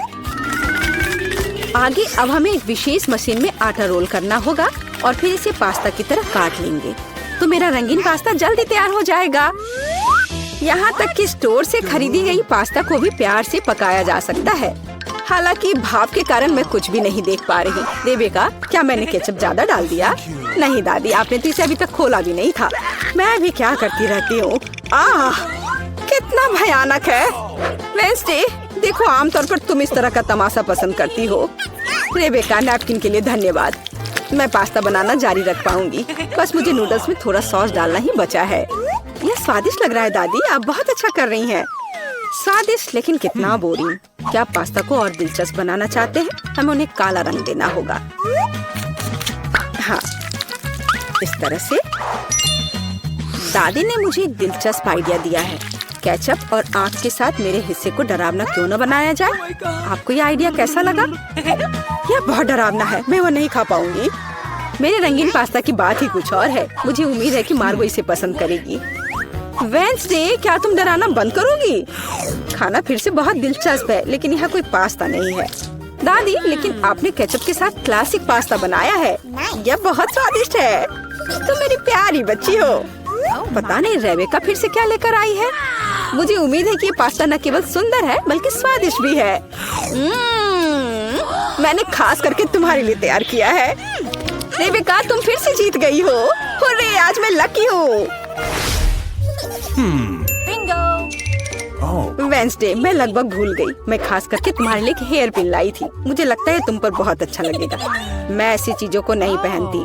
आगे अब हमें एक विशेष मशीन में आटा रोल करना होगा और फिर इसे पास्ता की तरह काट लेंगे तो मेरा रंगीन पास्ता जल्दी तैयार हो जाएगा। यहाँ तक कि स्टोर से खरीदी गई पास्ता को भी प्यार से पकाया जा सकता है। हालांकि भाप के कारण मैं कुछ भी नहीं देख पा रही। रेबेका, क्या मैंने केचप ज्यादा डाल दिया? नहीं दादी, आपने तो इसे अभी तक खोला भी नहीं था। मैं भी क्या करती रहती हूँ। कितना भयानक है। वेंसडे, देखो आमतौर पर तुम इस तरह का तमाशा पसंद करती हो। रेबेका, नैपकिन के लिए धन्यवाद। मैं पास्ता बनाना जारी रख पाऊंगी। बस मुझे नूडल्स में थोड़ा सॉस डालना ही बचा है। यह स्वादिष्ट लग रहा है दादी, आप बहुत अच्छा कर रही हैं। स्वादिष्ट लेकिन कितना बोरिंग। क्या पास्ता को और दिलचस्प बनाना चाहते हैं? हमें उन्हें काला रंग देना होगा। हाँ, इस तरह से। दादी ने मुझे एक दिलचस्प आइडिया दिया है। केचप और आँख के साथ मेरे हिस्से को डरावना क्यों न बनाया जाए? आपको यह आइडिया कैसा लगा? यह बहुत डरावना है, मैं वो नहीं खा पाऊंगी। मेरे रंगीन पास्ता की बात ही कुछ और है। मुझे उम्मीद है कि मार्गो इसे पसंद करेगी। वेंसडे, क्या तुम डराना बंद करोगी? खाना फिर से बहुत दिलचस्प है लेकिन यहाँ कोई पास्ता नहीं है। दादी, लेकिन आपने केचप के साथ क्लासिक पास्ता बनाया है। यह बहुत स्वादिष्ट है। तुम मेरी प्यारी बच्ची हो। पता नहीं रेबेका फिर से क्या लेकर आई है। मुझे उम्मीद है कि ये पास्ता न केवल सुंदर है बल्कि स्वादिष्ट भी है। मैंने खास करके तुम्हारे लिए तैयार किया है। रेबेका, तुम फिर से जीत गई हो। हुर्रे, आज मैं लकी हूँ। वेंसडे, मैं लगभग भूल गई। मैं खास करके तुम्हारे लिए एक हेयर पिन लाई थी। मुझे लगता है तुम पर बहुत अच्छा लगेगा। मैं ऐसी चीजों को नहीं पहनती।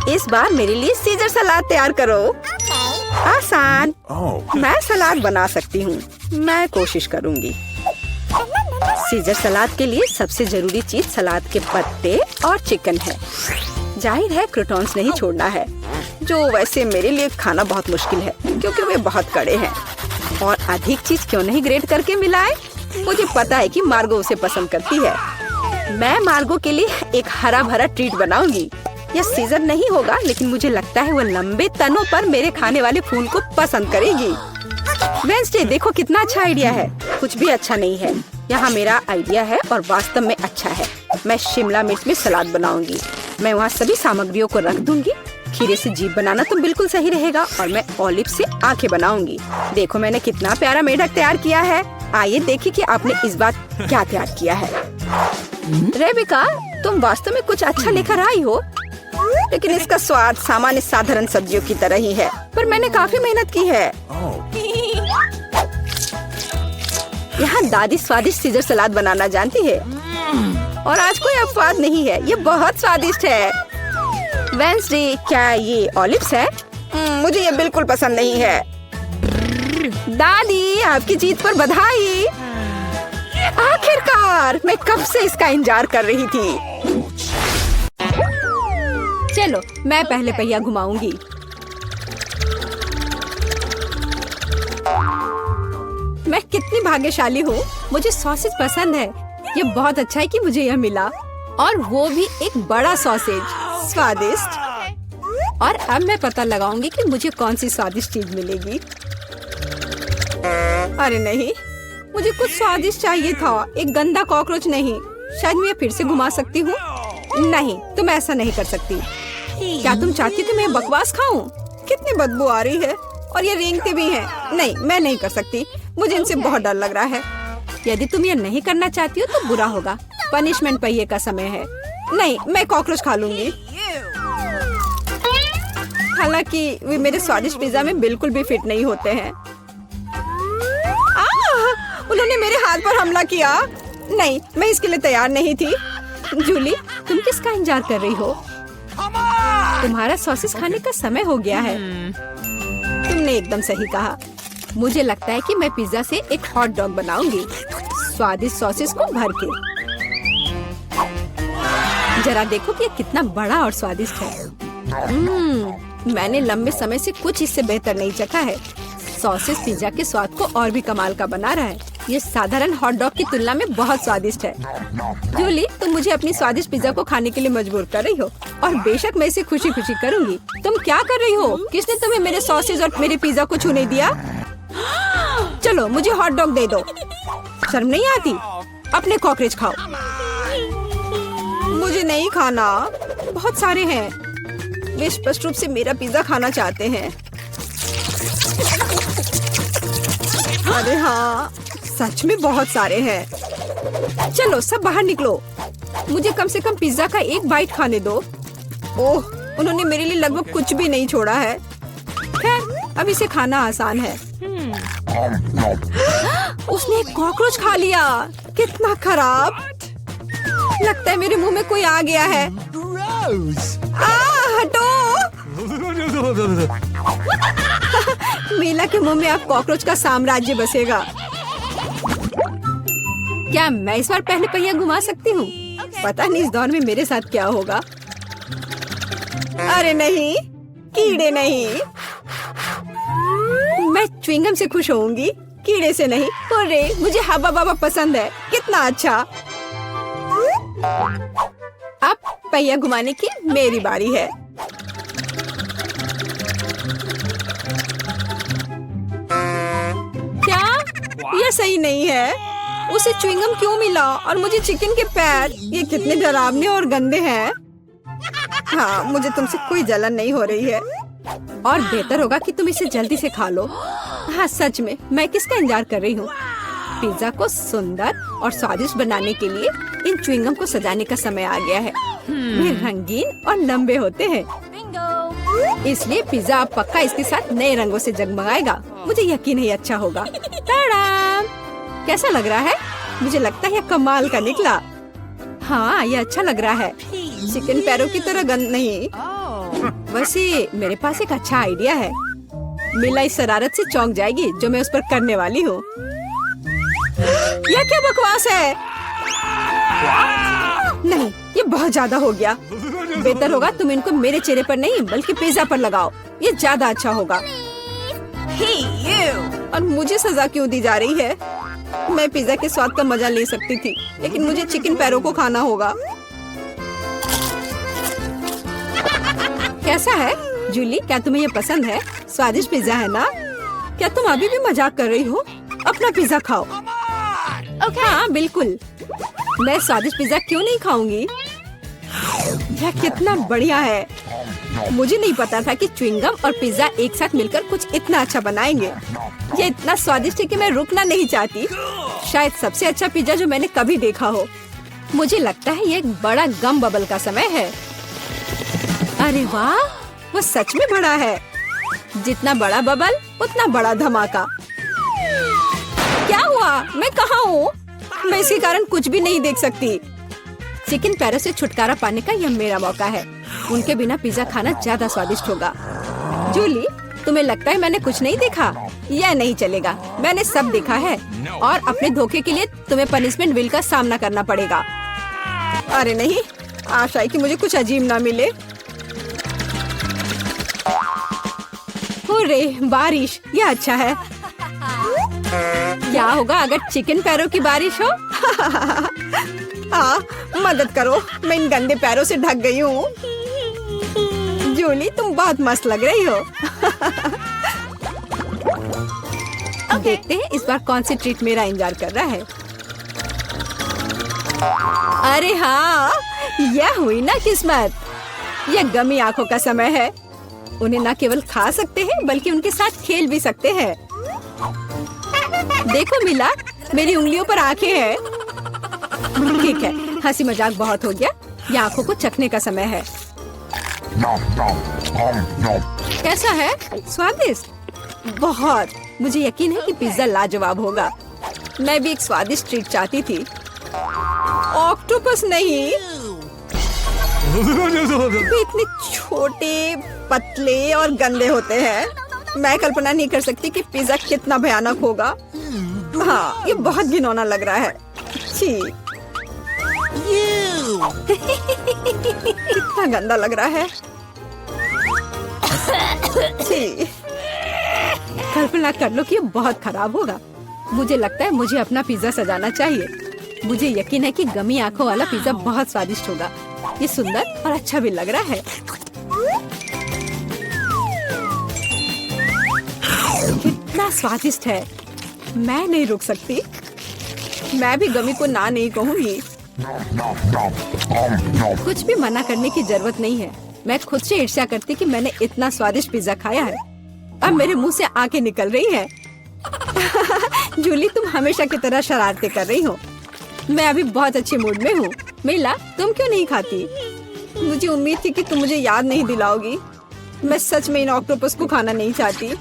इस बार मेरे लिए सीजर सलाद तैयार करो। आसान। मैं सलाद बना सकती हूँ। मैं कोशिश करूँगी। सीजर सलाद के लिए सबसे जरूरी चीज सलाद के पत्ते और चिकन है। जाहिर है क्रूटॉन्स नहीं छोड़ना है, जो वैसे मेरे लिए खाना बहुत मुश्किल है क्योंकि वे बहुत कड़े हैं। और अधिक चीज क्यों नहीं ग्रेट करके मिलाए? मुझे पता है कि मार्गो उसे पसंद करती है। मैं मार्गो के लिए एक हरा भरा ट्रीट बनाऊंगी। यह सीजर नहीं होगा लेकिन मुझे लगता है वो लंबे तनों पर मेरे खाने वाले फूल को पसंद करेगी। वेंसडे, देखो कितना अच्छा आइडिया है। कुछ भी अच्छा नहीं है। यहाँ मेरा आइडिया है और वास्तव में अच्छा है। मैं शिमला मिर्च में सलाद बनाऊंगी। मैं वहाँ सभी सामग्रियों को रख दूंगी। खीरे से जीभ बनाना तो बिल्कुल सही रहेगा और मैं ऑलिव से आंखें बनाऊंगी। देखो मैंने कितना प्यारा मेढक तैयार किया है। आइए देखिए कि आपने इस बार क्या तैयार किया है। रेबेका, तुम वास्तव में कुछ अच्छा लेकर आई हो, लेकिन इसका स्वाद सामान्य साधारण सब्जियों की तरह ही है। पर मैंने काफी मेहनत की है। यहाँ दादी स्वादिष्ट सीजर सलाद बनाना जानती है और आज कोई अपवाद नहीं है। ये बहुत स्वादिष्ट है। वेंसडे, क्या ये ऑलिव्स है? मुझे ये बिल्कुल पसंद नहीं है। दादी, आपकी जीत पर बधाई। आखिरकार, मैं कब से इसका इंतजार कर रही थी। चलो, मैं पहले पहिया घुमाऊंगी। मैं कितनी भाग्यशाली हूँ। मुझे सॉसेज पसंद है। ये बहुत अच्छा है कि मुझे यह मिला और वो भी एक बड़ा सॉसेज। स्वादिष्ट। और अब मैं पता लगाऊंगी कि मुझे कौन सी स्वादिष्ट चीज मिलेगी। अरे नहीं, मुझे कुछ स्वादिष्ट चाहिए था, एक गंदा कॉकरोच नहीं। शायद मैं फिर से घुमा सकती हूँ। नहीं, तुम ऐसा नहीं कर सकती। क्या तुम चाहती कि मैं बकवास खाऊं? कितनी बदबू आ रही है और ये रेंगते भी हैं। नहीं, मैं नहीं कर सकती। मुझे इनसे बहुत डर लग रहा है। यदि तुम ये नहीं करना चाहती हो तो बुरा होगा। पनिशमेंट पहिए का समय है। नहीं, मैं कॉकरोच खा लूंगी। हालांकि वे मेरे स्वादिष्ट पिज्जा में बिल्कुल भी फिट नहीं होते हैं। उन्होंने मेरे हाथ पर हमला किया। नहीं, मैं इसके लिए तैयार नहीं थी। जूली, तुम किसका इंतजार कर रही हो? तुम्हारा सॉसेस खाने का समय हो गया है। तुमने एकदम सही कहा। मुझे लगता है कि मैं पिज्जा से एक हॉट डॉग बनाऊंगी, स्वादिष्ट सॉसेस को भर के। जरा देखो कि ये कितना बड़ा और स्वादिष्ट है। मैंने लंबे समय से कुछ इससे बेहतर नहीं चखा है। सॉसेस पिज्जा के स्वाद को और भी कमाल का बना रहा है। ये साधारण हॉट डॉग की तुलना में बहुत स्वादिष्ट है। जूली, तुम मुझे अपनी स्वादिष्ट पिज्जा को खाने के लिए मजबूर कर रही हो और बेशक मैं इसे खुशी खुशी करूंगी। तुम क्या कर रही हो? किसने तुम्हें मेरे सॉसेज और मेरे पिज्जा को छूने दिया? चलो मुझे हॉट डॉग दे दो। शर्म नहीं आती? अपने कॉकरोच खाओ। मुझे नहीं खाना, बहुत सारे हैं। वे स्पष्ट रूप से मेरा पिज्जा खाना चाहते हैं। अरे हाँ, सच में बहुत सारे हैं। चलो सब बाहर निकलो, मुझे कम से कम पिज्जा का एक बाइट खाने दो। ओह, उन्होंने मेरे लिए लगभग कुछ भी नहीं छोड़ा है। खैर, अब इसे खाना आसान है। उसने एक कॉकरोच खा लिया। कितना खराब। लगता है मेरे मुंह में कोई आ गया है। हटो। मीला के मुंह में अब कॉकरोच का साम्राज्य बसेगा। क्या मैं इस बार पहले पहिया घुमा सकती हूँ? पता नहीं इस दौर में मेरे साथ क्या होगा। अरे नहीं, कीड़े नहीं। मैं च्युइंगम से खुश होऊंगी, कीड़े से नहीं। अरे मुझे हब्बा बाबा पसंद है। कितना अच्छा। अब पहिया घुमाने की मेरी बारी है। क्या यह सही नहीं है? उसे च्युइंगम क्यों मिला और मुझे चिकन के पैर? ये कितने डरावने और गंदे हैं। हाँ, मुझे तुमसे कोई जलन नहीं हो रही है और बेहतर होगा कि तुम इसे जल्दी से खा लो। हाँ सच में, मैं किसका इंतजार कर रही हूँ? पिज्जा को सुंदर और स्वादिष्ट बनाने के लिए इन च्युइंगम को सजाने का समय आ गया है। वे रंगीन और लंबे होते हैं, इसलिए पिज्जा अब पक्का इसके साथ नए रंगों से जगमगाएगा। मुझे यकीन है अच्छा होगा। टाडाम! कैसा लग रहा है? मुझे लगता है यह कमाल का निकला। हाँ, यह अच्छा लग रहा है। चिकन पैरों की तरह गंद नहीं। वैसे मेरे पास एक अच्छा आइडिया है। मीला इस शरारत से चौंक जाएगी जो मैं उस पर करने वाली हूँ। यह क्या बकवास है? नहीं, ये बहुत ज्यादा हो गया। बेहतर होगा तुम इनको मेरे चेहरे पर नहीं बल्कि पिज्जा पर लगाओ। ये ज्यादा अच्छा होगा। और मुझे सजा क्यों दी जा रही है? मैं पिज्जा के स्वाद का मजा ले सकती थी, लेकिन मुझे चिकन पैरों को खाना होगा। कैसा है जूली? क्या तुम्हें ये पसंद है? स्वादिष्ट पिज्जा है ना? क्या तुम अभी भी मजाक कर रही हो? अपना पिज्जा खाओ। हाँ बिल्कुल, मैं स्वादिष्ट पिज्जा क्यों नहीं खाऊंगी? यह कितना बढ़िया है। मुझे नहीं पता था कि च्युइंगम और पिज्जा एक साथ मिलकर कुछ इतना अच्छा बनाएंगे। यह इतना स्वादिष्ट है कि मैं रुकना नहीं चाहती। शायद सबसे अच्छा पिज्जा जो मैंने कभी देखा हो। मुझे लगता है ये एक बड़ा गम बबल का समय है। अरे वाह, वो सच में बड़ा है। जितना बड़ा बबल उतना बड़ा धमाका। क्या हुआ? मैं कहाँ हूँ? मैं इसके कारण कुछ भी नहीं देख सकती। चिकन पैरों से छुटकारा पाने का यह मेरा मौका है। उनके बिना पिज्जा खाना ज्यादा स्वादिष्ट होगा। जूली, तुम्हें लगता है मैंने कुछ नहीं देखा? यह नहीं चलेगा, मैंने सब देखा है और अपने धोखे के लिए तुम्हें पनिशमेंट बिल का सामना करना पड़ेगा। अरे नहीं, आशा है कि मुझे कुछ अजीब ना मिले। हुर्रे, बारिश, यह अच्छा है। क्या होगा अगर चिकन पैरों की बारिश हो? हाँ, मदद करो, मैं इन गंदे पैरों से ढक गई हूँ। जूली, तुम बहुत मस्त लग रही हो। देखते हैं इस बार कौन सी ट्रीट मेरा इंतजार कर रहा है। अरे हाँ, यह हुई ना किस्मत। यह गमी आंखों का समय है। उन्हें न केवल खा सकते हैं बल्कि उनके साथ खेल भी सकते हैं। देखो मिला, मेरी उंगलियों पर आंखें हैं। ठीक है, हंसी मजाक बहुत हो गया। ये आंखों को चखने का समय है। कैसा है? स्वादिष्ट? बहुत। मुझे यकीन है कि पिज्जा लाजवाब होगा। मैं भी एक स्वादिष्ट ट्रीट चाहती थी। ऑक्टोपस नहीं। वे इतने छोटे, पतले और गंदे होते हैं। मैं कल्पना नहीं कर सकती कि पिज्जा कितना भयानक होगा। हाँ, ये बहुत घिनौना लग रहा है। छी। कितना गंदा लग रहा है। छी। कल्पना कर लो कि ये बहुत खराब होगा। मुझे लगता है मुझे अपना पिज्जा सजाना चाहिए। मुझे यकीन है कि गमी आंखों वाला पिज्जा बहुत स्वादिष्ट होगा। ये सुंदर और अच्छा भी लग रहा है। कितना स्वादिष्ट है। मैं नहीं रुक सकती। मैं भी गमी को ना नहीं कहूंगी। कुछ भी मना करने की जरूरत नहीं है। मैं खुद से ईर्ष्या करती कि मैंने इतना स्वादिष्ट पिज्जा खाया है। अब मेरे मुंह से आंखें निकल रही है। जूली, तुम हमेशा की तरह शरारतें कर रही हो। मैं अभी बहुत अच्छे मूड में हूँ। मिला, तुम क्यों नहीं खाती? मुझे उम्मीद थी कि तुम मुझे याद नहीं दिलाओगी। मैं सच में इन ऑक्टोपस को खाना नहीं चाहती।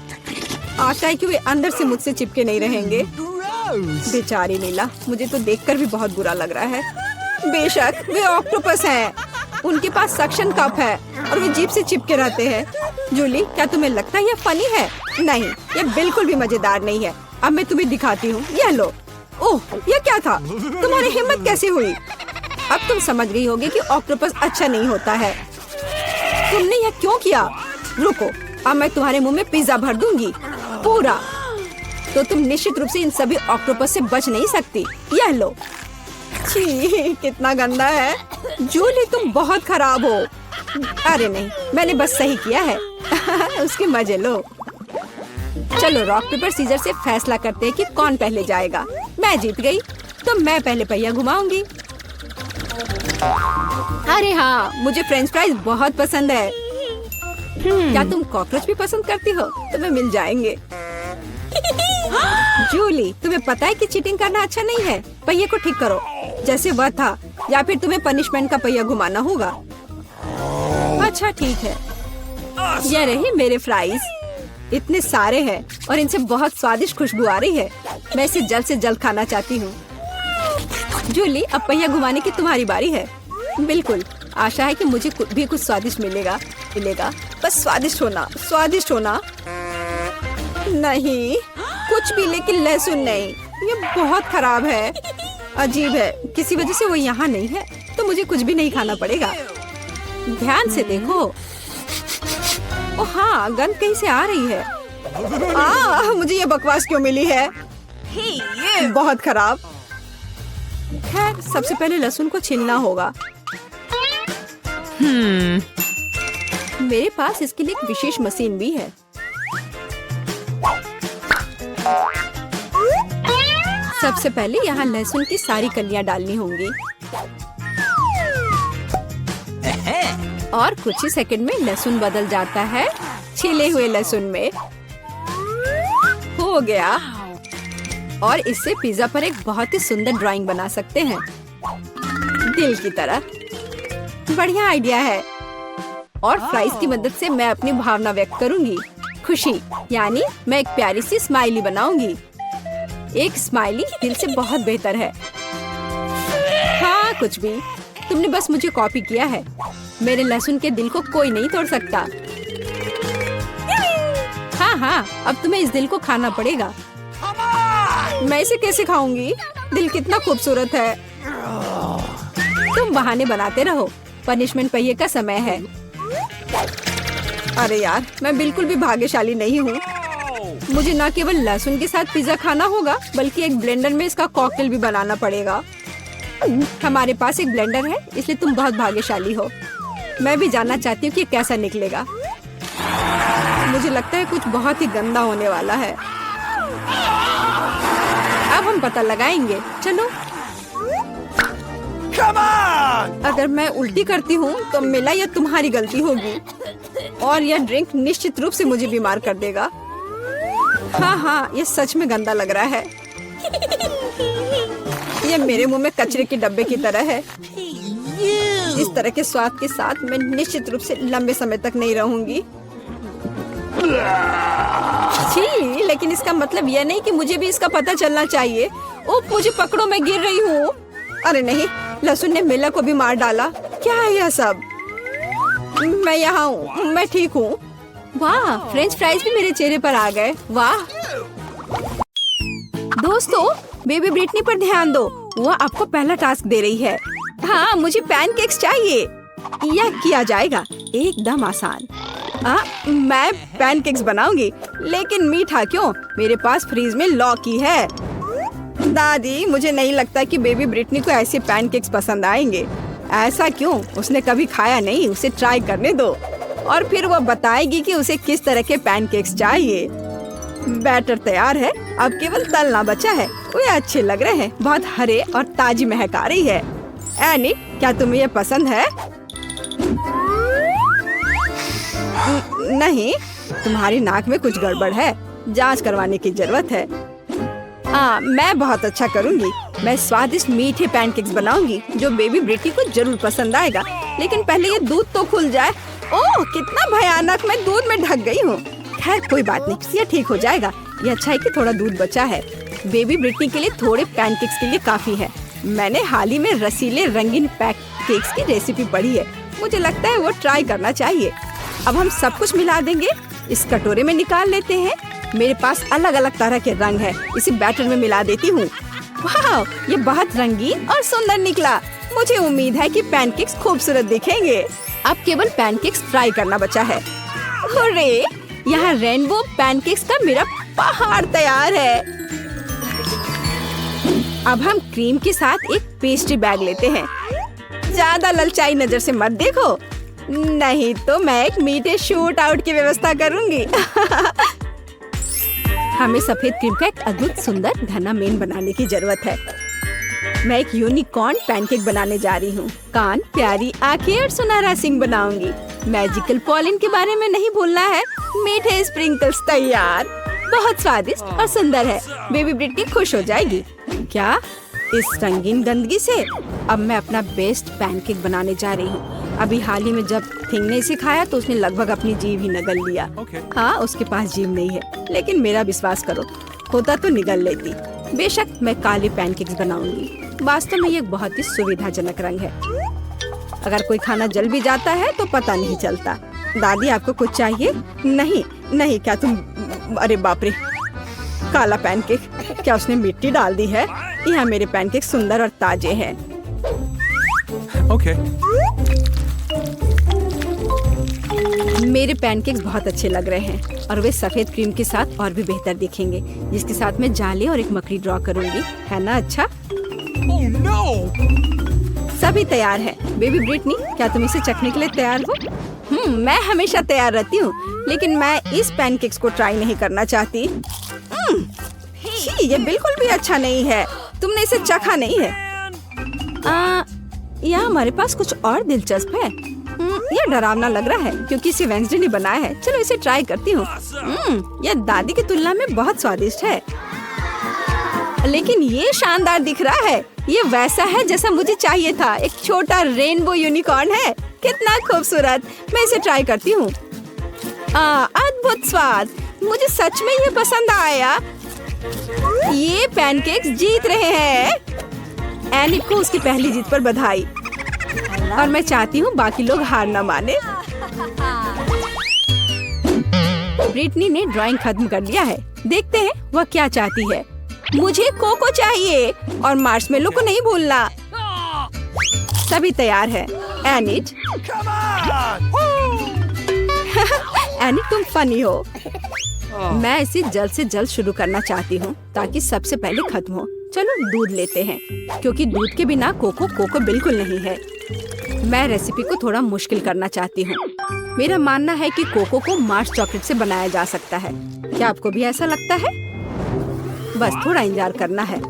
आशा है कि वे अंदर से मुझसे चिपके नहीं रहेंगे। बेचारी नीला, मुझे तो देखकर भी बहुत बुरा लग रहा है। बेशक वे ऑक्टोपस हैं। उनके पास सक्शन कप है और वे जीभ से चिपके रहते हैं। जूली, क्या तुम्हें लगता है ये फनी है? नहीं, ये बिल्कुल भी मजेदार नहीं है। अब मैं तुम्हें दिखाती हूँ। यह लो। ओह, ये क्या था? तुम्हारी हिम्मत कैसे हुई? अब तुम समझ गई होगी कि ऑक्टोपस अच्छा नहीं होता है। तुमने यह क्यों किया? रुको, अब मैं तुम्हारे मुंह में पिज्जा भर दूंगी, पूरा। तो तुम निश्चित रूप से इन सभी ऑक्टोपस से बच नहीं सकती। यह लो। छी, कितना गंदा है। जूली, तुम बहुत खराब हो। अरे नहीं, मैंने बस सही किया है। उसके मजे लो। चलो रॉक पेपर सीजर से फैसला करते हैं कि कौन पहले जाएगा। मैं जीत गई तो मैं पहले पहिया घुमाऊंगी। अरे हाँ, मुझे फ्रेंच फ्राइज बहुत पसंद है। क्या तुम कॉकरोच भी पसंद करती हो? तुम्हें मिल जाएंगे। जूली, तुम्हें पता है कि चीटिंग करना अच्छा नहीं है। पहिए को ठीक करो जैसे वह था, या फिर तुम्हें पनिशमेंट का पहिया घुमाना होगा। अच्छा ठीक है। ये रही मेरे फ्राइज। इतने सारे हैं और इनसे बहुत स्वादिष्ट खुशबू आ रही है। मैं इसे जल्द से जल्द खाना चाहती हूँ। जूली, अब पहिया घुमाने की तुम्हारी बारी है। बिल्कुल, आशा है कि मुझे भी कुछ स्वादिष्ट मिलेगा। बस स्वादिष्ट होना, स्वादिष्ट होना। नहीं, कुछ भी, लेकिन लहसुन नहीं। ये बहुत खराब है। अजीब है, किसी वजह से वो यहाँ नहीं है तो मुझे कुछ भी नहीं खाना पड़ेगा। ध्यान से देखो। ओ हाँ, गंध कहीं से आ रही है। मुझे ये बकवास क्यों मिली है? बहुत खराब। खैर, सबसे पहले लहसुन को छीलना होगा। मेरे पास इसके लिए एक विशेष मशीन भी है। सबसे पहले यहाँ लहसुन की सारी कलियां डालनी होंगी और कुछ ही सेकंड में लहसुन बदल जाता है छिले हुए लहसुन में। हो गया। और इससे पिज्जा पर एक बहुत ही सुंदर ड्राइंग बना सकते हैं, दिल की तरह। बढ़िया आइडिया है। और फ्राइज की मदद से मैं अपनी भावना व्यक्त करूंगी। खुशी, यानी मैं एक प्यारी सी स्माइली बनाऊंगी। एक स्माइली दिल से बहुत बेहतर है। हाँ, कुछ भी। तुमने बस मुझे कॉपी किया है। मेरे लहसुन के दिल को कोई नहीं तोड़ सकता। हाँ, अब तुम्हें इस दिल को खाना पड़ेगा। मैं इसे कैसे खाऊंगी? दिल कितना खूबसूरत है। तुम बहाने बनाते रहो। पनिशमेंट पहिए का समय है। अरे यार, मैं बिल्कुल भी भाग्यशाली नहीं हूँ। मुझे न केवल लहसुन के साथ पिज्जा खाना होगा, बल्कि एक ब्लेंडर में इसका कॉकटेल भी बनाना पड़ेगा। हमारे पास एक ब्लेंडर है, इसलिए तुम बहुत भाग्यशाली हो। मैं भी जानना चाहती हूँ कि कैसा निकलेगा। मुझे लगता है कुछ बहुत ही गंदा होने वाला है। अब हम पता लगाएंगे। चलो। अगर मैं उल्टी करती हूँ तो मिला यह तुम्हारी गलती होगी और यह ड्रिंक निश्चित रूप से मुझे बीमार कर देगा। हाँ, ये सच में गंदा लग रहा है। ये मेरे मुंह में कचरे के डब्बे की तरह है। इस तरह के स्वाद के साथ मैं निश्चित रूप से लंबे समय तक नहीं रहूंगी। छी, लेकिन इसका मतलब यह नहीं कि मुझे भी इसका पता चलना चाहिए। ओह, मुझे पकड़ो, मैं गिर रही हूँ। अरे नहीं, लहसुन ने मिला को भी मार डाला। क्या है यह सब? मैं यहाँ हूँ, मैं ठीक हूँ। वाह, फ्रेंच फ्राइज भी मेरे चेहरे पर आ गए। वाह। दोस्तों, बेबी ब्रिटनी पर ध्यान दो। वह आपको पहला टास्क दे रही है। हाँ, मुझे पैनकेक्स चाहिए। यह किया जाएगा, एकदम आसान। मैं पैनकेक्स बनाऊंगी, लेकिन मीठा क्यों? मेरे पास फ्रीज में लौकी है। दादी, मुझे नहीं लगता कि बेबी ब्रिटनी को ऐसे पैनकेक्स पसंद आएंगे। ऐसा क्यों? उसने कभी खाया नहीं, उसे ट्राई करने दो और फिर वो बताएगी कि उसे किस तरह के पैनकेक्स चाहिए। बैटर तैयार है, अब केवल तलना बचा है। वे अच्छे लग रहे हैं, बहुत हरे और ताजी महक आ रही है। एनी, क्या तुम्हें ये पसंद है? नहीं, तुम्हारी नाक में कुछ गड़बड़ है, जांच करवाने की जरूरत है। मैं बहुत अच्छा करूंगी। मैं स्वादिष्ट मीठे पैनकेक्स बनाऊंगी जो बेबी ब्रिटनी को जरूर पसंद आएगा। लेकिन पहले ये दूध तो खुल जाए। ओह, कितना भयानक, मैं दूध में ढक गई हूँ। खैर कोई बात नहीं, ये ठीक हो जाएगा। ये अच्छा है कि थोड़ा दूध बचा है। बेबी ब्रिटनी के लिए थोड़े पैनकेक्स के लिए काफी है। मैंने हाल ही में रसीले रंगीन पैनकेक्स की रेसिपी पढ़ी है, मुझे लगता है वो ट्राई करना चाहिए। अब हम सब कुछ मिला देंगे। इस कटोरे में निकाल लेते हैं। मेरे पास अलग अलग तरह के रंग है, इसे बैटर में मिला देती हूँ। वाह, ये बहुत रंगीन और सुंदर निकला। मुझे उम्मीद है कि पैनकेक्स खूबसूरत दिखेंगे। अब केवल पैनकेक्स फ्राई करना बचा है। हुर्रे, यहाँ रेनबो पैनकेक्स का मेरा पहाड़ तैयार है। अब हम क्रीम के साथ एक पेस्ट्री बैग लेते हैं। ज्यादा ललचाई नजर से मत देखो, नहीं तो मैं एक मीठे शूट आउट की व्यवस्था करूंगी। हमें सफेद क्रीम का एक अद्भुत सुंदर घना मेन बनाने की जरूरत है। मैं एक यूनिकॉर्न पैनकेक बनाने जा रही हूँ। कान, प्यारी आंखें और सुनहरा सिंग बनाऊंगी। मैजिकल पॉलिन के बारे में नहीं भूलना है। मीठे स्प्रिंकल्स तैयार, बहुत स्वादिष्ट और सुंदर है। बेबी ब्रिटनी खुश हो जाएगी। क्या इस रंगीन गंदगी से अब मैं अपना बेस्ट पैनकेक बनाने जा रही हूँ। अभी हाल ही में जब थिंग ने इसे खाया तो उसने लगभग अपनी जीभ ही निगल लिया। हाँ, उसके पास जीभ नहीं है, लेकिन मेरा विश्वास करो, होता तो निगल लेती। बेशक मैं काले पैनकेक्स बनाऊंगी। वास्तव में ये एक बहुत ही सुविधाजनक रंग है। अगर कोई खाना जल भी जाता है तो पता नहीं चलता। दादी, आपको कुछ चाहिए? नहीं नहीं, क्या तुम? अरे बाप रे, काला पैनकेक, क्या उसने मिट्टी डाल दी है? यहाँ मेरे पैनकेक सुंदर और ताजे हैं। Okay. मेरे पैनकेक्स बहुत अच्छे लग रहे हैं और वे सफेद क्रीम के साथ और भी बेहतर दिखेंगे, जिसके साथ मैं जाले और एक मकड़ी ड्रॉ करूंगी। है ना अच्छा? Oh no! सभी तैयार है। बेबी ब्रिटनी, क्या तुम इसे चखने के लिए तैयार हो? मैं हमेशा तैयार रहती हूँ, लेकिन मैं इस पैनकेक्स को ट्राई नहीं करना चाहती। ये बिल्कुल भी अच्छा नहीं है। तुमने इसे चखा नहीं है। यहाँ हमारे पास कुछ और दिलचस्प है। यह डरावना लग रहा है क्योंकि इसे वेंसडे ने बनाया है। चलो इसे ट्राई करती हूँ। यह दादी की तुलना में बहुत स्वादिष्ट है, लेकिन ये शानदार दिख रहा है। ये वैसा है जैसा मुझे चाहिए था। एक छोटा रेनबो यूनिकॉर्न है, कितना खूबसूरत। मैं इसे ट्राई करती हूँ। अद्भुत स्वाद, मुझे सच में ये पसंद आया। ये पैनकेक्स जीत रहे हैं। एनी को उसकी पहली जीत पर बधाई, और मैं चाहती हूँ बाकी लोग हार न माने। ब्रिटनी ने ड्राइंग खत्म कर दिया है। देखते हैं वह क्या चाहती है। मुझे कोको चाहिए और मार्शमेलो को नहीं भूलना। सभी तैयार है। एनिट, एनी, तुम फनी हो। मैं इसे जल्द से जल्द शुरू करना चाहती हूँ ताकि सबसे पहले खत्म हो। चलो दूध लेते हैं, क्योंकि दूध के बिना कोको बिल्कुल नहीं है। मैं रेसिपी को थोड़ा मुश्किल करना चाहती हूँ। मेरा मानना है कि कोको को मार्श चॉकलेट से बनाया जा सकता है। क्या आपको भी ऐसा लगता है? बस थोड़ा इंतजार करना है।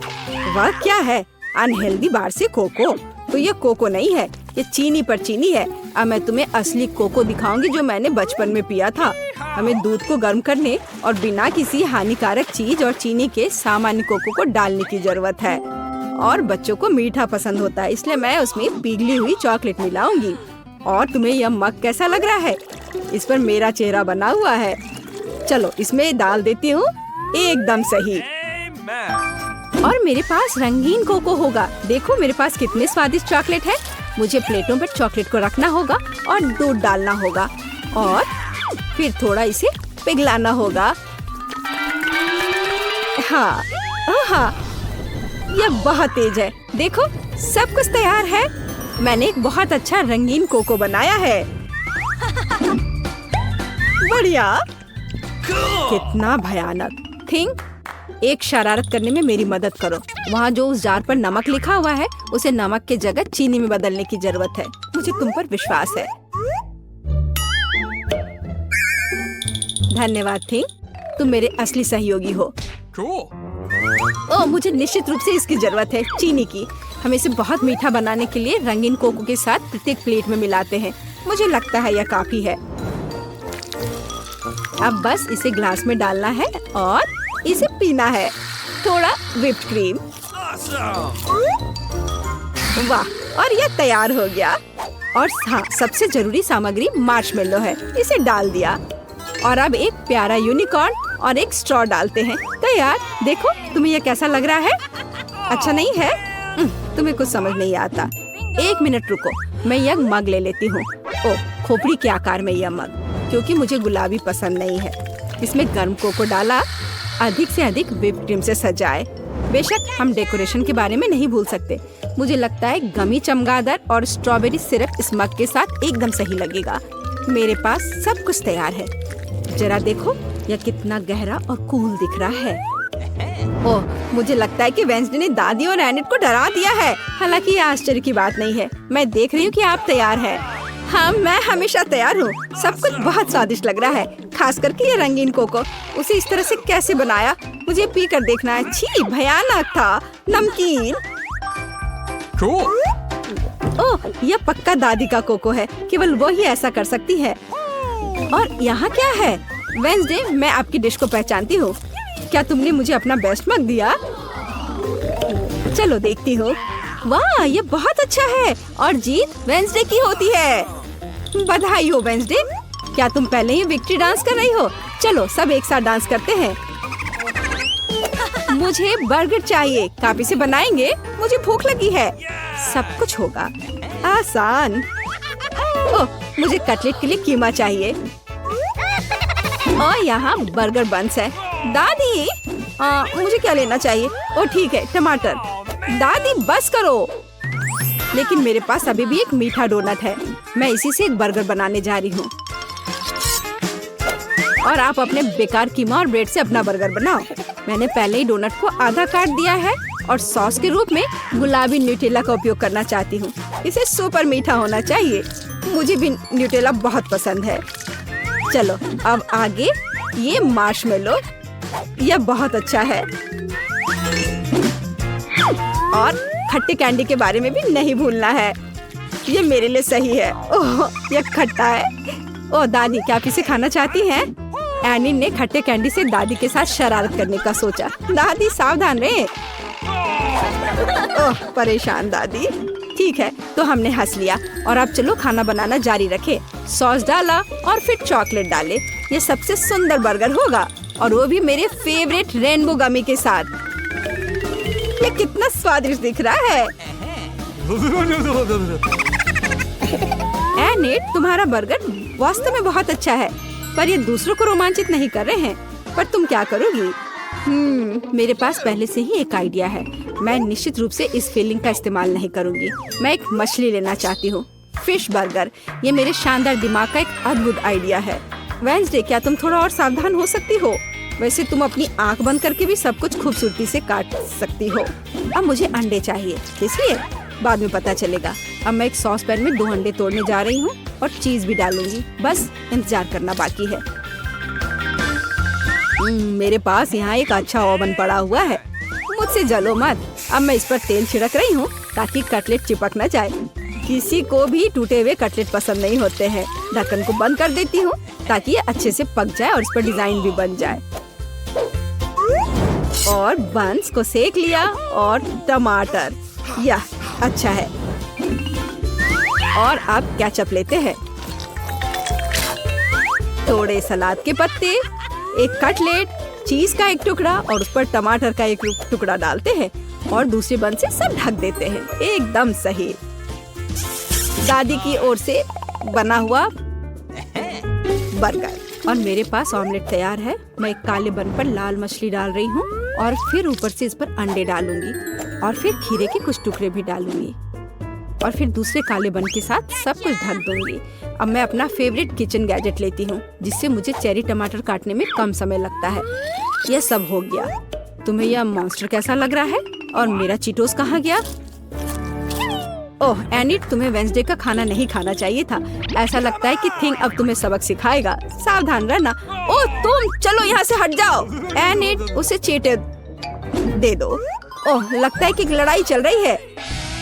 वह क्या है? अनहेल्दी बार से कोको? तो ये कोको नहीं है, ये चीनी पर चीनी है। अब मैं तुम्हें असली कोको दिखाऊंगी जो मैंने बचपन में पिया था। हमें दूध को गर्म करने और बिना किसी हानिकारक चीज और चीनी के सामान्य कोको को डालने की जरूरत है। और बच्चों को मीठा पसंद होता है, इसलिए मैं उसमें पिघली हुई चॉकलेट मिलाऊंगी। और तुम्हें यह मग कैसा लग रहा है? इस पर मेरा चेहरा बना हुआ है। चलो इसमें डाल देती हूँ। एकदम सही। और मेरे पास रंगीन कोको होगा। देखो मेरे पास कितने स्वादिष्ट चॉकलेट है। मुझे प्लेटों पर चॉकलेट को रखना होगा और दूध डालना होगा और फिर थोड़ा इसे पिघलाना होगा। हाँ, यह बहुत तेज है। देखो सब कुछ तैयार है। मैंने एक बहुत अच्छा रंगीन कोको बनाया है। बढ़िया। कितना भयानक। थिंक, एक शरारत करने में मेरी मदद करो। वहाँ जो उस जार पर नमक लिखा हुआ है उसे नमक के जगह चीनी में बदलने की जरूरत है। मुझे तुम पर विश्वास है। धन्यवाद थिंक, तुम मेरे असली सहयोगी हो। Cool. ओह, मुझे निश्चित रूप से इसकी जरूरत है, चीनी की। हम इसे बहुत मीठा बनाने के लिए रंगीन कोको के साथ प्रत्येक प्लेट में मिलाते हैं। मुझे लगता है यह काफी है। अब बस इसे ग्लास में डालना है और इसे पीना है। थोड़ा व्हिप्ड क्रीम। वाह, और यह तैयार हो गया। और हाँ, सबसे जरूरी सामग्री मार्शमेलो है। इसे डाल दिया और अब एक प्यारा यूनिकॉर्न और एक स्ट्रॉ डालते हैं। तैयार। देखो, तुम्हें यह कैसा लग रहा है? अच्छा नहीं है? तुम्हें कुछ समझ नहीं आता। एक मिनट रुको, मैं यह मग ले लेती हूँ। ओह, खोपड़ी के आकार में यह मग, क्योंकि मुझे गुलाबी पसंद नहीं है। इसमें गर्म कोको डाला, अधिक से अधिक व्हिप्ड क्रीम से सजाए। बेशक हम डेकोरेशन के बारे में नहीं भूल सकते। मुझे लगता है गमी चमगादड़ और स्ट्रॉबेरी सिरप इस मग के साथ एकदम सही लगेगा। मेरे पास सब कुछ तैयार है। जरा देखो, यह कितना गहरा और कूल दिख रहा है। ओह, मुझे लगता है कि वेंसडे ने दादी और एनिट को डरा दिया है। हालांकि ये आश्चर्य की बात नहीं है। मैं देख रही हूँ कि आप तैयार हैं। हाँ, मैं हमेशा तैयार हूँ। सब कुछ बहुत स्वादिष्ट लग रहा है, खास करके ये रंगीन कोको। उसे इस तरह से कैसे बनाया? मुझे पी कर देखना है। छी, भयानक था। नमकीन। Cool. ओह, यह पक्का दादी का कोको है। केवल वो ही ऐसा कर सकती है। और यहाँ क्या है? वेंसडे, मैं आपकी डिश को पहचानती हूँ। क्या तुमने मुझे अपना बेस्ट मग दिया? चलो देखती हूँ। वाह, ये बहुत अच्छा है और जीत वेंसडे की होती है। बधाई हो वेंसडे। क्या तुम पहले ही विक्ट्री डांस कर रही हो? चलो सब एक साथ डांस करते हैं। मुझे बर्गर चाहिए। काफी से बनाएंगे? मुझे भूख लगी है। सब कुछ होगा आसान। ओह, मुझे कटलेट के लिए कीमा चाहिए। और यहाँ बर्गर बन्स है। दादी, मुझे क्या लेना चाहिए? ओह ठीक है, टमाटर। दादी बस करो। लेकिन मेरे पास अभी भी एक मीठा डोनट है। मैं इसी से एक बर्गर बनाने जा रही हूँ। और आप अपने बेकार कीमा और ब्रेड से अपना बर्गर बनाओ। मैंने पहले ही डोनट को आधा काट दिया है और सॉस के रूप में गुलाबी न्यूटेला का उपयोग करना चाहती हूँ। इसे सुपर मीठा होना चाहिए। मुझे भी न्यूटेला बहुत पसंद है। चलो अब आगे ये मार्शमेलो, यह बहुत अच्छा है। और खट्टे कैंडी के बारे में भी नहीं भूलना है। ये मेरे लिए सही है। ओह, यह खट्टा है। ओह दादी, क्या आप इसे खाना चाहती हैं? एनी ने खट्टे कैंडी से दादी के साथ शरारत करने का सोचा। दादी सावधान रहे। ओह, परेशान दादी। ठीक है, तो हमने हंस लिया और अब चलो खाना बनाना जारी रखें। सॉस डाला और फिर चॉकलेट डाले। ये सबसे सुंदर बर्गर होगा, और वो भी मेरे फेवरेट रेनबो गमी के साथ। ये कितना स्वादिष्ट दिख रहा है। एनिट, तुम्हारा बर्गर वास्तव में बहुत अच्छा है, पर ये दूसरों को रोमांचित नहीं कर रहे हैं। पर तुम क्या करोगी? मेरे पास पहले से ही एक आइडिया है। मैं निश्चित रूप से इस फीलिंग का इस्तेमाल नहीं करूंगी। मैं एक मछली लेना चाहती हूँ। Fish burger. ये मेरे शानदार दिमाग का एक अद्भुत आइडिया है। वेंसडे, क्या तुम थोड़ा और सावधान हो सकती हो? वैसे तुम अपनी आंख बंद करके भी सब कुछ खूबसूरती से काट सकती हो। अब मुझे अंडे चाहिए, इसलिए बाद में पता चलेगा। अब मैं एक सॉस पैन में 2 अंडे तोड़ने जा रही हूँ और चीज भी डालूंगी। बस इंतजार करना बाकी है। मेरे पास यहाँ एक अच्छा ओवन पड़ा हुआ है। मुझसे जलो मत। अब मैं इस पर तेल छिड़क रही हूँ ताकि कटलेट चिपक न जाए। किसी को भी टूटे हुए कटलेट पसंद नहीं होते हैं। ढक्कन को बंद कर देती हूँ ताकि ये अच्छे से पक जाए और इस पर डिजाइन भी बन जाए। और बंस को सेक लिया और टमाटर, यह अच्छा है। और अब केचप लेते हैं, थोड़े सलाद के पत्ते, एक कटलेट, चीज का एक टुकड़ा और उस पर टमाटर का एक टुकड़ा डालते हैं और दूसरे बन से सब ढक देते हैं। एकदम सही। दादी की ओर से बना हुआ बर्गर। और मेरे पास ऑमलेट तैयार है। मैं एक काले बन पर लाल मछली डाल रही हूँ और फिर ऊपर से इस पर अंडे डालूंगी और फिर खीरे के कुछ टुकड़े भी डालूंगी। और फिर दूसरे काले बन के साथ सब कुछ ढक दूंगी। अब मैं अपना फेवरेट किचन गैजेट लेती हूँ, जिससे मुझे चेरी टमाटर काटने में कम समय लगता है। यह सब हो गया। तुम्हें यह मॉन्स्टर कैसा लग रहा है? और मेरा चीटोस कहाँ गया? ओह एनिट, तुम्हें वेंसडे का खाना नहीं खाना चाहिए था। ऐसा लगता है कि थिंग अब तुम्हें सबक सिखाएगा। सावधान रहना। ओह तुम, चलो यहाँ से हट जाओ। एनिट, उसे चीटे दे दो। ओह लगता है कि लड़ाई चल रही है।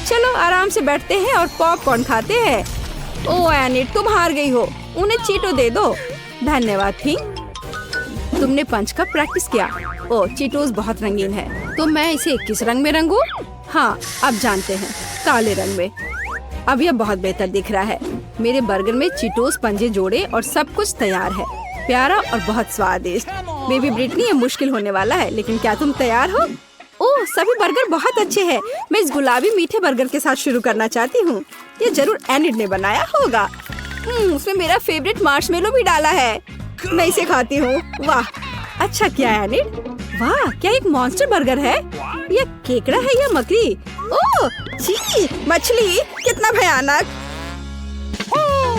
चलो आराम से बैठते हैं और पॉपकॉर्न खाते हैं। ओह एनिट, तुम हार गई हो। उन्हें चीटो दे दो। धन्यवाद थिंग, तुमने पंच का प्रैक्टिस किया। ओह चीटोस बहुत रंगीन है, तो मैं इसे किस रंग में रंगूं? हाँ अब जानते हैं, काले रंग में। अब यह बहुत बेहतर दिख रहा है। मेरे बर्गर में चीटोस पंजे जोड़े और सब कुछ तैयार है। प्यारा और बहुत स्वादिष्ट। बेबी ब्रिटनी, ये मुश्किल होने वाला है, लेकिन क्या तुम तैयार हो? ओह सभी बर्गर बहुत अच्छे हैं। मैं इस गुलाबी मीठे बर्गर के साथ शुरू करना चाहती हूँ। ये जरूर एनिड ने बनाया होगा। उसमें मेरा फेवरेट मार्शमेलो भी डाला है। मैं इसे खाती हूँ। वाह अच्छा किया एनिड। वाह क्या एक मॉन्स्टर बर्गर है। यह केकड़ा है या मकड़ी? ओह छी, मछली, कितना भयानक।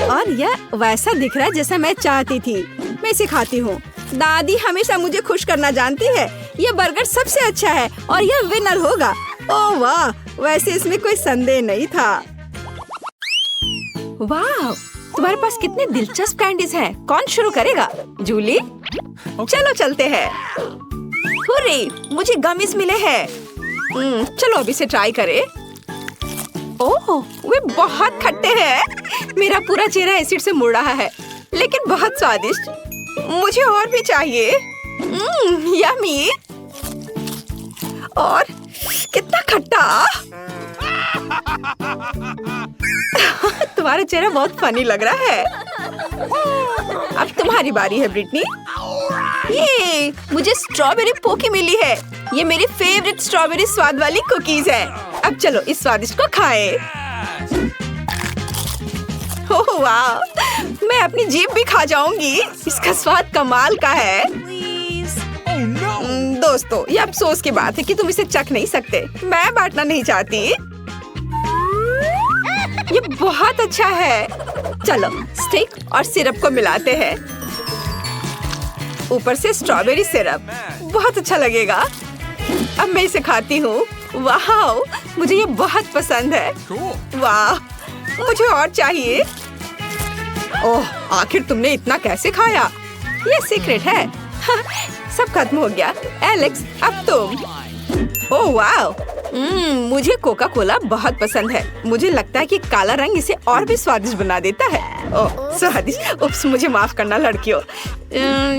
और यह वैसा दिख रहा है जैसा मैं चाहती थी। मैं इसे खाती हूँ। दादी हमेशा मुझे खुश करना जानती है। यह बर्गर सबसे अच्छा है और यह विनर होगा। ओह वाह, वैसे इसमें कोई संदेह नहीं था। वाह तुम्हारे पास कितने दिलचस्प कैंडीज हैं। कौन शुरू करेगा? जूली? चलो चलते हैं। हुर्रे, मुझे गमीज मिले हैं। चलो अभी से ट्राई करें। ओह वे बहुत खट्टे हैं। मेरा पूरा चेहरा एसिड से मुड़ रहा है, लेकिन बहुत स्वादिष्ट। मुझे और भी चाहिए। यम्मी। और कितना खट्टा। तुम्हारा चेहरा बहुत फनी लग रहा है। अब तुम्हारी बारी है ब्रिटनी। ये मुझे स्ट्रॉबेरी पोकी मिली है। ये मेरी फेवरेट स्ट्रॉबेरी स्वाद वाली कुकीज है। अब चलो इस स्वादिष्ट को खाएं। ओह वाह, मैं अपनी जीभ भी खा जाऊंगी। इसका स्वाद कमाल का है। दोस्तों ये अफसोस की बात है कि तुम इसे चख नहीं सकते। मैं बांटना नहीं चाहती। ये बहुत अच्छा है। चलो स्टिक और सिरप को मिलाते हैं। ऊपर से स्ट्रॉबेरी सिरप, बहुत अच्छा लगेगा। अब मैं इसे खाती हूँ। वाह मुझे ये बहुत पसंद है। वाह मुझे और चाहिए। ओह आखिर तुमने इतना कैसे खाया? ये सीक्रेट है। सब खत्म हो गया। एलेक्स अब तुम। ओह वाह, मुझे कोका कोला बहुत पसंद है। मुझे लगता है कि काला रंग इसे और भी स्वादिष्ट बना देता है। ओह स्वादिष्ट। उप्स, मुझे माफ करना लड़कियों,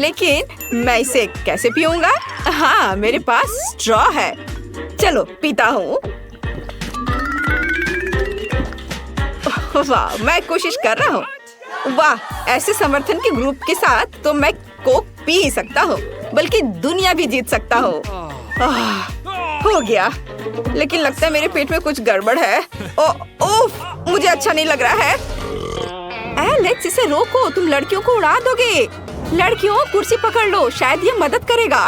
लेकिन मैं इसे कैसे पीऊंगा? हाँ मेरे पास स्ट्रॉ है। चलो पीता हूँ। वाह मैं कोशिश कर रहा हूँ। वाह ऐसे समर्थन के ग्रुप के साथ तो मैं कोक पी ही सकता हूँ, बल्कि दुनिया भी जीत सकता हूँ। हो गया, लेकिन लगता है मेरे पेट में कुछ गड़बड़ है। ओह मुझे अच्छा नहीं लग रहा है। एलेक्स इसे रोको, तुम लड़कियों को उड़ा दोगे। लड़कियों कुर्सी पकड़ लो, शायद ये मदद करेगा।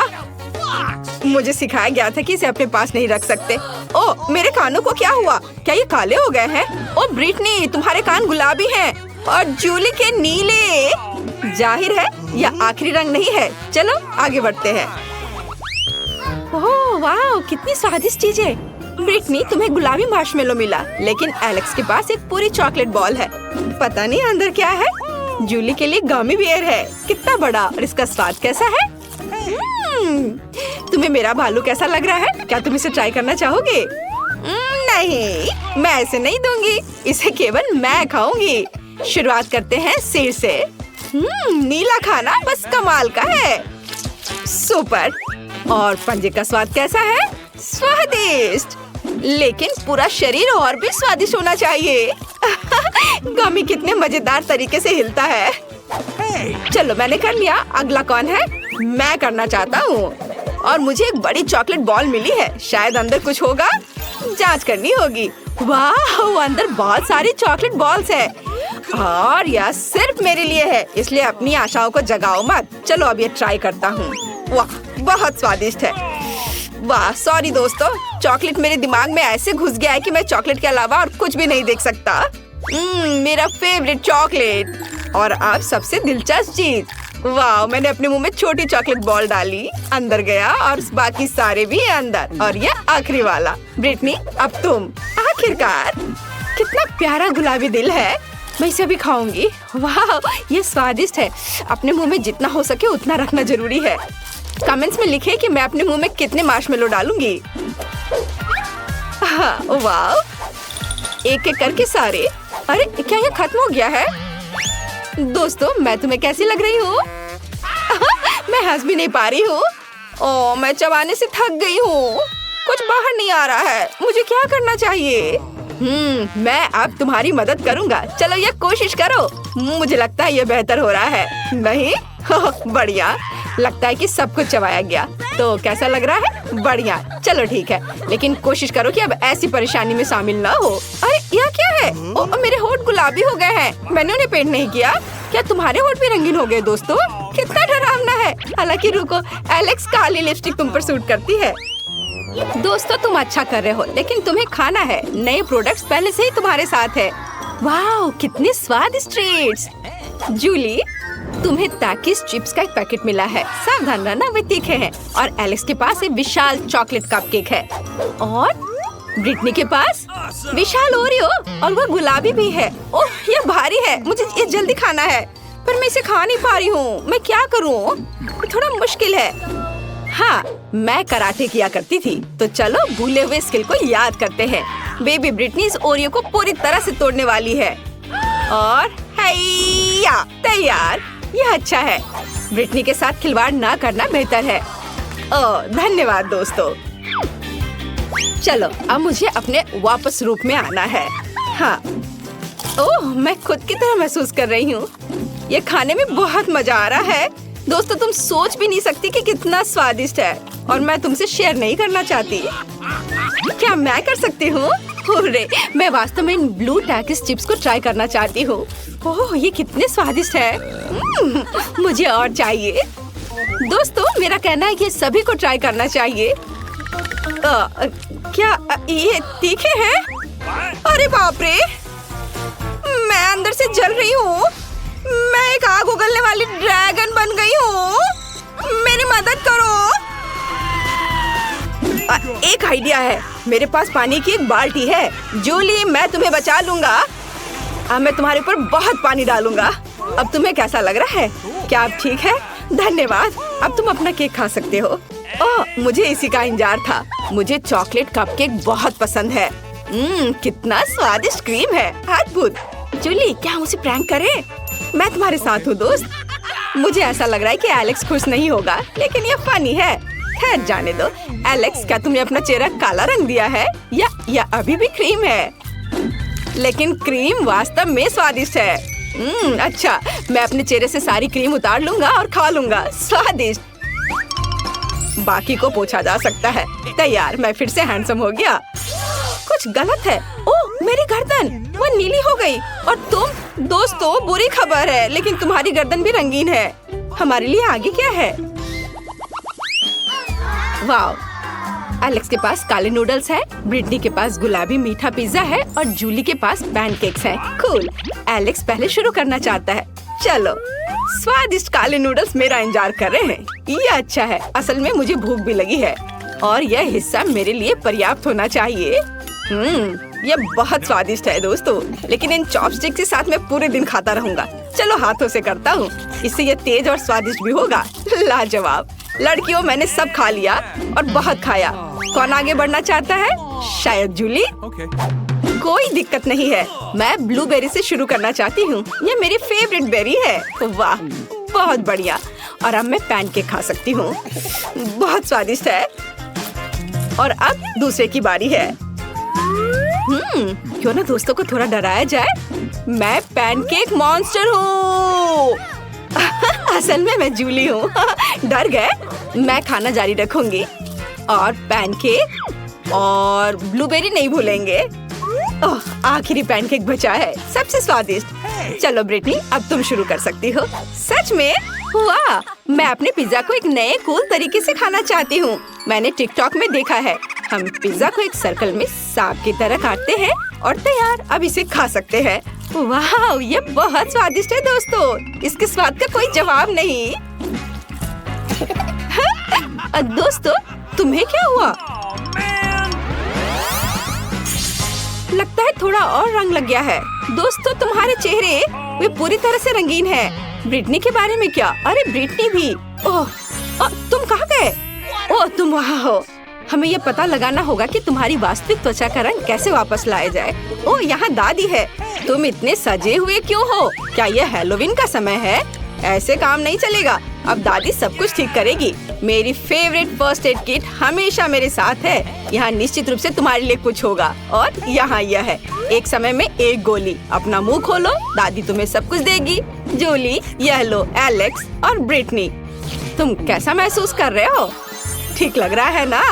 मुझे सिखाया गया था कि इसे अपने पास नहीं रख सकते। ओह मेरे कानों को क्या हुआ? क्या ये काले हो गए हैं? ओह ब्रिटनी तुम्हारे कान गुलाबी हैं और जूली के नीले। जाहिर है यह आखिरी रंग नहीं है। चलो आगे बढ़ते हैं। ओह वाह कितनी स्वादिष्ट चीज है। ब्रिटनी तुम्हें गुलाबी मार्शमेलो मिला, लेकिन एलेक्स के पास एक पूरी चॉकलेट बॉल है। पता नहीं अंदर क्या है। जूली के लिए गमी बियर है। कितना बड़ा, और इसका स्वाद कैसा है? तुम्हें मेरा भालू कैसा लग रहा है? क्या तुम इसे ट्राई करना चाहोगे? नहीं मैं इसे नहीं दूंगी। इसे केवल मैं खाऊंगी। शुरुआत करते हैं सिर से। नीला खाना बस कमाल का है। सुपर। और पंजे का स्वाद कैसा है? स्वादिष्ट, लेकिन पूरा शरीर और भी स्वादिष्ट होना चाहिए। गमी कितने मजेदार तरीके से हिलता है। चलो मैंने कर लिया। अगला कौन है? मैं करना चाहता हूँ। और मुझे एक बड़ी चॉकलेट बॉल मिली है। शायद अंदर कुछ होगा, जांच करनी होगी। वाह अंदर बहुत सारी चॉकलेट बॉल्स है, और यह सिर्फ मेरे लिए है, इसलिए अपनी आशाओं को जगाओ मत। चलो अब ये ट्राई करता हूँ। वाह बहुत स्वादिष्ट है। वाह सॉरी दोस्तों, चॉकलेट मेरे दिमाग में ऐसे घुस गया है कि मैं चॉकलेट के अलावा और कुछ भी नहीं देख सकता। मेरा फेवरेट चॉकलेट। और अब सबसे दिलचस्प चीज, वाह मैंने अपने मुंह में छोटी चॉकलेट बॉल डाली, अंदर गया और बाकी सारे भी है अंदर। और ये आखिरी वाला। ब्रिटनी अब तुम। आखिरकार कितना प्यारा गुलाबी दिल है, मैं इसे भी खाऊंगी। वाह ये स्वादिष्ट है। अपने मुंह में जितना हो सके उतना रखना जरूरी है। कमेंट्स में लिखे कि मैं अपने मुंह में कितने मार्शमेलो डालूंगी। हाँ, वाह एक एक करके सारे। अरे क्या ये खत्म हो गया है? दोस्तों मैं तुम्हें कैसी लग रही हूँ? मैं हंस भी नहीं पा रही हूँ। ओह मैं चबाने से थक गई हूँ, कुछ बाहर नहीं आ रहा है। मुझे क्या करना चाहिए? मैं अब तुम्हारी मदद करूंगा। चलो ये कोशिश करो। मुझे लगता है ये बेहतर हो रहा है। नहीं? बढ़िया, लगता है कि सब कुछ चबाया गया। तो कैसा लग रहा है? बढ़िया, चलो ठीक है, लेकिन कोशिश करो कि अब ऐसी परेशानी में शामिल ना हो। अरे यह क्या है? ओह मेरे होंठ गुलाबी हो गए हैं, मैंने उन्हें पेंट नहीं किया। क्या तुम्हारे होंठ भी रंगीन हो गए दोस्तों? कितना डरावना है। हालांकि रुको, एलेक्स काली लिपस्टिक तुम पर सूट करती है। दोस्तों तुम अच्छा कर रहे हो, लेकिन तुम्हें खाना है। नए प्रोडक्ट्स पहले से ही तुम्हारे साथ है। वाह कितने स्वादिष्ट ट्रीट्स। जूली तुम्हें ताकिस चिप्स का एक पैकेट मिला है, सावधान रहना वे तीखे हैं। और एलेक्स के पास एक विशाल चॉकलेट कपकेक है। और ब्रिटनी के पास विशाल ओरियो और वो गुलाबी भी है। ओह ये भारी है, मुझे ये जल्दी खाना है, पर मैं इसे खा नहीं पा रही हूँ। मैं क्या करूँ? थोड़ा मुश्किल है। हाँ मैं कराटे किया करती थी, तो चलो भूले हुए स्किल को याद करते हैं। बेबी ब्रिटनी इस ओरियो को पूरी तरह से तोड़ने वाली है। और हैया तैयार। यह अच्छा है। ब्रिटनी के साथ खिलवाड़ ना करना बेहतर है। ओह धन्यवाद दोस्तों। चलो अब मुझे अपने वापस रूप में आना है। हाँ ओह मैं खुद की तरह महसूस कर रही हूँ। ये खाने में बहुत मजा आ रहा है। दोस्तों तुम सोच भी नहीं सकती कि कितना स्वादिष्ट है, और मैं तुमसे शेयर नहीं करना चाहती। क्या मैं कर सकती हूँ? अरे मैं वास्तव में इन ब्लू टैकिस चिप्स को ट्राई करना चाहती हूँ। ओह ये कितने स्वादिष्ट है। मुझे और चाहिए। दोस्तों मेरा कहना है कि सभी को ट्राई करना चाहिए। क्या ये तीखे हैं? अरे बाप रे, मैं अंदर से जल रही हूँ। मैं एक आग उगलने वाली ड्रैगन बन गई हूँ। मेरी मदद करो। एक आइडिया है, मेरे पास पानी की एक बाल्टी है। जूली मैं तुम्हें बचा लूंगा। अब मैं तुम्हारे ऊपर बहुत पानी डालूंगा। अब तुम्हें कैसा लग रहा है? क्या आप ठीक है? धन्यवाद। अब तुम अपना केक खा सकते हो। ओह मुझे इसी का इंतजार था। मुझे चॉकलेट कपकेक बहुत पसंद है। कितना स्वादिष्ट क्रीम है, अद्भुत। जूली क्या मुझे प्रैंक करे? मैं तुम्हारे साथ हूँ दोस्त। मुझे ऐसा लग रहा है कि एलेक्स खुश नहीं होगा, लेकिन ये फनी है। खैर जाने दो। एलेक्स क्या तुमने अपना चेहरा काला रंग दिया है, या अभी भी क्रीम है? लेकिन क्रीम वास्तव में स्वादिष्ट है। अच्छा मैं अपने चेहरे से सारी क्रीम उतार लूंगा और खा लूंगा। स्वादिष्ट। बाकी को पूछा जा सकता है। तैयार, मैं फिर से हैंडसम हो गया। कुछ गलत है। ओह मेरी गर्दन वो नीली हो गई। और तुम? दोस्तों बुरी खबर है, लेकिन तुम्हारी गर्दन भी रंगीन है। हमारे लिए आगे क्या है? वाह एलेक्स के पास काले नूडल्स है, ब्रिटनी के पास गुलाबी मीठा पिज्जा है और जूली के पास पैनकेक्स हैं। कूल। एलेक्स पहले शुरू करना चाहता है। चलो स्वादिष्ट काले नूडल्स मेरा इंतजार कर रहे हैं। ये अच्छा है, असल में मुझे भूख भी लगी है और यह हिस्सा मेरे लिए पर्याप्त होना चाहिए। ये बहुत स्वादिष्ट है दोस्तों, लेकिन इन चॉपस्टिक के साथ मैं पूरे दिन खाता रहूंगा। चलो हाथों से करता हूँ, इससे ये तेज और स्वादिष्ट भी होगा। लाजवाब। लड़कियों मैंने सब खा लिया और बहुत खाया। कौन आगे बढ़ना चाहता है? शायद जूली। कोई दिक्कत नहीं है, मैं ब्लूबेरी से शुरू करना चाहती हूँ। ये मेरी फेवरेट बेरी है। वाह बहुत बढ़िया। और अब मैं पैनकेक खा सकती हूँ, बहुत स्वादिष्ट है। और अब दूसरे की बारी है। क्यों ना दोस्तों को थोड़ा डराया जाए। मैं पैनकेक मॉन्स्टर हूँ। असल में मैं जूली हूँ। डर गए? मैं खाना जारी रखूंगी और पैनकेक और ब्लूबेरी नहीं भूलेंगे। ओह आखिरी पैनकेक बचा है, सबसे स्वादिष्ट। चलो ब्रिटनी अब तुम शुरू कर सकती हो। सच में? वाह, मैं अपने पिज्जा को एक नए कूल तरीके से खाना चाहती हूँ। मैंने टिकटॉक में देखा है, हम पिज्जा को एक सर्कल में सांप की तरह काटते हैं और तैयार, अब इसे खा सकते हैं। वाह, ये बहुत स्वादिष्ट है दोस्तों, इसके स्वाद का कोई जवाब नहीं। दोस्तों, तुम्हें क्या हुआ? लगता है थोड़ा और रंग लग गया है। दोस्तों, तुम्हारे चेहरे वे पूरी तरह से रंगीन है। ब्रिटनी के बारे में क्या? अरे ब्रिटनी भी। ओह, तुम कहाँ गए? ओह, तुम वहाँ हो। हमें ये पता लगाना होगा कि तुम्हारी वास्तविक त्वचा का रंग कैसे वापस लाया जाए। ओह, यहाँ दादी है। तुम इतने सजे हुए क्यों हो? क्या ये हैलोवीन का समय है? ऐसे काम नहीं चलेगा। अब दादी सब कुछ ठीक करेगी। मेरी फेवरेट फर्स्ट एड किट हमेशा मेरे साथ है। यहाँ निश्चित रूप से तुम्हारे लिए कुछ होगा। और यहाँ यह है, एक समय में एक गोली। अपना मुंह खोलो, दादी तुम्हें सब कुछ देगी। जूली, यह लो एलेक्स और ब्रिटनी। तुम कैसा महसूस कर रहे हो? ठीक लग रहा है ना?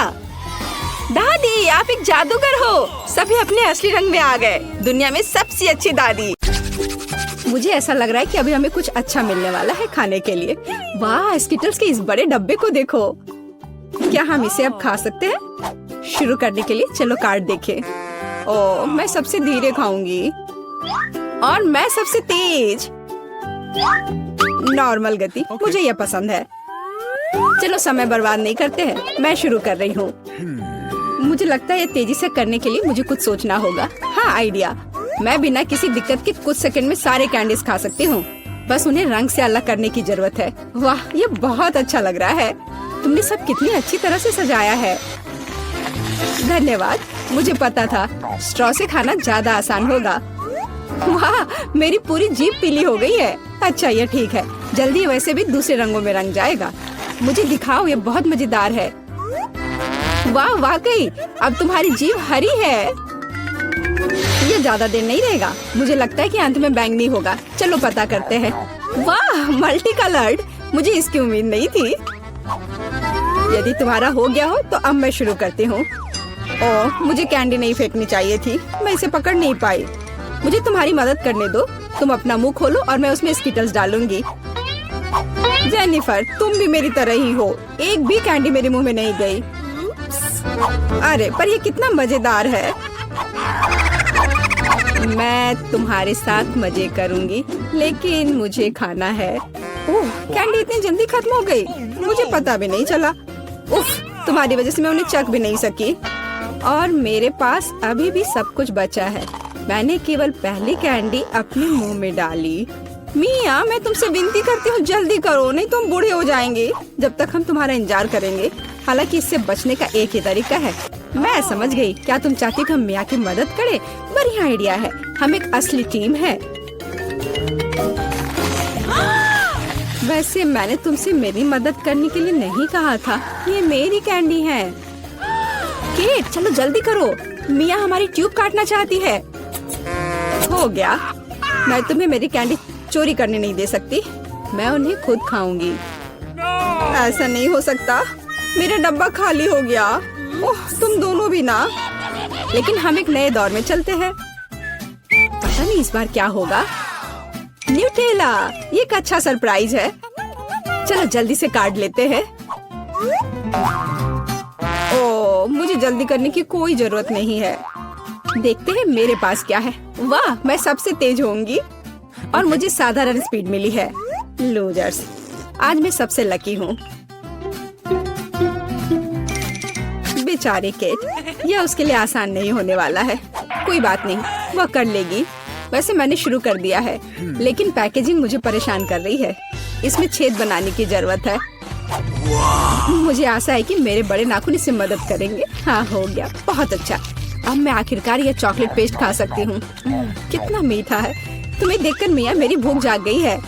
दादी, आप एक जादूगर हो। सभी अपने असली रंग में आ गए। दुनिया में सबसे अच्छी दादी। मुझे ऐसा लग रहा है कि अभी हमें कुछ अच्छा मिलने वाला है खाने के लिए। वाह, स्किटल्स के इस बड़े डब्बे को देखो। क्या हम इसे अब खा सकते हैं? शुरू करने के लिए चलो कार्ड देखें। ओह, मैं सबसे धीरे खाऊंगी और मैं सबसे तेज। नॉर्मल गति, मुझे यह पसंद है। चलो समय बर्बाद नहीं करते हैं, मैं शुरू कर रही हूँ। मुझे लगता है ये तेजी से करने के लिए मुझे कुछ सोचना होगा। हाँ, आइडिया। मैं बिना किसी दिक्कत के कुछ सेकंड में सारे कैंडीज खा सकती हूँ। बस उन्हें रंग से अलग करने की जरूरत है। वाह, ये बहुत अच्छा लग रहा है। तुमने सब कितनी अच्छी तरह से सजाया है। धन्यवाद, मुझे पता था स्ट्रॉ से खाना ज्यादा आसान होगा। वाह, मेरी पूरी जीभ पीली हो गई है। अच्छा, ये ठीक है, जल्दी वैसे भी दूसरे रंगों में रंग जाएगा। मुझे दिखाओ, ये बहुत मजेदार है। वाह, वाकई अब तुम्हारी जीभ हरी है। ये ज्यादा देर नहीं रहेगा। मुझे लगता है कि अंत में बैंगनी होगा। चलो पता करते हैं। वाह, मल्टी कलर्ड, मुझे इसकी उम्मीद नहीं थी। यदि तुम्हारा हो गया हो तो अब मैं शुरू करती हूँ। ओह, मुझे कैंडी नहीं फेंकनी चाहिए थी, मैं इसे पकड़ नहीं पाई। मुझे तुम्हारी मदद करने दो। तुम अपना मुंह खोलो और मैं उसमें स्किटल्स डालूंगी। जेनिफर, तुम भी मेरी तरह ही हो। एक भी कैंडी मेरे मुंह में नहीं गई। अरे, पर ये कितना मजेदार है। मैं तुम्हारे साथ मजे करूंगी, लेकिन मुझे खाना है। ओह, कैंडी इतनी जल्दी खत्म हो गई, मुझे पता भी नहीं चला। उफ, तुम्हारी वजह से मैं उन्हें चख भी नहीं सकी। और मेरे पास अभी भी सब कुछ बचा है। मैंने केवल पहली कैंडी अपने मुंह में डाली। मिया, मैं तुमसे विनती करती हूँ, जल्दी करो, नहीं तो हम बूढ़े हो जाएंगे जब तक हम तुम्हारा इंतजार करेंगे। हालांकि इससे बचने का एक ही तरीका है। मैं समझ गई। क्या तुम चाहती कि हम मिया की मदद करें? बढ़िया आइडिया है। हम एक असली टीम है। वैसे मैंने तुमसे मेरी मदद करने के लिए नहीं कहा था। ये मेरी कैंडी है। केट, चलो जल्दी करो, मिया हमारी ट्यूब काटना चाहती है। हो गया। मैं तुम्हें मेरी कैंडी चोरी करने नहीं दे सकती। मैं उन्हें खुद खाऊंगी। ऐसा नहीं हो सकता, मेरा डब्बा खाली हो गया। ओह, तुम दोनों भी ना। लेकिन हम एक नए दौर में चलते हैं। पता नहीं इस बार क्या होगा। न्यूटेला, ये एक अच्छा सरप्राइज है। चलो जल्दी से काट लेते हैं। ओह, मुझे जल्दी करने की कोई जरूरत नहीं है। देखते हैं मेरे पास क्या है। वाह, मैं सबसे तेज होंगी और मुझे साधारण स्पीड मिली है। लूजर्स, आज मैं सबसे लकी हूँ। बेचारी केट, यह उसके लिए आसान नहीं होने वाला है। कोई बात नहीं, वह कर लेगी। वैसे मैंने शुरू कर दिया है, लेकिन पैकेजिंग मुझे परेशान कर रही है। इसमें छेद बनाने की जरूरत है। मुझे आशा है कि मेरे बड़े नाखून इससे मदद करेंगे। हाँ, हो गया, बहुत अच्छा। अब मैं आखिरकार यह चॉकलेट पेस्ट खा सकती हूँ। कितना मीठा है। तुम्हें देखकर मिया मेरी भूख जाग गई है।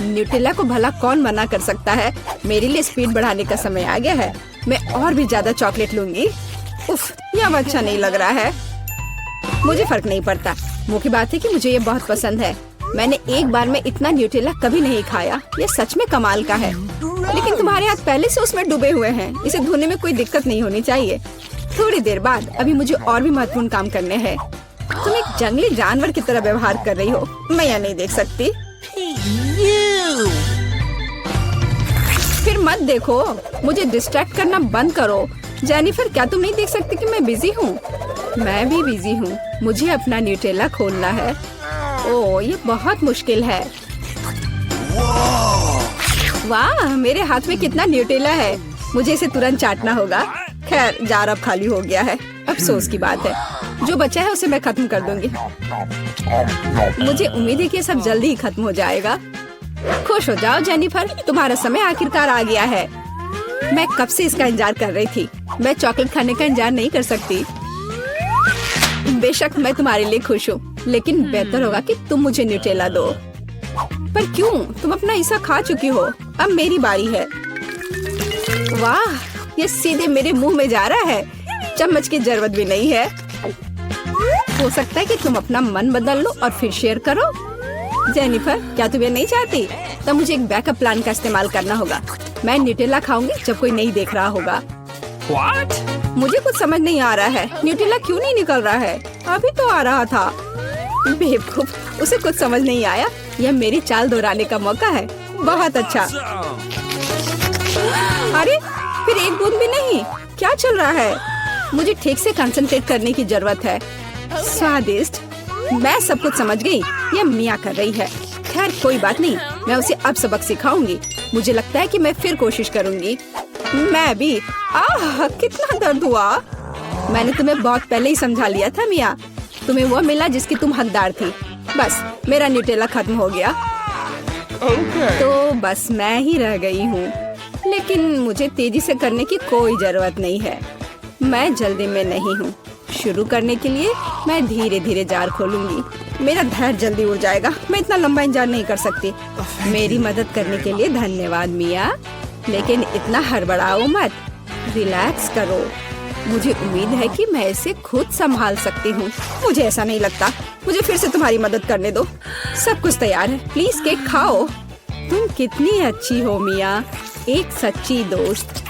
न्यूटेला को भला कौन मना कर सकता है। मेरे लिए स्पीड बढ़ाने का समय आ गया है। मैं और भी ज्यादा चॉकलेट लूंगी। उफ, यह अच्छा नहीं लग रहा है। मुझे फर्क नहीं पड़ता। मुख्य बात है कि मुझे ये बहुत पसंद है। मैंने एक बार में इतना न्यूटेला कभी नहीं खाया। ये सच में कमाल का है। लेकिन तुम्हारे हाथ पहले से उसमें डूबे हुए हैं। इसे धोने में कोई दिक्कत नहीं होनी चाहिए। थोड़ी देर बाद अभी मुझे और भी महत्वपूर्ण काम करने हैं। तुम एक जंगली जानवर की तरह व्यवहार कर रही हो। मैं यह नहीं देख सकती। मत देखो, मुझे डिस्ट्रैक्ट करना बंद करो। जेनिफर, क्या तुम नहीं देख सकती कि मैं बिजी हूँ? मैं भी बिजी हूँ, मुझे अपना न्यूटेला खोलना है। ओह, ये बहुत मुश्किल है। वाह, मेरे हाथ में कितना न्यूटेला है। मुझे इसे तुरंत चाटना होगा। खैर, जार अब खाली हो गया है। अफसोस की बात है, जो बचा है उसे मैं खत्म कर दूंगी। मुझे उम्मीद है कि सब जल्दी ही खत्म हो जाएगा। खुश हो जाओ जेनिफर, तुम्हारा समय आखिरकार आ गया है। मैं कब से इसका इंतजार कर रही थी। मैं चॉकलेट खाने का इंतजार नहीं कर सकती। बेशक मैं तुम्हारे लिए खुश हूँ, लेकिन बेहतर होगा कि तुम मुझे न्यूटेला दो। पर क्यों? तुम अपना हिस्सा खा चुकी हो, अब मेरी बारी है। वाह, ये सीधे मेरे मुंह में जा रहा है। चम्मच की जरूरत भी नहीं है। हो सकता है कि तुम अपना मन बदल लो और फिर शेयर करो। जेनिफर, क्या तुम ये नहीं चाहती? तब मुझे एक बैकअप प्लान का इस्तेमाल करना होगा। मैं न्यूटेला खाऊंगी जब कोई नहीं देख रहा होगा। What? मुझे कुछ समझ नहीं आ रहा है, न्यूटेला क्यों नहीं निकल रहा है? अभी तो आ रहा था। बेवकूफ, उसे कुछ समझ नहीं आया। यह मेरी चाल दोहराने का मौका है। बहुत अच्छा। अरे, फिर एक बूंद भी नहीं। क्या चल रहा है? मुझे ठीक से कंसंट्रेट करने की जरूरत है। स्वादिष्ट। मैं सब कुछ समझ गई। यह मिया कर रही है। खैर, कोई बात नहीं, मैं उसे अब सबक सिखाऊंगी। मुझे लगता है कि मैं फिर कोशिश करूंगी। मैं भी। आह, कितना दर्द हुआ। मैंने तुम्हें बहुत पहले ही समझा लिया था मिया। तुम्हें वो मिला जिसकी तुम हकदार थी। बस, मेरा न्यूटेला खत्म हो गया। तो बस मैं ही रह गई हूँ, लेकिन मुझे तेजी से करने की कोई जरूरत नहीं है। मैं जल्दी में नहीं हूँ। शुरू करने के लिए मैं धीरे धीरे जार खोलूंगी। मेरा धैर्य जल्दी उड़ जाएगा। मैं इतना लंबा इंतजार नहीं कर सकती। मेरी मदद करने के लिए धन्यवाद मिया, लेकिन इतना हड़बड़ाओ मत। रिलैक्स करो। मुझे उम्मीद है कि मैं इसे खुद संभाल सकती हूँ। मुझे ऐसा नहीं लगता। मुझे फिर से तुम्हारी मदद करने दो। सब कुछ तैयार है, प्लीज केक खाओ। तुम कितनी अच्छी हो मिया, एक सच्ची दोस्त।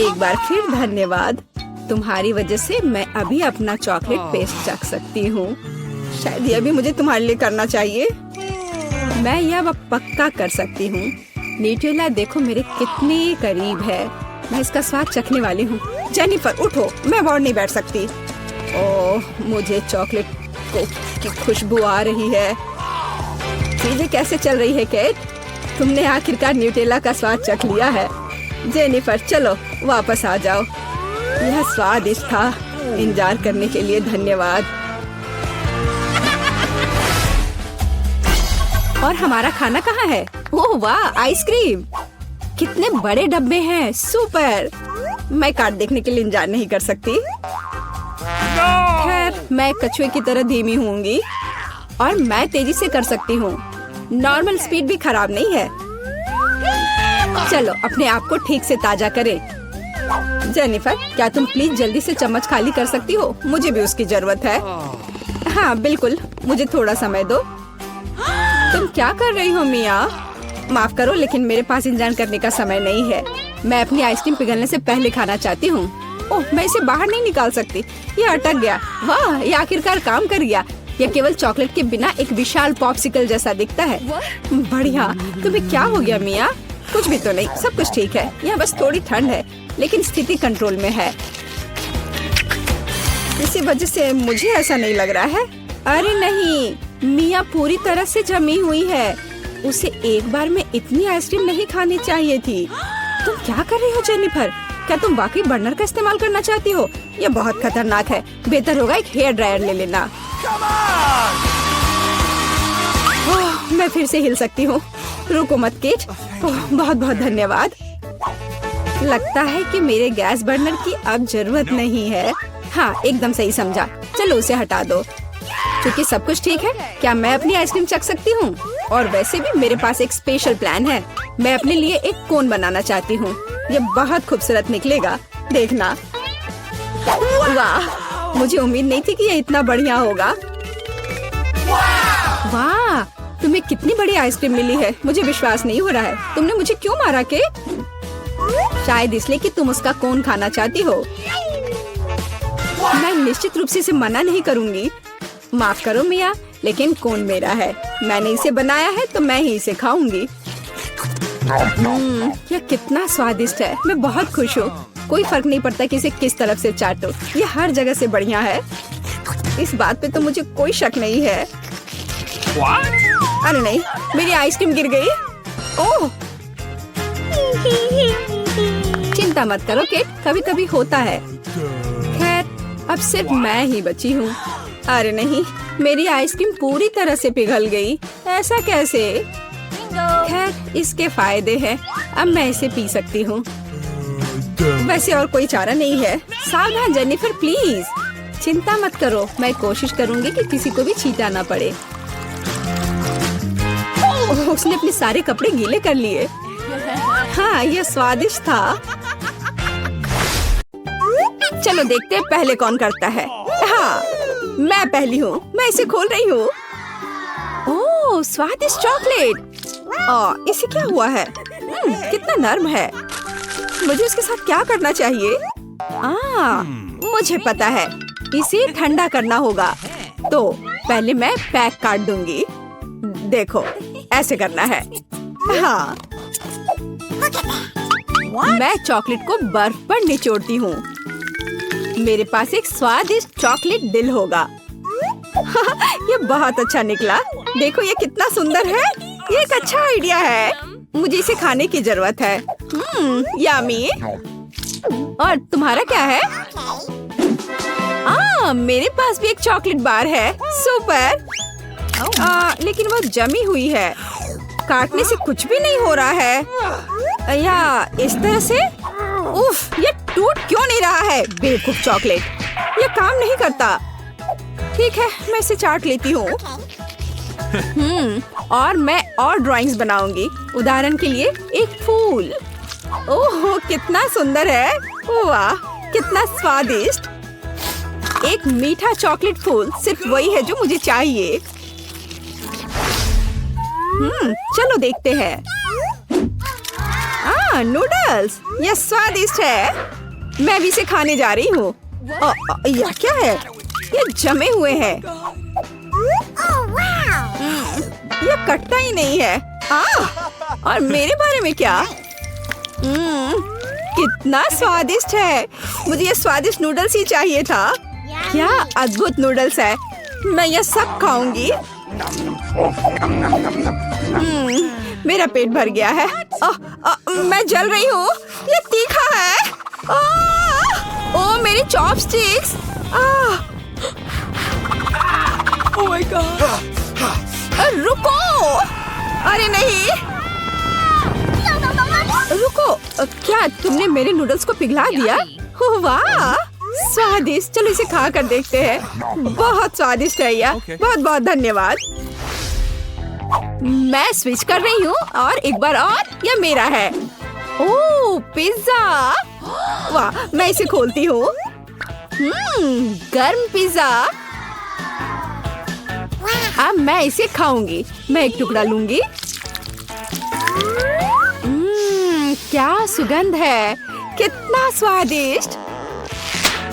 एक बार फिर धन्यवाद। तुम्हारी वजह से मैं अभी अपना चॉकलेट पेस्ट चख सकती हूँ। शायद यह भी मुझे तुम्हारे लिए करना चाहिए। मैं यह पक्का कर सकती हूँ। न्यूटेला देखो मेरे कितने करीब है। मैं इसका स्वाद चखने वाली हूँ। जेनिफर, उठो, मैं और नहीं बैठ सकती। ओह, मुझे चॉकलेट की खुशबू आ रही है। चीजें कैसे चल रही है केट? तुमने आखिरकार न्यूटेला का स्वाद चख लिया है। जेनिफर, चलो वापस आ जाओ। यह स्वादिष्ट था। इंतजार करने के लिए धन्यवाद। और हमारा खाना कहाँ है? ओह वाह, आइसक्रीम। कितने बड़े डब्बे हैं। सुपर। मैं कार्ड देखने के लिए इंतजार नहीं कर सकती। खैर, मैं कछुए की तरह धीमी होंगी और मैं तेजी से कर सकती हूँ। नॉर्मल स्पीड भी खराब नहीं है। चलो अपने आप को ठीक से ताजा करें। जेनिफर, क्या तुम प्लीज जल्दी से चम्मच खाली कर सकती हो? मुझे भी उसकी जरूरत है। हाँ बिल्कुल, मुझे थोड़ा समय दो। तुम क्या कर रही हो मिया? माफ करो, लेकिन मेरे पास इंतजार करने का समय नहीं है। मैं अपनी आइसक्रीम पिघलने से पहले खाना चाहती हूँ। ओह, मैं इसे बाहर नहीं निकाल सकती। ये अटक गया। वाह, ये आखिरकार काम कर गया। यह केवल चॉकलेट के बिना एक विशाल पॉप्सिकल जैसा दिखता है। बढ़िया। तुम्हें क्या हो गया मिया? कुछ भी तो नहीं, सब कुछ ठीक है। यहाँ बस थोड़ी ठंड है, लेकिन स्थिति कंट्रोल में है। इसी वजह से मुझे ऐसा नहीं लग रहा है। अरे नहीं, मिया पूरी तरह से जमी हुई है। उसे एक बार में इतनी आइसक्रीम नहीं खानी चाहिए थी। तुम क्या कर रही हो जेनिफर? क्या तुम वाकई बर्नर का इस्तेमाल करना चाहती हो? यह बहुत खतरनाक है। बेहतर होगा एक हेयर ड्रायर ले लेना। ओह, मैं फिर से हिल सकती हूँ। रुको मत केट। बहुत बहुत धन्यवाद। लगता है कि मेरे गैस बर्नर की अब जरूरत नहीं है। हाँ, एकदम सही समझा। चलो उसे हटा दो। क्योंकि सब कुछ ठीक है, क्या मैं अपनी आइसक्रीम चख सकती हूँ? और वैसे भी मेरे पास एक स्पेशल प्लान है। मैं अपने लिए एक कोन बनाना चाहती हूँ। ये बहुत खूबसूरत निकलेगा, देखना। वाह, मुझे उम्मीद नहीं थी कि ये इतना बढ़िया होगा। वाह, तुम्हें कितनी बड़ी आइसक्रीम मिली है। मुझे विश्वास नहीं हो रहा है। तुमने मुझे क्यों मारा के? शायद इसलिए कि तुम उसका कोन खाना चाहती हो। मैं निश्चित रूप से इसे मना नहीं करूंगी। माफ करो मिया, लेकिन कोन मेरा है। मैंने इसे बनाया है तो मैं ही इसे खाऊंगी। यह कितना स्वादिष्ट है। मैं बहुत खुश हूँ। कोई फर्क नहीं पड़ता कि इसे किस तरफ से चाटो, ये हर जगह से बढ़िया है। इस बात पे तो मुझे कोई शक नहीं है। What? अरे नहीं, मेरी आइसक्रीम गिर गई। ओह, चिंता मत करो केट, कभी कभी होता है। खैर, अब सिर्फ मैं ही बची हूँ। अरे नहीं, मेरी आइसक्रीम पूरी तरह से पिघल गई। ऐसा कैसे? खैर, इसके फायदे हैं। अब मैं इसे पी सकती हूँ। वैसे और कोई चारा नहीं है। सावधान जेनिफर, प्लीज। चिंता मत करो, मैं कोशिश करूंगी कि किसी को भी छींटा ना पड़े। ओह, उसने अपने सारे कपड़े गीले कर लिए। हाँ, यह स्वादिष्ट था। चलो देखते हैं पहले कौन करता है। हाँ, मैं पहली हूँ। मैं इसे खोल रही हूँ। ओह, स्वादिष्ट चॉकलेट। इसे क्या हुआ है? कितना नर्म है। मुझे इसके साथ क्या करना चाहिए? मुझे पता है। इसे ठंडा करना होगा। तो पहले मैं पैक काट दूंगी। देखो, ऐसे करना है। हाँ, मैं चॉकलेट को बर्फ पर निचोड़ती हूँ। मेरे पास एक स्वादिष्ट चॉकलेट दिल होगा। ये बहुत अच्छा निकला। देखो ये कितना सुंदर है। ये एक अच्छा आइडिया है। मुझे इसे खाने की जरूरत है। यम्मी। और तुम्हारा क्या है? मेरे पास भी एक चॉकलेट बार है। सुपर। लेकिन वो जमी हुई है। काटने से कुछ भी नहीं हो रहा है। या इस तरह से? उफ, ये टूट क्यों नहीं रहा है? बेवकूफ चॉकलेट, ये काम नहीं करता। ठीक है, मैं इसे चाट लेती हूँ। और मैं और ड्राइंग्स बनाऊंगी। उदाहरण के लिए एक फूल। ओह, कितना सुंदर है। वाह, कितना स्वादिष्ट। एक मीठा चॉकलेट फूल सिर्फ वही है जो मुझे चाहिए। चलो देखते हैं। नूडल्स, यह स्वादिष्ट है। मैं भी इसे खाने जा रही हूँ। यह क्या है? ये जमे हुए हैं। यह कटता ही नहीं है। और मेरे बारे में क्या? कितना स्वादिष्ट है। मुझे ये स्वादिष्ट नूडल्स ही चाहिए था। क्या अद्भुत नूडल्स है। मैं ये सब खाऊंगी। मेरा पेट भर गया है। मैं जल रही हूँ। ये तीखा है। ओह, मेरी चॉपस्टिक्स। Oh my God! रुको। अरे नहीं, रुको। क्या तुमने मेरे नूडल्स को पिघला दिया? ओह वाह, स्वादिष्ट। चलो इसे खा कर देखते हैं। बहुत स्वादिष्ट है यह। बहुत बहुत धन्यवाद। मैं स्विच कर रही हूँ और एक बार और यह मेरा है। ओह, पिज्जा। वाह, मैं इसे खोलती हूँ। गर्म पिज्जा। अब मैं इसे खाऊंगी। मैं एक टुकड़ा लूंगी। क्या सुगंध है। कितना स्वादिष्ट।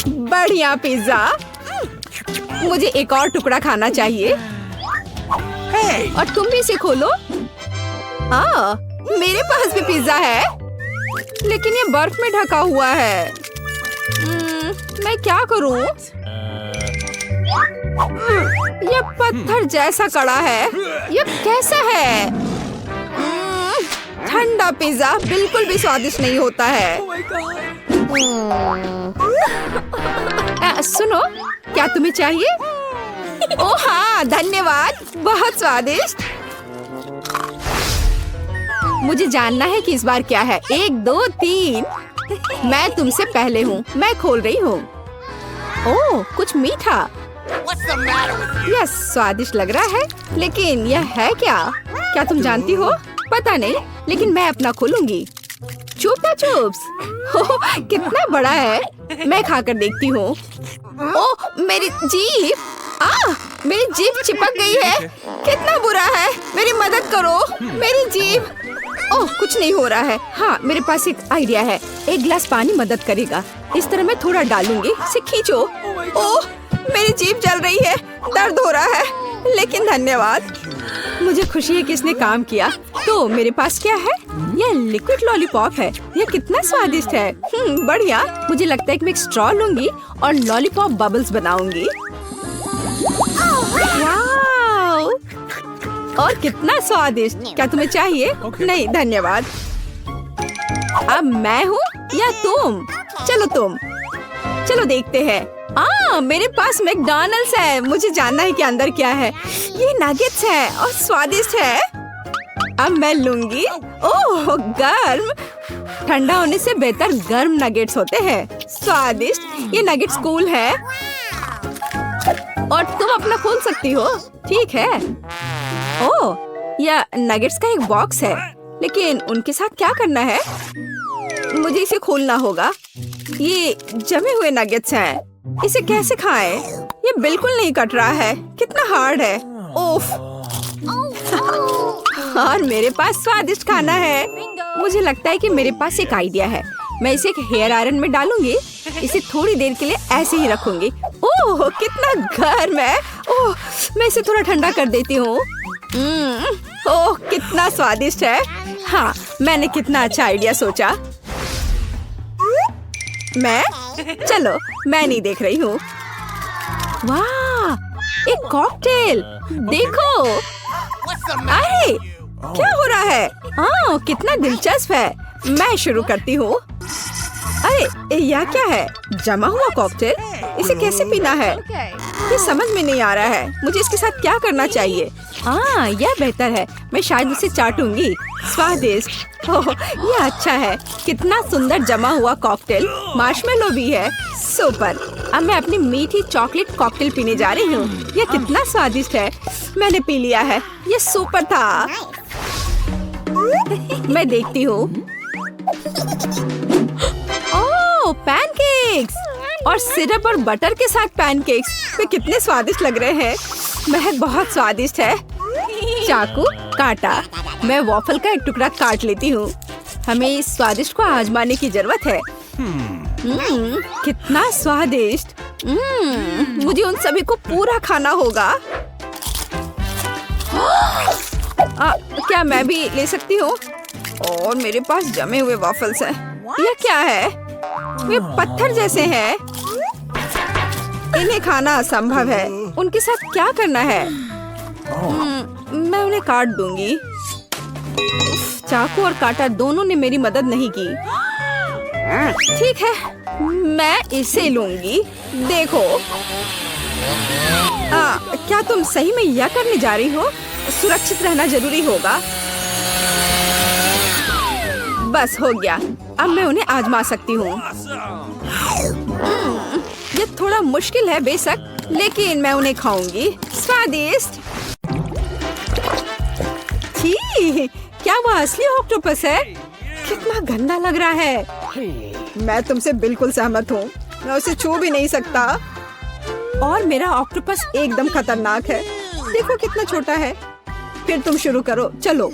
बढ़िया पिज्जा। मुझे एक और टुकड़ा खाना चाहिए। और तुम भी इसे खोलो। मेरे पास भी पिज्जा है, लेकिन ये बर्फ में ढका हुआ है। मैं क्या करूं? ये पत्थर जैसा कड़ा है। ये कैसा है? ठंडा पिज्जा बिल्कुल भी स्वादिष्ट नहीं होता है। सुनो, क्या तुम्हें चाहिए? ओह हाँ, धन्यवाद। बहुत स्वादिष्ट। मुझे जानना है कि इस बार क्या है। 1 2 3। मैं तुमसे पहले हूँ। मैं खोल रही हूँ। ओह, कुछ मीठा। यह स्वादिष्ट लग रहा है, लेकिन यह है क्या? क्या तुम जानती हो? पता नहीं, लेकिन मैं अपना खोलूंगी। चुपा चुप्स। ओह, कितना बड़ा है। मैं खाकर देखती हूँ। ओह, मेरी जीभ। मेरी जीभ चिपक गई है। कितना बुरा है। मेरी मदद करो। मेरी जीभ। ओह, कुछ नहीं हो रहा है। हाँ, मेरे पास एक आइडिया है। एक गिलास पानी मदद करेगा। इस तरह मैं थोड़ा डालूंगी। इसे खींचो। ओह, मेरी जीभ जल रही है। दर्द हो रहा है। लेकिन धन्यवाद। मुझे खुशी है कि इसने काम किया। तो मेरे पास क्या है? यह लिक्विड लॉलीपॉप है। यह कितना स्वादिष्ट है। बढ़िया। मुझे लगता है कि मैं एक स्ट्रॉ लूंगी और लॉलीपॉप बबल्स बनाऊंगी। वाव! और कितना स्वादिष्ट। क्या तुम्हें चाहिए? नहीं धन्यवाद। अब मैं हूँ या तुम? चलो तुम। चलो देखते हैं। मेरे पास मैकडॉनल्ड्स है। मुझे जानना है कि अंदर क्या है। ये नगेट्स है और स्वादिष्ट है। अब मैं लूंगी। ओह गर्म। ठंडा होने से बेहतर गर्म नगेट्स होते हैं। स्वादिष्ट। ये नगेट्स कूल है और तुम अपना खोल सकती हो। ठीक है। ओह यह नगेट्स का एक बॉक्स है, लेकिन उनके साथ क्या करना है? मुझे इसे खोलना होगा। ये जमे हुए नगेट्स हैं। इसे कैसे खाएं? ये बिल्कुल नहीं कट रहा है। कितना हार्ड है। ओफ। और मेरे पास स्वादिष्ट खाना है। मुझे लगता है कि मेरे पास एक आइडिया है। मैं इसे एक हेयर आयरन में डालूंगी। इसे थोड़ी देर के लिए ऐसे ही रखूंगी। ओह कितना गर्म है। ओह मैं इसे थोड़ा ठंडा कर देती हूँ। ओह कितना स्वादिष्ट है। हाँ मैंने कितना अच्छा आइडिया सोचा। चलो मैं नहीं देख रही हूँ। वाह एक कॉकटेल। देखो। अरे क्या हो रहा है? कितना दिलचस्प है। मैं शुरू करती हूँ। अरे यह क्या है? जमा हुआ कॉकटेल। इसे कैसे पीना है? ये समझ में नहीं आ रहा है। मुझे इसके साथ क्या करना चाहिए? यह बेहतर है। मैं शायद उसे चाटूंगी। स्वादिष्ट। ओह यह अच्छा है। कितना सुंदर जमा हुआ कॉकटेल। मार्शमेलो भी है। सुपर। अब मैं अपनी मीठी चॉकलेट कॉकटेल पीने जा रही हूँ। यह कितना स्वादिष्ट है। मैंने पी लिया है। यह सुपर था। मैं देखती हूँ। ओह पैनकेक्स और सिरप और बटर के साथ पैनकेक्स। वे कितने स्वादिष्ट लग रहे हैं। महक बहुत स्वादिष्ट है। चाकू काटा। मैं वॉफल का एक टुकड़ा काट लेती हूँ। हमें इस स्वादिष्ट को आजमाने की जरूरत है। कितना स्वादिष्ट। मुझे उन सभी को पूरा खाना होगा। क्या मैं भी ले सकती हूँ? और मेरे पास जमे हुए वॉफल्स हैं। यह क्या है? वे पत्थर जैसे हैं। इन्हें खाना असंभव है। उनके साथ क्या करना है? मैं उन्हें काट दूंगी। चाकू और काटा दोनों ने मेरी मदद नहीं की। ठीक है मैं इसे लूंगी। देखो। क्या तुम सही में यह करने जा रही हो? सुरक्षित रहना जरूरी होगा। बस हो गया। अब मैं उन्हें आजमा सकती हूँ। ये थोड़ा मुश्किल है बेशक, लेकिन मैं उन्हें खाऊंगी। स्वादिष्ट। छी, क्या वो असली ऑक्टोपस है? कितना गंदा लग रहा है। मैं तुमसे बिल्कुल सहमत हूँ। मैं उसे छू भी नहीं सकता। और मेरा ऑक्टोपस एकदम खतरनाक है। देखो कितना छोटा है। फिर तुम शुरू करो। चलो।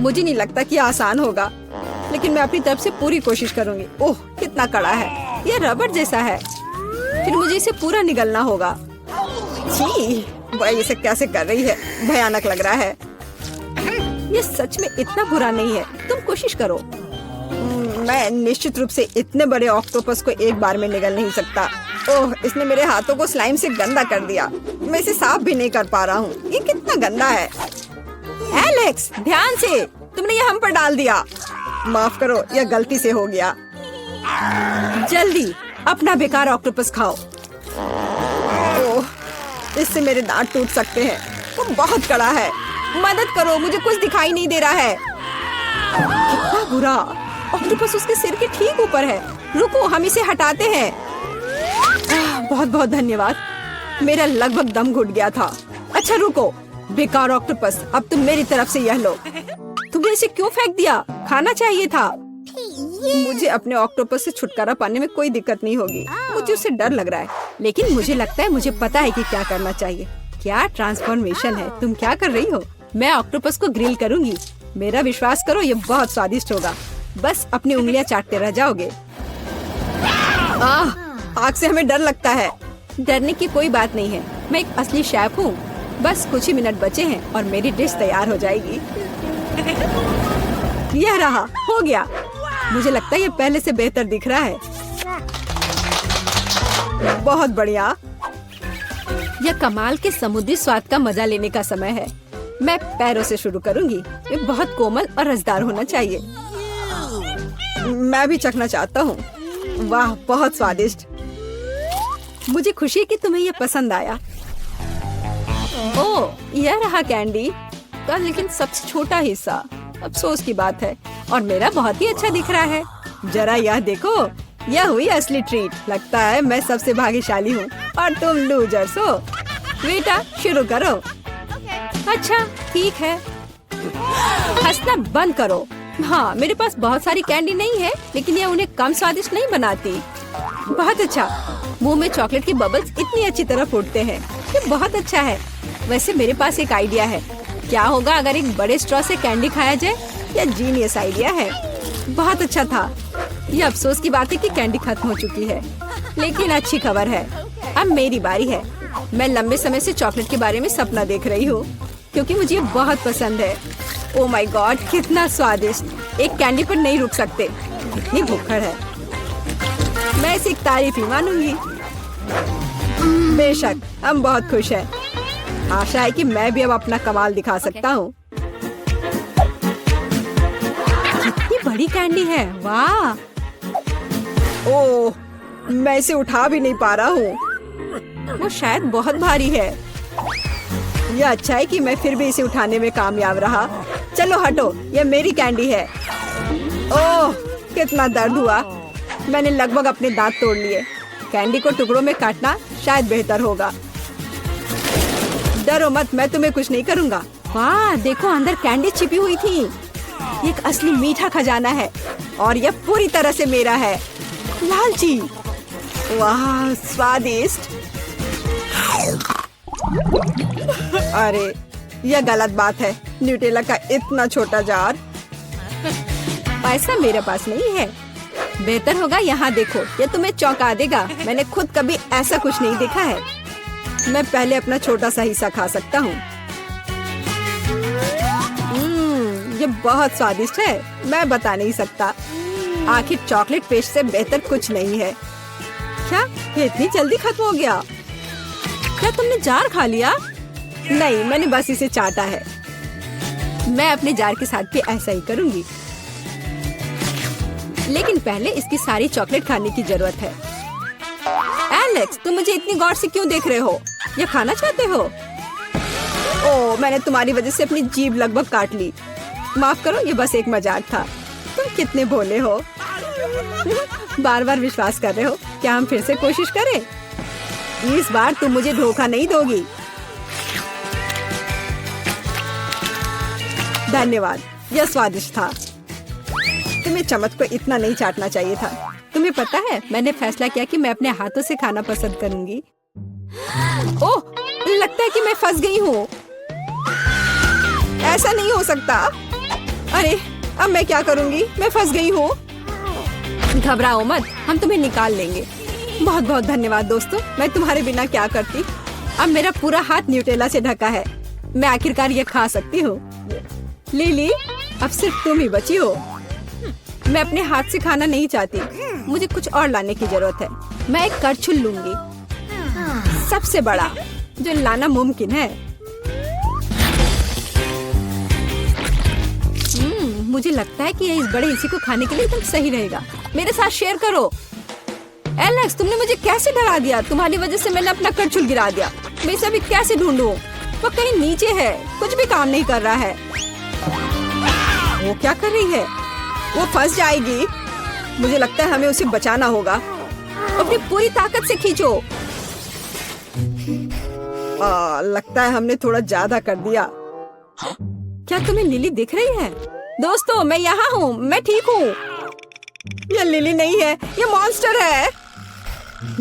मुझे नहीं लगता कि आसान होगा, लेकिन मैं अपनी तरफ से पूरी कोशिश करूंगी। ओह कितना कड़ा है। ये रबड़ जैसा है। फिर मुझे इसे पूरा निगलना होगा। छी, वह इसे कैसे कर रही है? भयानक लग रहा है। ये सच में इतना बुरा नहीं है। तुम कोशिश करो। मैं निश्चित रूप से इतने बड़े ऑक्टोपस को एक बार में निगल नहीं सकता। ओह इसने मेरे हाथों को स्लाइम से गंदा कर दिया। मैं इसे साफ भी नहीं कर पा रहा हूँ। ये कितना गंदा है। एलेक्स ध्यान से। तुमने ये हम पर डाल दिया। माफ करो, यह गलती से हो गया। जल्दी अपना बेकार ऑक्टोपस खाओ। ओह इससे मेरे दांत टूट सकते हैं। वो बहुत कड़ा है। मदद करो, मुझे कुछ दिखाई नहीं दे रहा है। कितना बुरा। ऑक्टोपस उसके सिर के ठीक ऊपर है। रुको, हम इसे हटाते हैं। बहुत बहुत धन्यवाद। मेरा लगभग दम घुट गया था। अच्छा रुको, बेकार ऑक्टोपस, अब तुम मेरी तरफ से यह लो। तुमने इसे क्यों फेंक दिया? खाना चाहिए था। मुझे अपने ऑक्टोपस से छुटकारा पाने में कोई दिक्कत नहीं होगी। मुझे उससे डर लग रहा है, लेकिन मुझे लगता है मुझे पता है कि क्या करना चाहिए। क्या ट्रांसफॉर्मेशन है। तुम क्या कर रही हो? मैं ऑक्टोपस को ग्रिल करूंगी। मेरा विश्वास करो, ये बहुत स्वादिष्ट होगा। बस अपनी उंगलियां चाटते रह जाओगे। आग से हमें डर लगता है। डरने की कोई बात नहीं है। मैं एक असली शेफ हूँ। बस कुछ ही मिनट बचे हैं और मेरी डिश तैयार हो जाएगी। यह रहा, हो गया। मुझे लगता है ये पहले से बेहतर दिख रहा है। बहुत बढ़िया। यह कमाल के समुद्री स्वाद का मजा लेने का समय है। मैं पैरों से शुरू करूंगी। ये बहुत कोमल और रसदार होना चाहिए। मैं भी चखना चाहता हूँ। वाह, बहुत स्वादिष्ट। मुझे खुशी है कि तुम्हें यह पसंद आया। ओह, यह रहा कैंडी का, लेकिन सबसे छोटा हिस्सा। अफसोस की बात है। और मेरा बहुत ही अच्छा दिख रहा है। जरा यह देखो, यह हुई असली ट्रीट। लगता है मैं सबसे भाग्यशाली हूँ और तुम लूजर्स हो। बेटा शुरू करो। अच्छा ठीक है, हंसना बंद करो। हाँ, मेरे पास बहुत सारी कैंडी नहीं है, लेकिन यह उन्हें कम स्वादिष्ट नहीं बनाती। बहुत अच्छा। मुंह में चॉकलेट के बबल्स इतनी अच्छी तरह फूटते हैं। ये बहुत अच्छा है। वैसे मेरे पास एक आइडिया है। क्या होगा अगर एक बड़े स्ट्रॉ से कैंडी खाया जाए? यह जीनियस आइडिया है। बहुत अच्छा था। यह अफसोस की बात है कि कैंडी खत्म हो चुकी है, लेकिन अच्छी खबर है, अब मेरी बारी है। मैं लंबे समय से चॉकलेट के बारे में सपना देख रही हूँ, क्योंकि मुझे ये बहुत पसंद है। ओह माय गॉड, कितना स्वादिष्ट। एक कैंडी पर नहीं रुक सकते, इतनी भूखड़ है। मैं इसे एक तारीफ ही मानूंगी। बेशक, हम बहुत खुश हैं। आशा है कि मैं भी अब अपना कमाल दिखा सकता हूँ। कितनी बड़ी कैंडी है, वाह। ओह, मैं इसे उठा भी नहीं पा रहा हूँ। वो शायद बहुत भारी है। यह अच्छा है कि मैं फिर भी इसे उठाने में कामयाब रहा। चलो हटो, यह मेरी कैंडी है। ओह, कितना दर्द हुआ। मैंने लगभग अपने दांत तोड़ लिए। कैंडी को टुकड़ों में काटना शायद बेहतर होगा। डरो मत, मैं तुम्हें कुछ नहीं करूँगा। वाह, देखो अंदर कैंडी छिपी हुई थी। ये एक असली मीठा खजाना है और यह पूरी तरह से मेरा है। लालची। वाह, स्वादिष्ट। अरे, यह गलत बात है। न्यूटेला का इतना छोटा जार। ऐसा मेरे पास नहीं है। बेहतर होगा यहाँ देखो, यह तुम्हें चौंका देगा। मैंने खुद कभी ऐसा कुछ नहीं देखा है। मैं पहले अपना छोटा सा हिस्सा खा सकता हूँ। ये बहुत स्वादिष्ट है, मैं बता नहीं सकता। आखिर चॉकलेट पेस्ट से बेहतर कुछ नहीं है। क्या ये इतनी जल्दी खत्म हो गया? क्या तुमने जार खा लिया? नहीं, मैंने बस इसे चाटा है। मैं अपने जार के साथ भी ऐसा ही करूंगी, लेकिन पहले इसकी सारी चॉकलेट खाने की जरूरत है। एलेक्स, तुम मुझे इतनी गौर से क्यों देख रहे हो? ये खाना चाहते हो? ओह, मैंने तुम्हारी वजह से अपनी जीभ लगभग काट ली। माफ करो, ये बस एक मजाक था। तुम कितने भोले हो। बार बार विश्वास कर रहे हो। क्या हम फिर से कोशिश करें? इस बार तुम मुझे धोखा नहीं दोगी। धन्यवाद, यह स्वादिष्ट था। तुम्हें चम्मच को इतना नहीं चाटना चाहिए था। तुम्हें पता है, मैंने फैसला किया कि मैं अपने हाथों से खाना पसंद करूंगी। ओह, लगता है कि मैं फंस गई हूँ। ऐसा नहीं हो सकता। अरे, अब मैं क्या करूंगी? मैं फंस गई हूँ। घबराओ मत, हम तुम्हें निकाल लेंगे। बहुत बहुत धन्यवाद दोस्तों, मैं तुम्हारे बिना क्या करती। अब मेरा पूरा हाथ न्यूटेला से ढका है। मैं आखिरकार ये खा सकती हूँ। लिली, अब सिर्फ तुम ही बची हो। मैं अपने हाथ से खाना नहीं चाहती। मुझे कुछ और लाने की जरूरत है। मैं एक करछुल लूंगी, सबसे बड़ा जो लाना मुमकिन है। मुझे लगता है कि ये इस बड़े हिस्से को खाने के लिए एकदम सही रहेगा। मेरे साथ शेयर करो। एलेक्स, तुमने मुझे कैसे डरा दिया? तुम्हारी वजह से मैंने अपना करछुल गिरा दिया। मैं इसे अभी कैसे ढूंढूं? वो कहीं नीचे है, कुछ भी काम नहीं कर रहा है। वो क्या कर रही है? वो फंस जाएगी। मुझे लगता है हमें उसे बचाना होगा। अपनी पूरी ताकत से खींचो। लगता है हमने थोड़ा ज्यादा कर दिया। क्या तुम्हें लिली दिख रही है? दोस्तों, मैं यहाँ हूँ, मैं ठीक हूँ। ये लिली नहीं है, ये मॉन्स्टर है।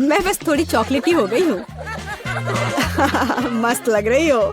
मैं बस थोड़ी चॉकलेटी हो गई हूँ। मस्त लग रही हो।